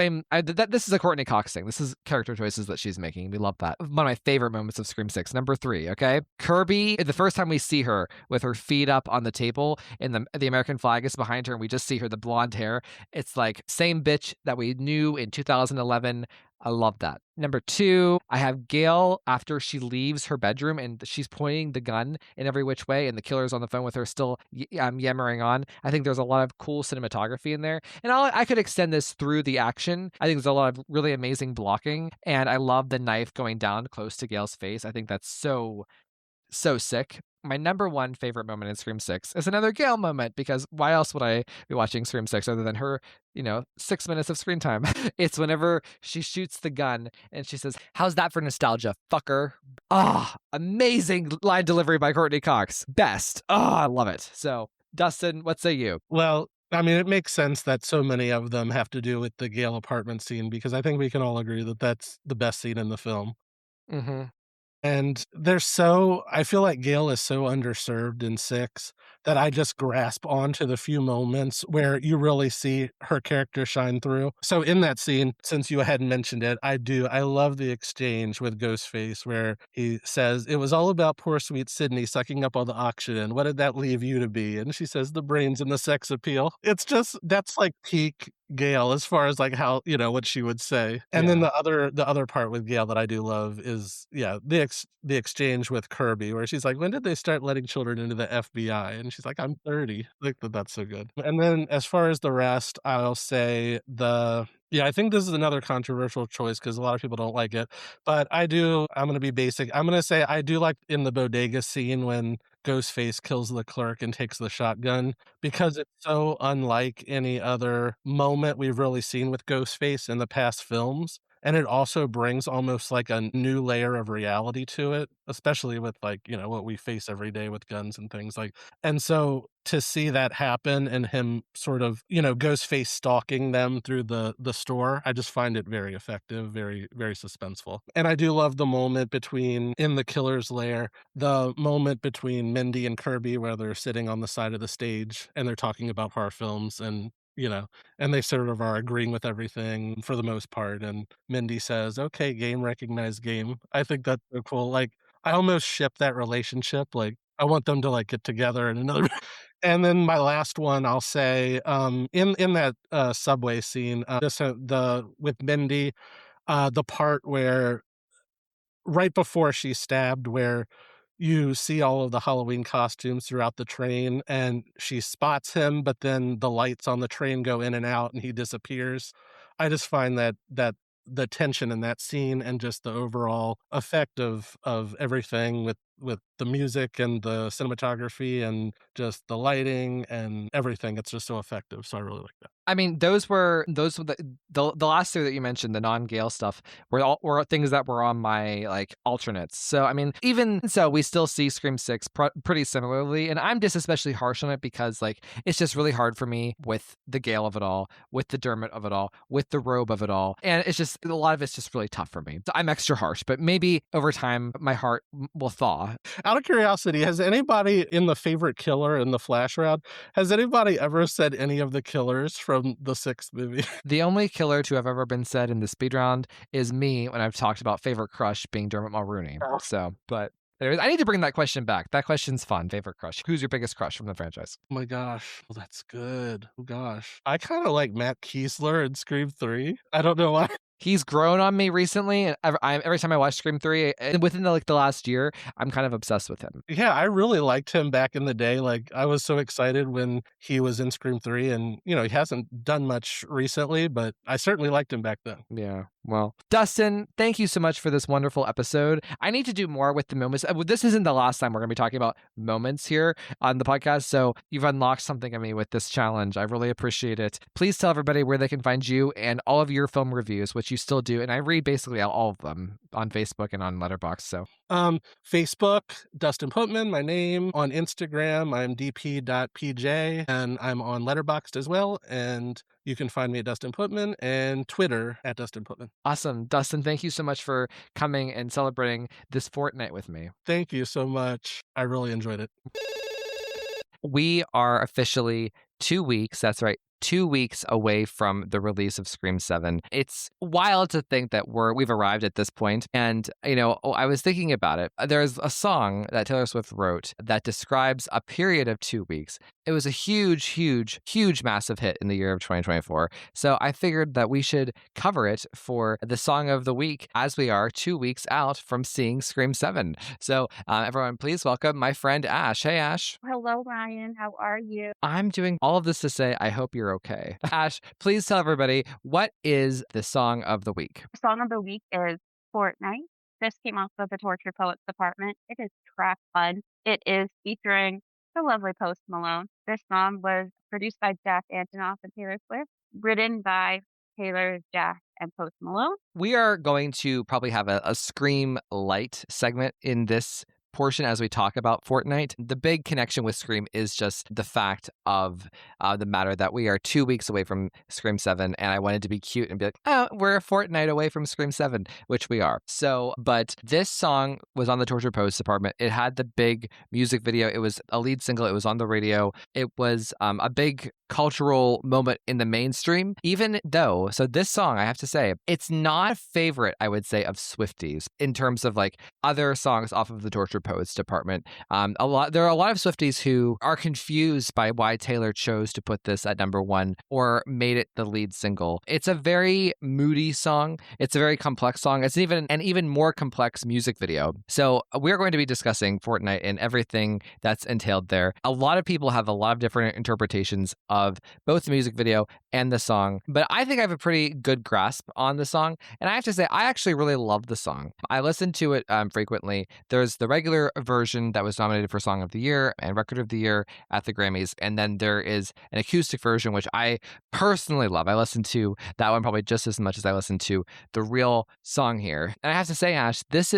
Speaker 1: This is a Courtney Cox thing. This is character choices that she's making. We love that. One of my favorite moments of Scream 6. Number 3, okay? Kirby, the first time we see her with her feet up on the table and the American flag is behind her and we just see her, the blonde hair. It's like same bitch that we knew in 2011. I love that. Number 2, I have Gail after she leaves her bedroom and she's pointing the gun in every which way and the killer's on the phone with her still yammering on. I think there's a lot of cool cinematography in there. And I could extend this through the action. I think there's a lot of really amazing blocking and I love the knife going down close to Gail's face. I think that's so sick. My number 1 favorite moment in Scream 6 is another Gail moment because why else would I be watching Scream 6 other than her, 6 minutes of screen time? It's whenever she shoots the gun and she says, "How's that for nostalgia, fucker?" Amazing line delivery by Courtney Cox. Best. I love it. So, Dustin, what say you?
Speaker 4: Well, I mean, it makes sense that so many of them have to do with the Gale apartment scene because I think we can all agree that that's the best scene in the film.
Speaker 1: Mm-hmm.
Speaker 4: And I feel like Gale is so underserved in 6 that I just grasp onto the few moments where you really see her character shine through. So in that scene, since you hadn't mentioned it, I love the exchange with Ghostface where he says, "It was all about poor sweet Sydney sucking up all the oxygen. What did that leave you to be?" And she says, "The brains and the sex appeal." It's just, that's like peak Gale as far as like how, what she would say. And then the other part with Gale that I do love is the exchange with Kirby where she's like, "When did they start letting children into the FBI?" And she's like, "I'm 30." Like that's so good. And then as far as the rest, I'll say I think this is another controversial choice because a lot of people don't like it, but I'm going to be basic. I'm going to say I do like in the bodega scene when Ghostface kills the clerk and takes the shotgun because it's so unlike any other moment we've really seen with Ghostface in the past films. And it also brings almost like a new layer of reality to it, especially with like, what we face every day with guns and things like. And so to see that happen and him sort of, Ghostface stalking them through the store, I just find it very effective, very, very suspenseful. And I do love the moment in the killer's lair, the moment between Mindy and Kirby where they're sitting on the side of the stage and they're talking about horror films and they sort of are agreeing with everything for the most part. And Mindy says, "Okay, game, recognized game." I think that's so cool. Like, I almost ship that relationship. Like, I want them to like get together in another. And then my last one, I'll say, in that subway scene, just with Mindy, the part where right before she's stabbed, where you see all of the Halloween costumes throughout the train and she spots him, but then the lights on the train go in and out and he disappears. I just find that the tension in that scene and just the overall effect of everything with the music and the cinematography and just the lighting and everything, it's just so effective. So I really like that.
Speaker 1: I mean, those were the last 2 that you mentioned, the non-Gale stuff, were things that were on my like alternates. So I mean, even so, we still see Scream 6 pretty similarly, and I'm just especially harsh on it because like it's just really hard for me with the Gale of it all, with the Dermot of it all, with the robe of it all, and it's just a lot of it's just really tough for me. So I'm extra harsh, but maybe over time my heart will thaw.
Speaker 4: Out of curiosity, has anybody in the favorite killer in the Flash round, has anybody ever said any of the killers from the 6th movie?
Speaker 1: The only killer to have ever been said in the speed round is me when I've talked about favorite crush being Dermot Mulroney. So, but anyways, I need to bring that question back. That question's fun. Favorite crush. Who's your biggest crush from the franchise?
Speaker 4: Oh my gosh. Well, that's good. Oh gosh. I kind of like Matt Kiesler in Scream 3. I don't know why.
Speaker 1: He's grown on me recently. And every time I watch Scream 3, and within the last year, I'm kind of obsessed with him.
Speaker 4: Yeah, I really liked him back in the day. Like, I was so excited when he was in Scream 3, and, he hasn't done much recently, but I certainly liked him back then.
Speaker 1: Yeah. Well, Dustin, thank you so much for this wonderful episode. I need to do more with the moments. This isn't the last time we're going to be talking about moments here on the podcast. So you've unlocked something in me with this challenge. I really appreciate it. Please tell everybody where they can find you and all of your film reviews, which you still do. And I read basically all of them on Facebook and on Letterboxd. So
Speaker 4: Facebook, Dustin Putman, my name. On Instagram, I'm dp.pj, and I'm on Letterboxd as well. And you can find me at Dustin Putman, and Twitter at Dustin Putman.
Speaker 1: awesome. Dustin, thank you so much for coming and celebrating this fortnight with me.
Speaker 4: Thank you so much. I really enjoyed it.
Speaker 1: We are officially 2 weeks, that's right, 2 weeks away from the release of Scream 7. It's wild to think that we've arrived at this point. And, I was thinking about it. There's a song that Taylor Swift wrote that describes a period of 2 weeks. It was a huge, huge, huge, massive hit in the year of 2024. So I figured that we should cover it for the song of the week as we are 2 weeks out from seeing Scream 7. So everyone, please welcome my friend Ash. Hey, Ash.
Speaker 7: Hello, Ryan. How are you?
Speaker 1: I'm doing all of this to say I hope you're okay. Ash, please tell everybody, what is the song of the week?
Speaker 7: Song of the week is Fortnite. This came off of the Torture Poets Department. It is track fun. It is featuring the lovely Post Malone. This song was produced by Jack Antonoff and Taylor Swift, written by Taylor, Jack, and Post Malone.
Speaker 1: We are going to probably have a Scream Light segment in this portion as we talk about Fortnite. The big connection with Scream is just the fact of the matter that we are 2 weeks away from Scream 7, and I wanted to be cute and be like, oh, we're a fortnight away from Scream 7, which we are. So, but this song was on the Torture Post Department. It had the big music video. It was a lead single. It was on the radio. It was a big cultural moment in the mainstream, even though, so this song, I have to say, it's not a favorite, I would say, of Swifties in terms of like other songs off of the Torture Poets Department. There are a lot of Swifties who are confused by why Taylor chose to put this at number one or made it the lead single. It's a very moody song. It's a very complex song. It's an even more complex music video. So we're going to be discussing Fortnite and everything that's entailed there. A lot of people have a lot of different interpretations of both the music video and the song, but I think I have a pretty good grasp on the song. And I have to say, I actually really love the song. I listen to it frequently. There's the regular version that was nominated for Song of the Year and Record of the Year at the Grammys. And then there is an acoustic version, which I personally love. I listen to that one probably just as much as I listen to the real song here. And I have to say, Ash, this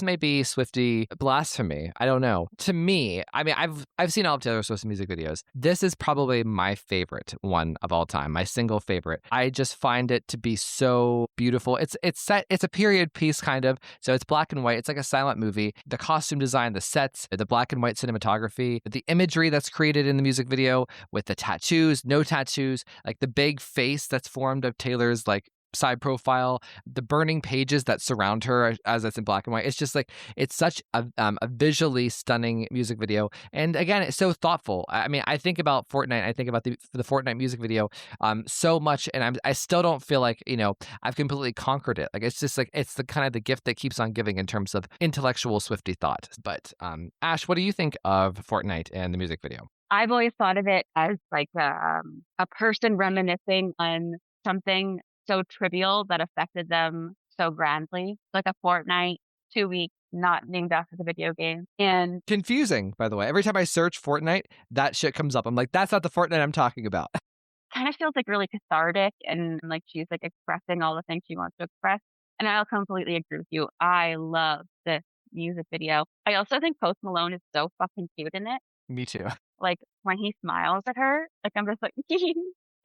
Speaker 1: may be Swiftie blasphemy. I don't know. To me, I mean, I've seen all of Taylor Swift's music videos. This is probably my favorite one of all time, my single favorite. I just find it to be so beautiful. It's a period piece kind of, so it's black and white. It's like a silent movie. The costume design, the sets, the black and white cinematography, the imagery that's created in the music video with the tattoos, no tattoos, like the big face that's formed of Taylor's like side profile, the burning pages that surround her as it's in black and white. It's just like, it's such a visually stunning music video. And again, it's so thoughtful. I mean, I think about Fortnite, I think about the Fortnite music video so much, and I still don't feel like, I've completely conquered it. Like, it's just like, it's the kind of the gift that keeps on giving in terms of intellectual Swiftie thought. But Ash, what do you think of Fortnite and the music video?
Speaker 7: I've always thought of it as like a person reminiscing on something so trivial that affected them so grandly, like a fortnight, 2 weeks, not named after the video game. And
Speaker 1: confusing, by the way. Every time I search Fortnite, that shit comes up. I'm like, that's not the Fortnite I'm talking about.
Speaker 7: kind of feels like really cathartic, and like she's like expressing all the things she wants to express. And I'll completely agree with you. I love this music video. I also think Post Malone is so fucking cute in it.
Speaker 1: Me too.
Speaker 7: Like when he smiles at her, like I'm just like,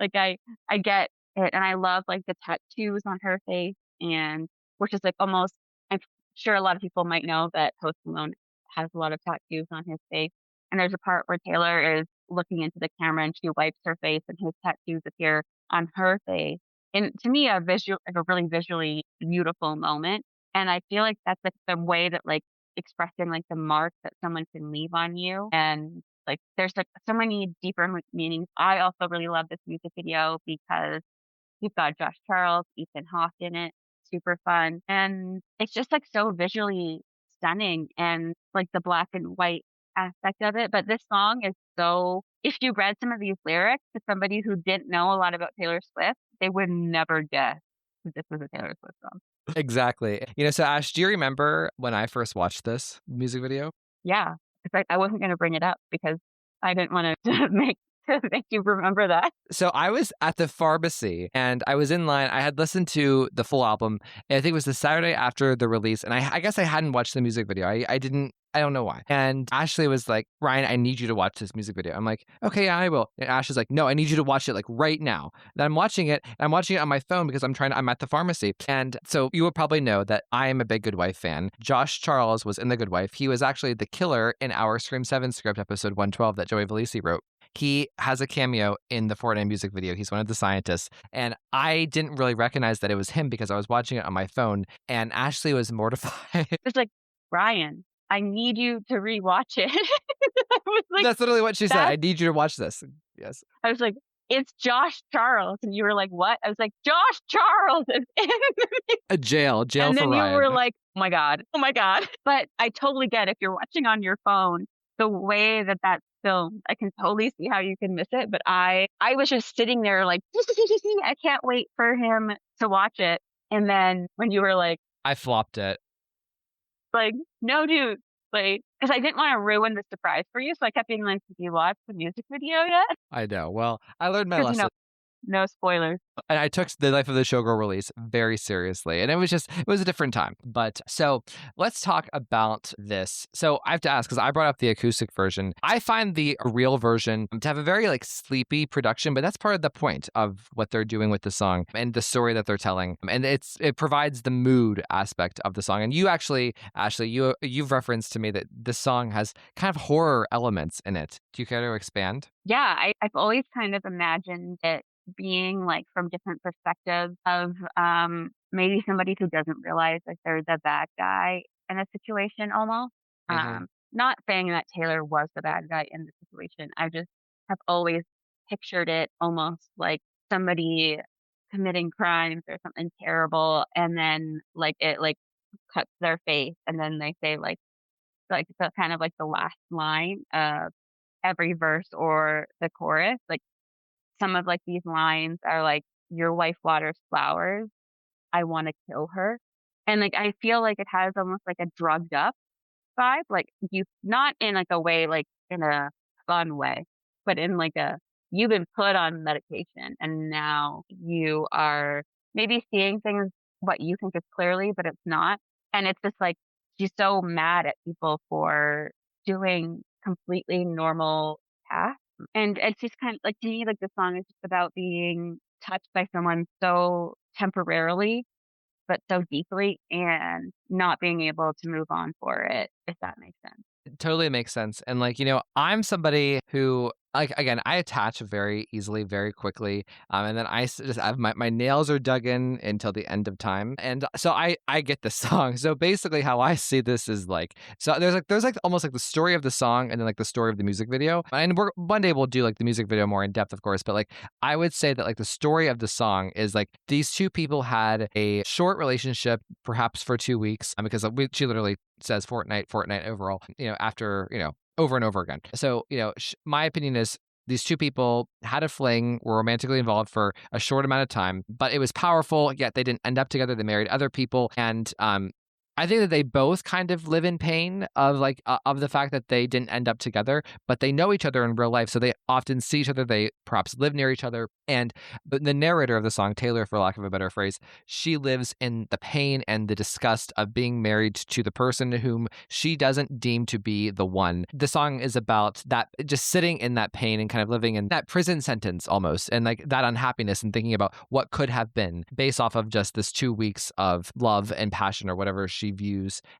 Speaker 7: like I get it, and I love like the tattoos on her face, and which is like almost. I'm sure a lot of people might know that Post Malone has a lot of tattoos on his face, and there's a part where Taylor is looking into the camera and she wipes her face, and his tattoos appear on her face. And to me, like a really visually beautiful moment. And I feel like that's like the way that like expressing like the mark that someone can leave on you, and like there's like so many deeper meanings. I also really love this music video because You've got Josh Charles, Ethan Hawke in it, super fun. And it's just like so visually stunning and like the black and white aspect of it. But this song is so, if you read some of these lyrics to somebody who didn't know a lot about Taylor Swift, they would never guess that this was a Taylor Swift song.
Speaker 1: Exactly. So Ash, do you remember when I first watched this music video?
Speaker 7: Yeah. In fact, I wasn't going to bring it up because I didn't want to make you remember that.
Speaker 1: So I was at the pharmacy and I was in line. I had listened to the full album, and I think it was the Saturday after the release. And I guess I hadn't watched the music video. I don't know why. And Ashley was like, Ryan, I need you to watch this music video. I'm like, okay, yeah, I will. And Ash is like, no, I need you to watch it like right now. And I'm watching it. And I'm watching it on my phone because I'm at the pharmacy. And so you will probably know that I am a big Good Wife fan. Josh Charles was in The Good Wife. He was actually the killer in our Scream 7 script episode 112 that Joey Valisi wrote. He has a cameo in the Fortnite music video. He's one of the scientists. And I didn't really recognize that it was him because I was watching it on my phone. And Ashley was mortified.
Speaker 7: It's like, Ryan, I need you to rewatch it. I was like,
Speaker 1: that's literally what she said. I need you to watch this. Yes.
Speaker 7: I was like, it's Josh Charles. And you were like, what? I was like, Josh Charles is in
Speaker 1: a jail
Speaker 7: and
Speaker 1: for
Speaker 7: Ryan. And then you were like, oh my God. But I totally get if you're watching on your phone, the way that that's filmed, I can totally see how you can miss it. But I was just sitting there like, I can't wait for him to watch it. And then when you were like,
Speaker 1: I flopped it.
Speaker 7: Like, no, dude. Like, because I didn't want to ruin the surprise for you. So I kept being like, did you watch the music video yet?
Speaker 1: I know. Well, I learned my lesson.
Speaker 7: No spoilers.
Speaker 1: And I took the Life of the Showgirl release very seriously. And it was a different time. But so let's talk about this. So I have to ask, because I brought up the acoustic version. I find the real version to have a very like sleepy production, but that's part of the point of what they're doing with the song and the story that they're telling. And it provides the mood aspect of the song. And you actually, Ashley, you've referenced to me that this song has kind of horror elements in it. Do you care to expand?
Speaker 7: Yeah, I've always kind of imagined it being like from different perspectives of maybe somebody who doesn't realize like they're the bad guy in a situation almost.
Speaker 1: Mm-hmm.
Speaker 7: Not saying that Taylor was the bad guy in the situation. I just have always pictured it almost like somebody committing crimes or something terrible, and then like it like cuts their face, and then they say like the kind of like the last line of every verse or the chorus, like some of like these lines are like, your wife waters flowers, I want to kill her. And like I feel like it has almost like a drugged up vibe, like you, not in like a way like in a fun way, but in like a, you've been put on medication and now you are maybe seeing things what you think is clearly, but it's not. And it's just like she's so mad at people for doing completely normal tasks. And it's just kind of like, to me, like the song is just about being touched by someone so temporarily, but so deeply, and not being able to move on for it, if that makes sense.
Speaker 1: It totally makes sense. And like, I'm somebody who, like, again, I attach very easily, very quickly. And then I just have my nails are dug in until the end of time. And so I get the song. So basically how I see this is like, so there's like almost like the story of the song and then like the story of the music video. And one day we'll do like the music video more in depth, of course. But like, I would say that like the story of the song is like these two people had a short relationship, perhaps for 2 weeks, because she literally says Fortnite overall, after, over and over again. So, my opinion is these two people had a fling, were romantically involved for a short amount of time, but it was powerful, yet they didn't end up together. They married other people. And I think that they both kind of live in pain of of the fact that they didn't end up together, but they know each other in real life. So they often see each other. They perhaps live near each other. And the narrator of the song, Taylor, for lack of a better phrase, she lives in the pain and the disgust of being married to the person whom she doesn't deem to be the one. The song is about that, just sitting in that pain and kind of living in that prison sentence almost, and like that unhappiness and thinking about what could have been based off of just this 2 weeks of love and passion or whatever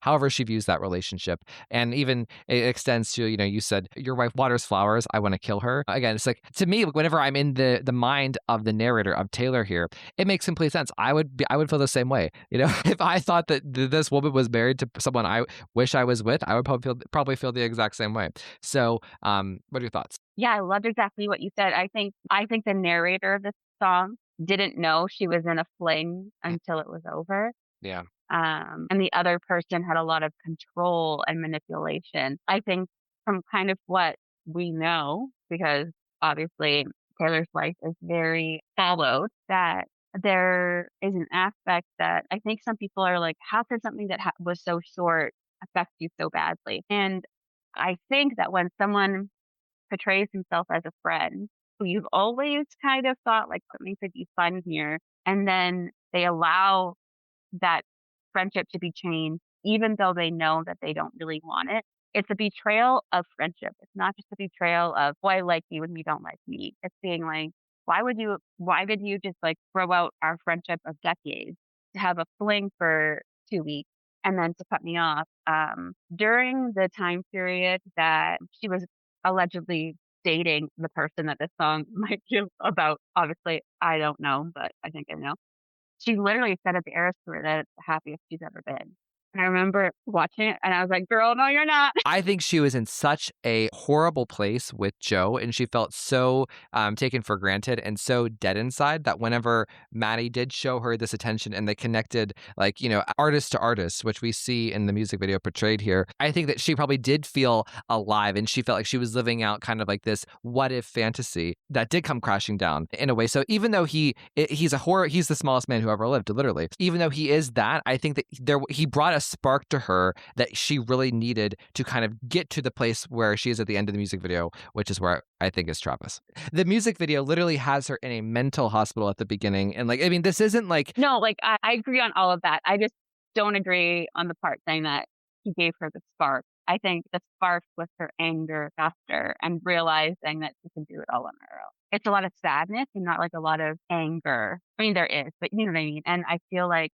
Speaker 1: however she views that relationship. And even it extends to, you said your wife waters flowers, I want to kill her. Again, it's like, to me, whenever I'm in the mind of the narrator of Taylor here, it makes complete sense. I would feel the same way. If I thought that this woman was married to someone I wish I was with, I would probably feel the exact same way. So, what are your thoughts?
Speaker 7: Yeah, I loved exactly what you said. I think the narrator of this song didn't know she was in a fling until it was over.
Speaker 1: Yeah.
Speaker 7: And the other person had a lot of control and manipulation. I think from kind of what we know, because obviously Taylor's life is very followed, that there is an aspect that I think some people are like, how could something that was so short affect you so badly? And I think that when someone portrays himself as a friend who you've always kind of thought like something could be fun here, and then they allow that friendship to be changed, even though they know that they don't really want it. It's a betrayal of friendship. It's not just a betrayal of, oh, I like you and you don't like me. It's being like, why would you just like throw out our friendship of decades to have a fling for 2 weeks and then to cut me off? During the time period that she was allegedly dating the person that this song might be about, obviously, I don't know, but I think I know. She literally said at the Eras tour that it's the happiest she's ever been. And I remember watching it and I was like, "Girl, no, you're not."
Speaker 1: I think she was in such a horrible place with Joe, and she felt so taken for granted and so dead inside that whenever Maddie did show her this attention and they connected, like, artist to artist, which we see in the music video portrayed here, I think that she probably did feel alive and she felt like she was living out kind of like this what if fantasy that did come crashing down in a way. So even though he's the smallest man who ever lived, literally, even though he is that, I think that he brought a spark to her that she really needed to kind of get to the place where she is at the end of the music video, which is where I think is Travis. The music video literally has her in a mental hospital at the beginning. And like, I mean, this isn't like,
Speaker 7: No, like I agree on all of that. I just don't agree on the part saying that he gave her the spark. I think the spark was her anger after and realizing that she can do it all on her own. It's a lot of sadness and not like a lot of anger. I mean, there is, but you know what I mean? And I feel like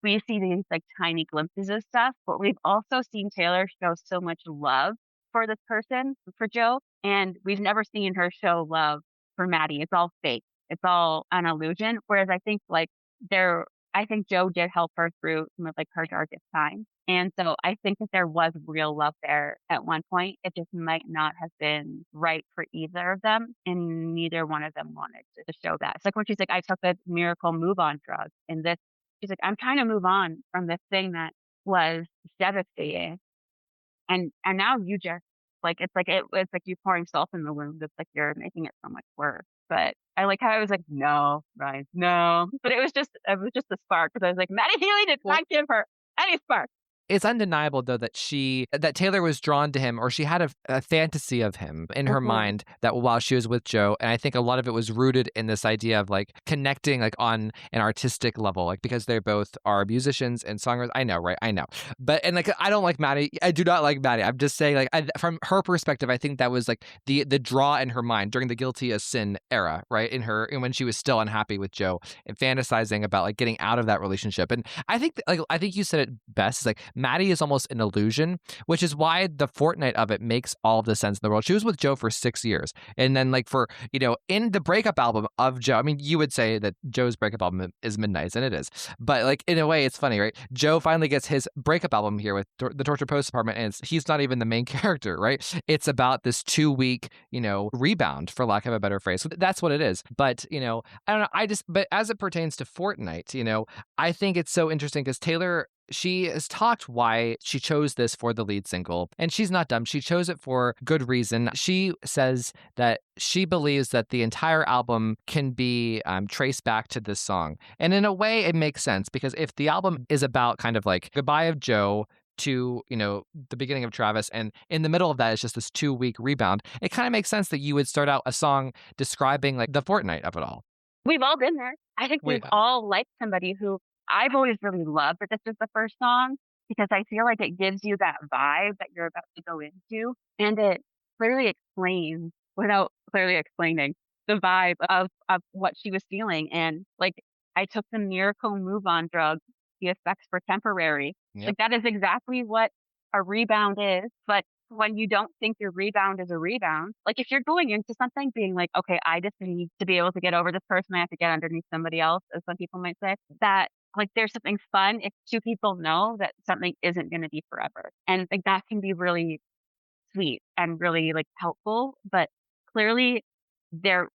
Speaker 7: we see these like tiny glimpses of stuff, but we've also seen Taylor show so much love for this person, for Joe, and we've never seen her show love for Maddie. It's all fake. It's all an illusion. Whereas I think I think Joe did help her through some of like her darkest times. And so I think that there was real love there at one point. It just might not have been right for either of them. And neither one of them wanted to show that. It's like when she's like, I took the miracle move on drug and this. She's like, I'm trying to move on from this thing that was devastating. And now you just like it's like you pouring salt in the wound. It's like you're making it so much worse. But I like how I was like, no, Ryan, no. But it was just a spark because I was like, Maddie Healy did not give her any spark.
Speaker 1: it's undeniable though that Taylor was drawn to him, or she had a fantasy of him in her mind that while she was with Joe. And I think a lot of it was rooted in this idea of like connecting like on an artistic level, like because they both are musicians and songwriters. I know, right? I know. But and like I don't like Maddie. I do not like Maddie. I'm just saying like from her perspective, I think that was like the draw in her mind during the guilty as sin era, right? And when she was still unhappy with Joe and fantasizing about like getting out of that relationship. And I think I think you said it best. Is like Maddie is almost an illusion, which is why the fortnight of it makes all of the sense in the world. She was with Joe for 6 years. And then like for, in the breakup album of Joe, I mean, you would say that Joe's breakup album is Midnight's, and it is. But like in a way, it's funny, right? Joe finally gets his breakup album here with the Torture Post Department, and he's not even the main character, right? It's about this 2-week, rebound, for lack of a better phrase. So that's what it is. But, I don't know. But as it pertains to Fortnite, I think it's so interesting because Taylor, she has talked why she chose this for the lead single, and she's not dumb. She chose it for good reason. She says that she believes that the entire album can be traced back to this song. And in a way, it makes sense because if the album is about kind of like goodbye of Joe to, the beginning of Travis, and in the middle of that is just this 2-week rebound, it kind of makes sense that you would start out a song describing like the fortnight of it all.
Speaker 7: We've all been there. I think we've all liked somebody who I've always really loved that this is the first song because I feel like it gives you that vibe that you're about to go into. And it clearly explains, without clearly explaining, the vibe of what she was feeling. And like, I took the miracle move on drug. The effects were temporary.
Speaker 1: Yep.
Speaker 7: Like, that is exactly what a rebound is. But when you don't think your rebound is a rebound, like if you're going into something being like, okay, I just need to be able to get over this person, I have to get underneath somebody else, as some people might say, that like there's something fun if two people know that something isn't going to be forever. And like that can be really sweet and really like helpful. But clearly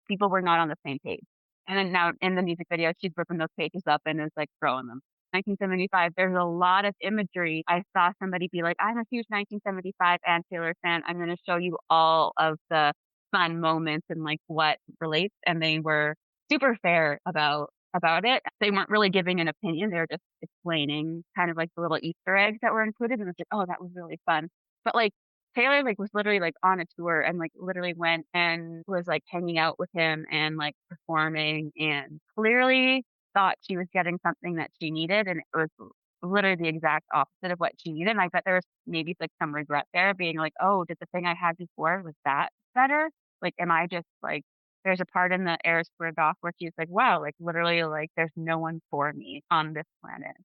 Speaker 7: people were not on the same page. And then now in the music video, she's ripping those pages up and is like throwing them. 1975, there's a lot of imagery. I saw somebody be like, I'm a huge 1975 and Taylor fan. I'm going to show you all of the fun moments and like what relates. And they were super fair about it. They weren't really giving an opinion. They were just explaining kind of like the little Easter eggs that were included. And it's like, oh, that was really fun. But like Taylor like was literally like on a tour and like literally went and was like hanging out with him and like performing and clearly thought she was getting something that she needed, and it was literally the exact opposite of what she needed. And I bet there was maybe like some regret there, being like, "Oh, did the thing I had before, was that better? Like, am I just like?" There's a part in the Air Square doc where she's like, "Wow, like literally, like there's no one for me on this planet."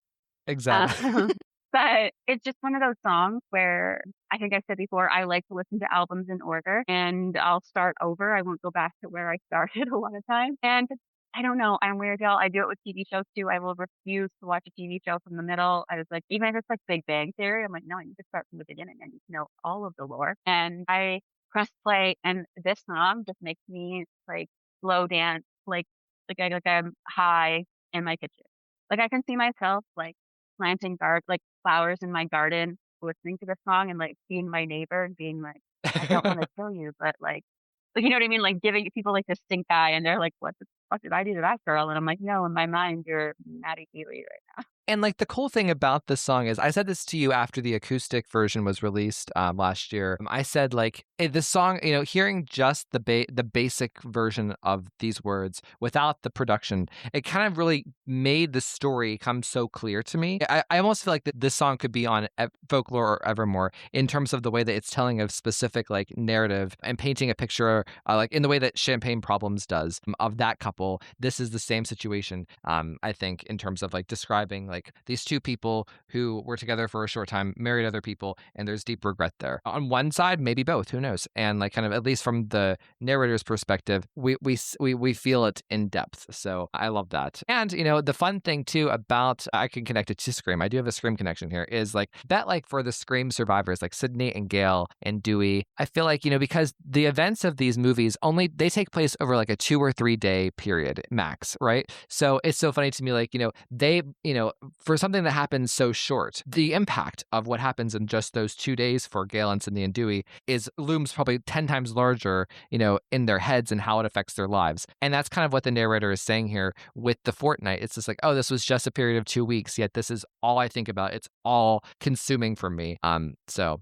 Speaker 1: Exactly.
Speaker 7: But it's just one of those songs where I think I said before, I like to listen to albums in order and I'll start over. I won't go back to where I started a lot of times. And I don't know. I'm weird, y'all. I do it with TV shows too. I will refuse to watch a TV show from the middle. I was like, even if it's like Big Bang Theory, I'm like, no, I need to start from the beginning. I need to know all of the lore. And I press play, and this song just makes me like slow dance, like I'm high in my kitchen. Like I can see myself like planting like flowers in my garden, listening to this song and like seeing my neighbor and being like, I don't want to kill you, but like you know what I mean? Like giving people like this stink eye, and they're like, what the fuck did I do to that girl? And I'm like, no, in my mind, you're Maddie Healy right now.
Speaker 1: And like the cool thing about this song is, I said this to you after the acoustic version was released last year. I said like this song, you know, hearing just the basic version of these words without the production, it kind of really made the story come so clear to me. I almost feel like that this song could be on Folklore or Evermore in terms of the way that it's telling a specific like narrative and painting a picture, like in the way that Champagne Problems does, of that couple. This is the same situation, I think, in terms of like describing like these two people who were together for a short time, married other people, and there's deep regret there. On one side, maybe both, who knows? And like kind of at least from the narrator's perspective, we feel it in depth. So I love that. And you know, the fun thing too about, I can connect it to Scream. I do have a Scream connection here. Is like that, like for the Scream survivors, like Sydney and Gail and Dewey, I feel like, you know, because the events of these movies they take place over like a 2 or 3 day period max, right? So it's so funny to me, like, you know, they, you know, for something that happens so short, the impact of what happens in just those 2 days for Gail and Sydney and Dewey looms probably 10 times larger, you know, in their heads and how it affects their lives. And that's kind of what the narrator is saying here with the fortnight. It's just like, oh, this was just a period of 2 weeks, yet this is all I think about. It's all consuming for me. So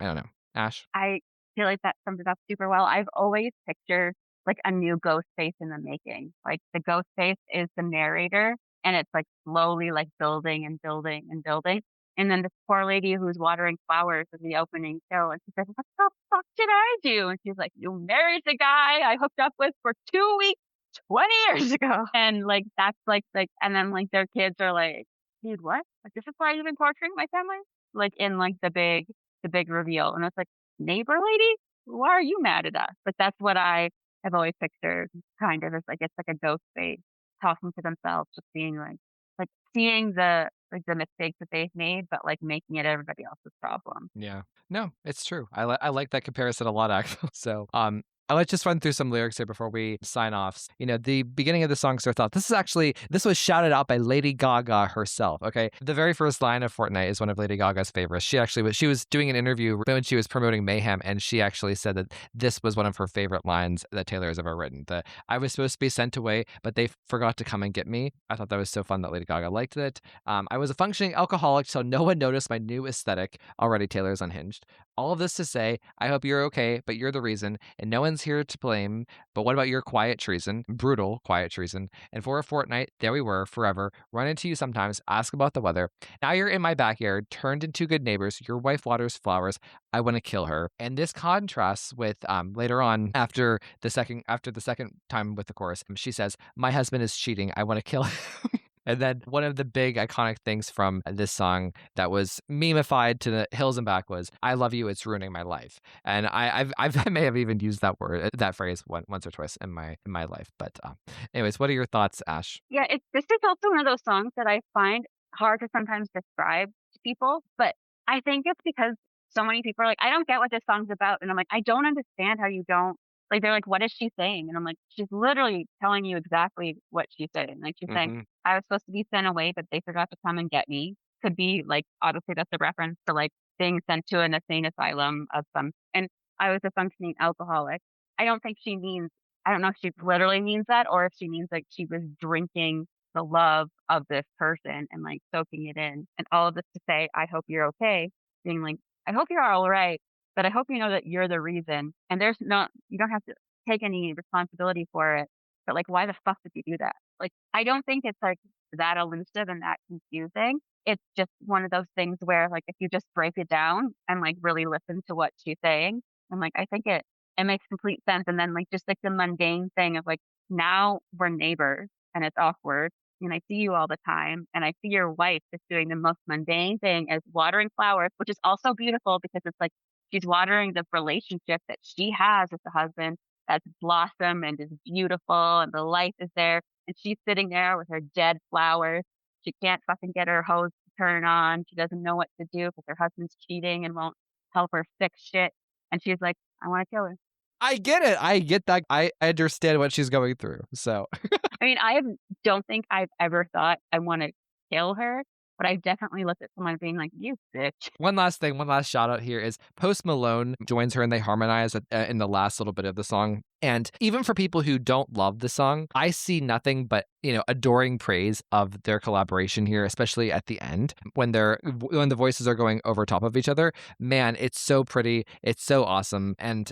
Speaker 1: I don't know. Ash?
Speaker 7: I feel like that sums it up super well. I've always pictured like a new ghost face in the making. Like the ghost face is the narrator, and it's like slowly like building and building and building. And then this poor lady who's watering flowers in the opening show, and she says, "What the fuck did I do?" And she's like, "You married the guy I hooked up with for 2 weeks 20 years ago." And like that's and then like their kids are like, "Dude, what? Like this is why you've been torturing my family?" Like in like the big reveal. And it's like, neighbor lady, why are you mad at us? But that's what I have always pictured, kind of as like it's like a ghost face talking to themselves, just being like seeing the mistakes that they've made, but like making it everybody else's problem.
Speaker 1: Yeah. No, it's true. I like that comparison a lot, actually. So, let's just run through some lyrics here before we sign off. You know, the beginning of the song starts off. This was shouted out by Lady Gaga herself. Okay, the very first line of Fortnite is one of Lady Gaga's favorites. She was doing an interview when she was promoting Mayhem, and she actually said that this was one of her favorite lines that Taylor has ever written. That I was supposed to be sent away, but they forgot to come and get me. I thought that was so fun that Lady Gaga liked it. I was a functioning alcoholic, so no one noticed my new aesthetic. Already, Taylor's unhinged. All of this to say, I hope you're okay, but you're the reason, and no one's here to blame. But what about your quiet treason? Brutal quiet treason. And for a fortnight, there we were, forever. Run into you sometimes, ask about the weather. Now you're in my backyard, turned into good neighbors. Your wife waters flowers. I want to kill her. And this contrasts with later on, after the second time with the chorus, she says, "My husband is cheating. I want to kill him." And then one of the big iconic things from this song that was memeified to the hills and back was, "I love you, it's ruining my life." And I may have even used that phrase once or twice in my life. But anyways, what are your thoughts, Ash?
Speaker 7: Yeah, this is also one of those songs that I find hard to sometimes describe to people, but I think it's because so many people are like, I don't get what this song's about. And I'm like, I don't understand how you don't Like, they're like, "What is she saying?" And I'm like, "She's literally telling you exactly what she's saying." Like, she's saying, "I was supposed to be sent away, but they forgot to come and get me." Could be, like, obviously, that's a reference to, like, being sent to an insane asylum of some and I was a functioning alcoholic. I don't think she means I don't know if she literally means that or if she means, like, she was drinking the love of this person and, like, soaking it in. And all of this to say, "I hope you're okay," being like, "I hope you're all right, but I hope you know that you're the reason, and there's no you don't have to take any responsibility for it, but, like, why the fuck did you do that?" Like, I don't think it's, like, that elusive and that confusing. It's just one of those things where, like, if you just break it down and, like, really listen to what she's saying, I'm like, I think it makes complete sense, and then, like, just, like, the mundane thing of, like, now we're neighbors, and it's awkward, and I see you all the time, and I see your wife is doing the most mundane thing as watering flowers, which is also beautiful because it's like she's watering the relationship that she has with the husband that's blossomed and is beautiful and the life is there, and she's sitting there with her dead flowers. She can't fucking get her hose to turn on. She doesn't know what to do because her husband's cheating and won't help her fix shit. And she's like, "I want to kill her."
Speaker 1: I get it. I get that. I understand what she's going through. So
Speaker 7: I mean, don't think I've ever thought I want to kill her, but I definitely looked at someone being like, "You bitch."
Speaker 1: one last thing, one last shout out here is Post Malone joins her and they harmonize in the last little bit of the song. And even for people who don't love the song, I see nothing but, adoring praise of their collaboration here, especially at the end when the voices are going over top of each other. Man, it's so pretty. It's so awesome. And,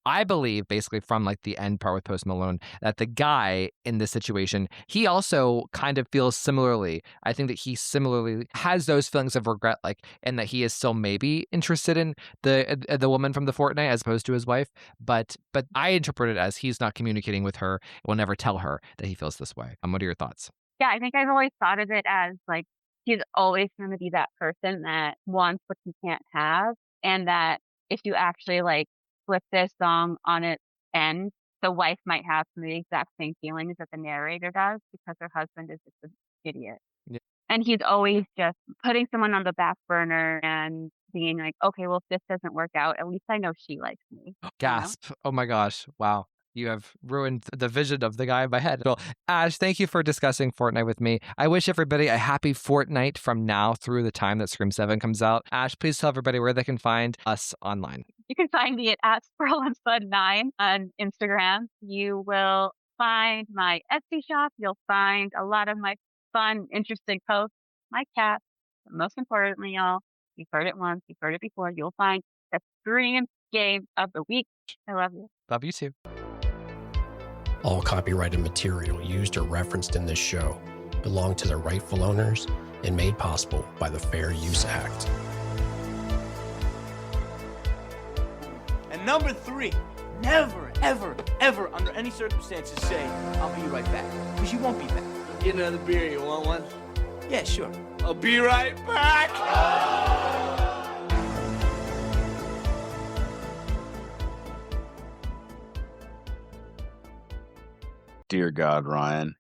Speaker 1: I believe basically from like the end part with Post Malone that the guy in this situation, he also kind of feels similarly. I think that he similarly has those feelings of regret, like, and that he is still maybe interested in the woman from the fortnight as opposed to his wife. But I interpret it as he's not communicating with her, will never tell her that he feels this way. What are your thoughts?
Speaker 7: Yeah, I think I've always thought of it as like he's always going to be that person that wants what he can't have, and that if you actually like flip this song on its end, the wife might have some of the exact same feelings that the narrator does because her husband is just an idiot.
Speaker 1: Yeah.
Speaker 7: And he's always just putting someone on the back burner and being like, "Okay, well, if this doesn't work out, at least I know she likes me."
Speaker 1: Gasp. Oh my gosh. Wow. You have ruined the vision of the guy in my head. Well, Ash, thank you for discussing Fortnite with me. I wish everybody a happy Fortnite from now through the time that Scream 7 comes out. Ash, please tell everybody where they can find us online.
Speaker 7: You can find me at SquirrelAndSpud9 on Instagram. You will find my Etsy shop. You'll find a lot of my fun, interesting posts, my cat. But most importantly, y'all, you've heard it once, you've heard it before. You'll find the Scream Game of the Week. I love you.
Speaker 1: Love you too.
Speaker 5: All copyrighted material used or referenced in this show belong to their rightful owners and made possible by the Fair Use Act.
Speaker 8: And number 3, never, ever, ever, under any circumstances say, "I'll be right back," because you won't be back.
Speaker 9: Get another beer, you want one?
Speaker 8: Yeah, sure.
Speaker 9: I'll be right back!
Speaker 10: Dear God, Ryan,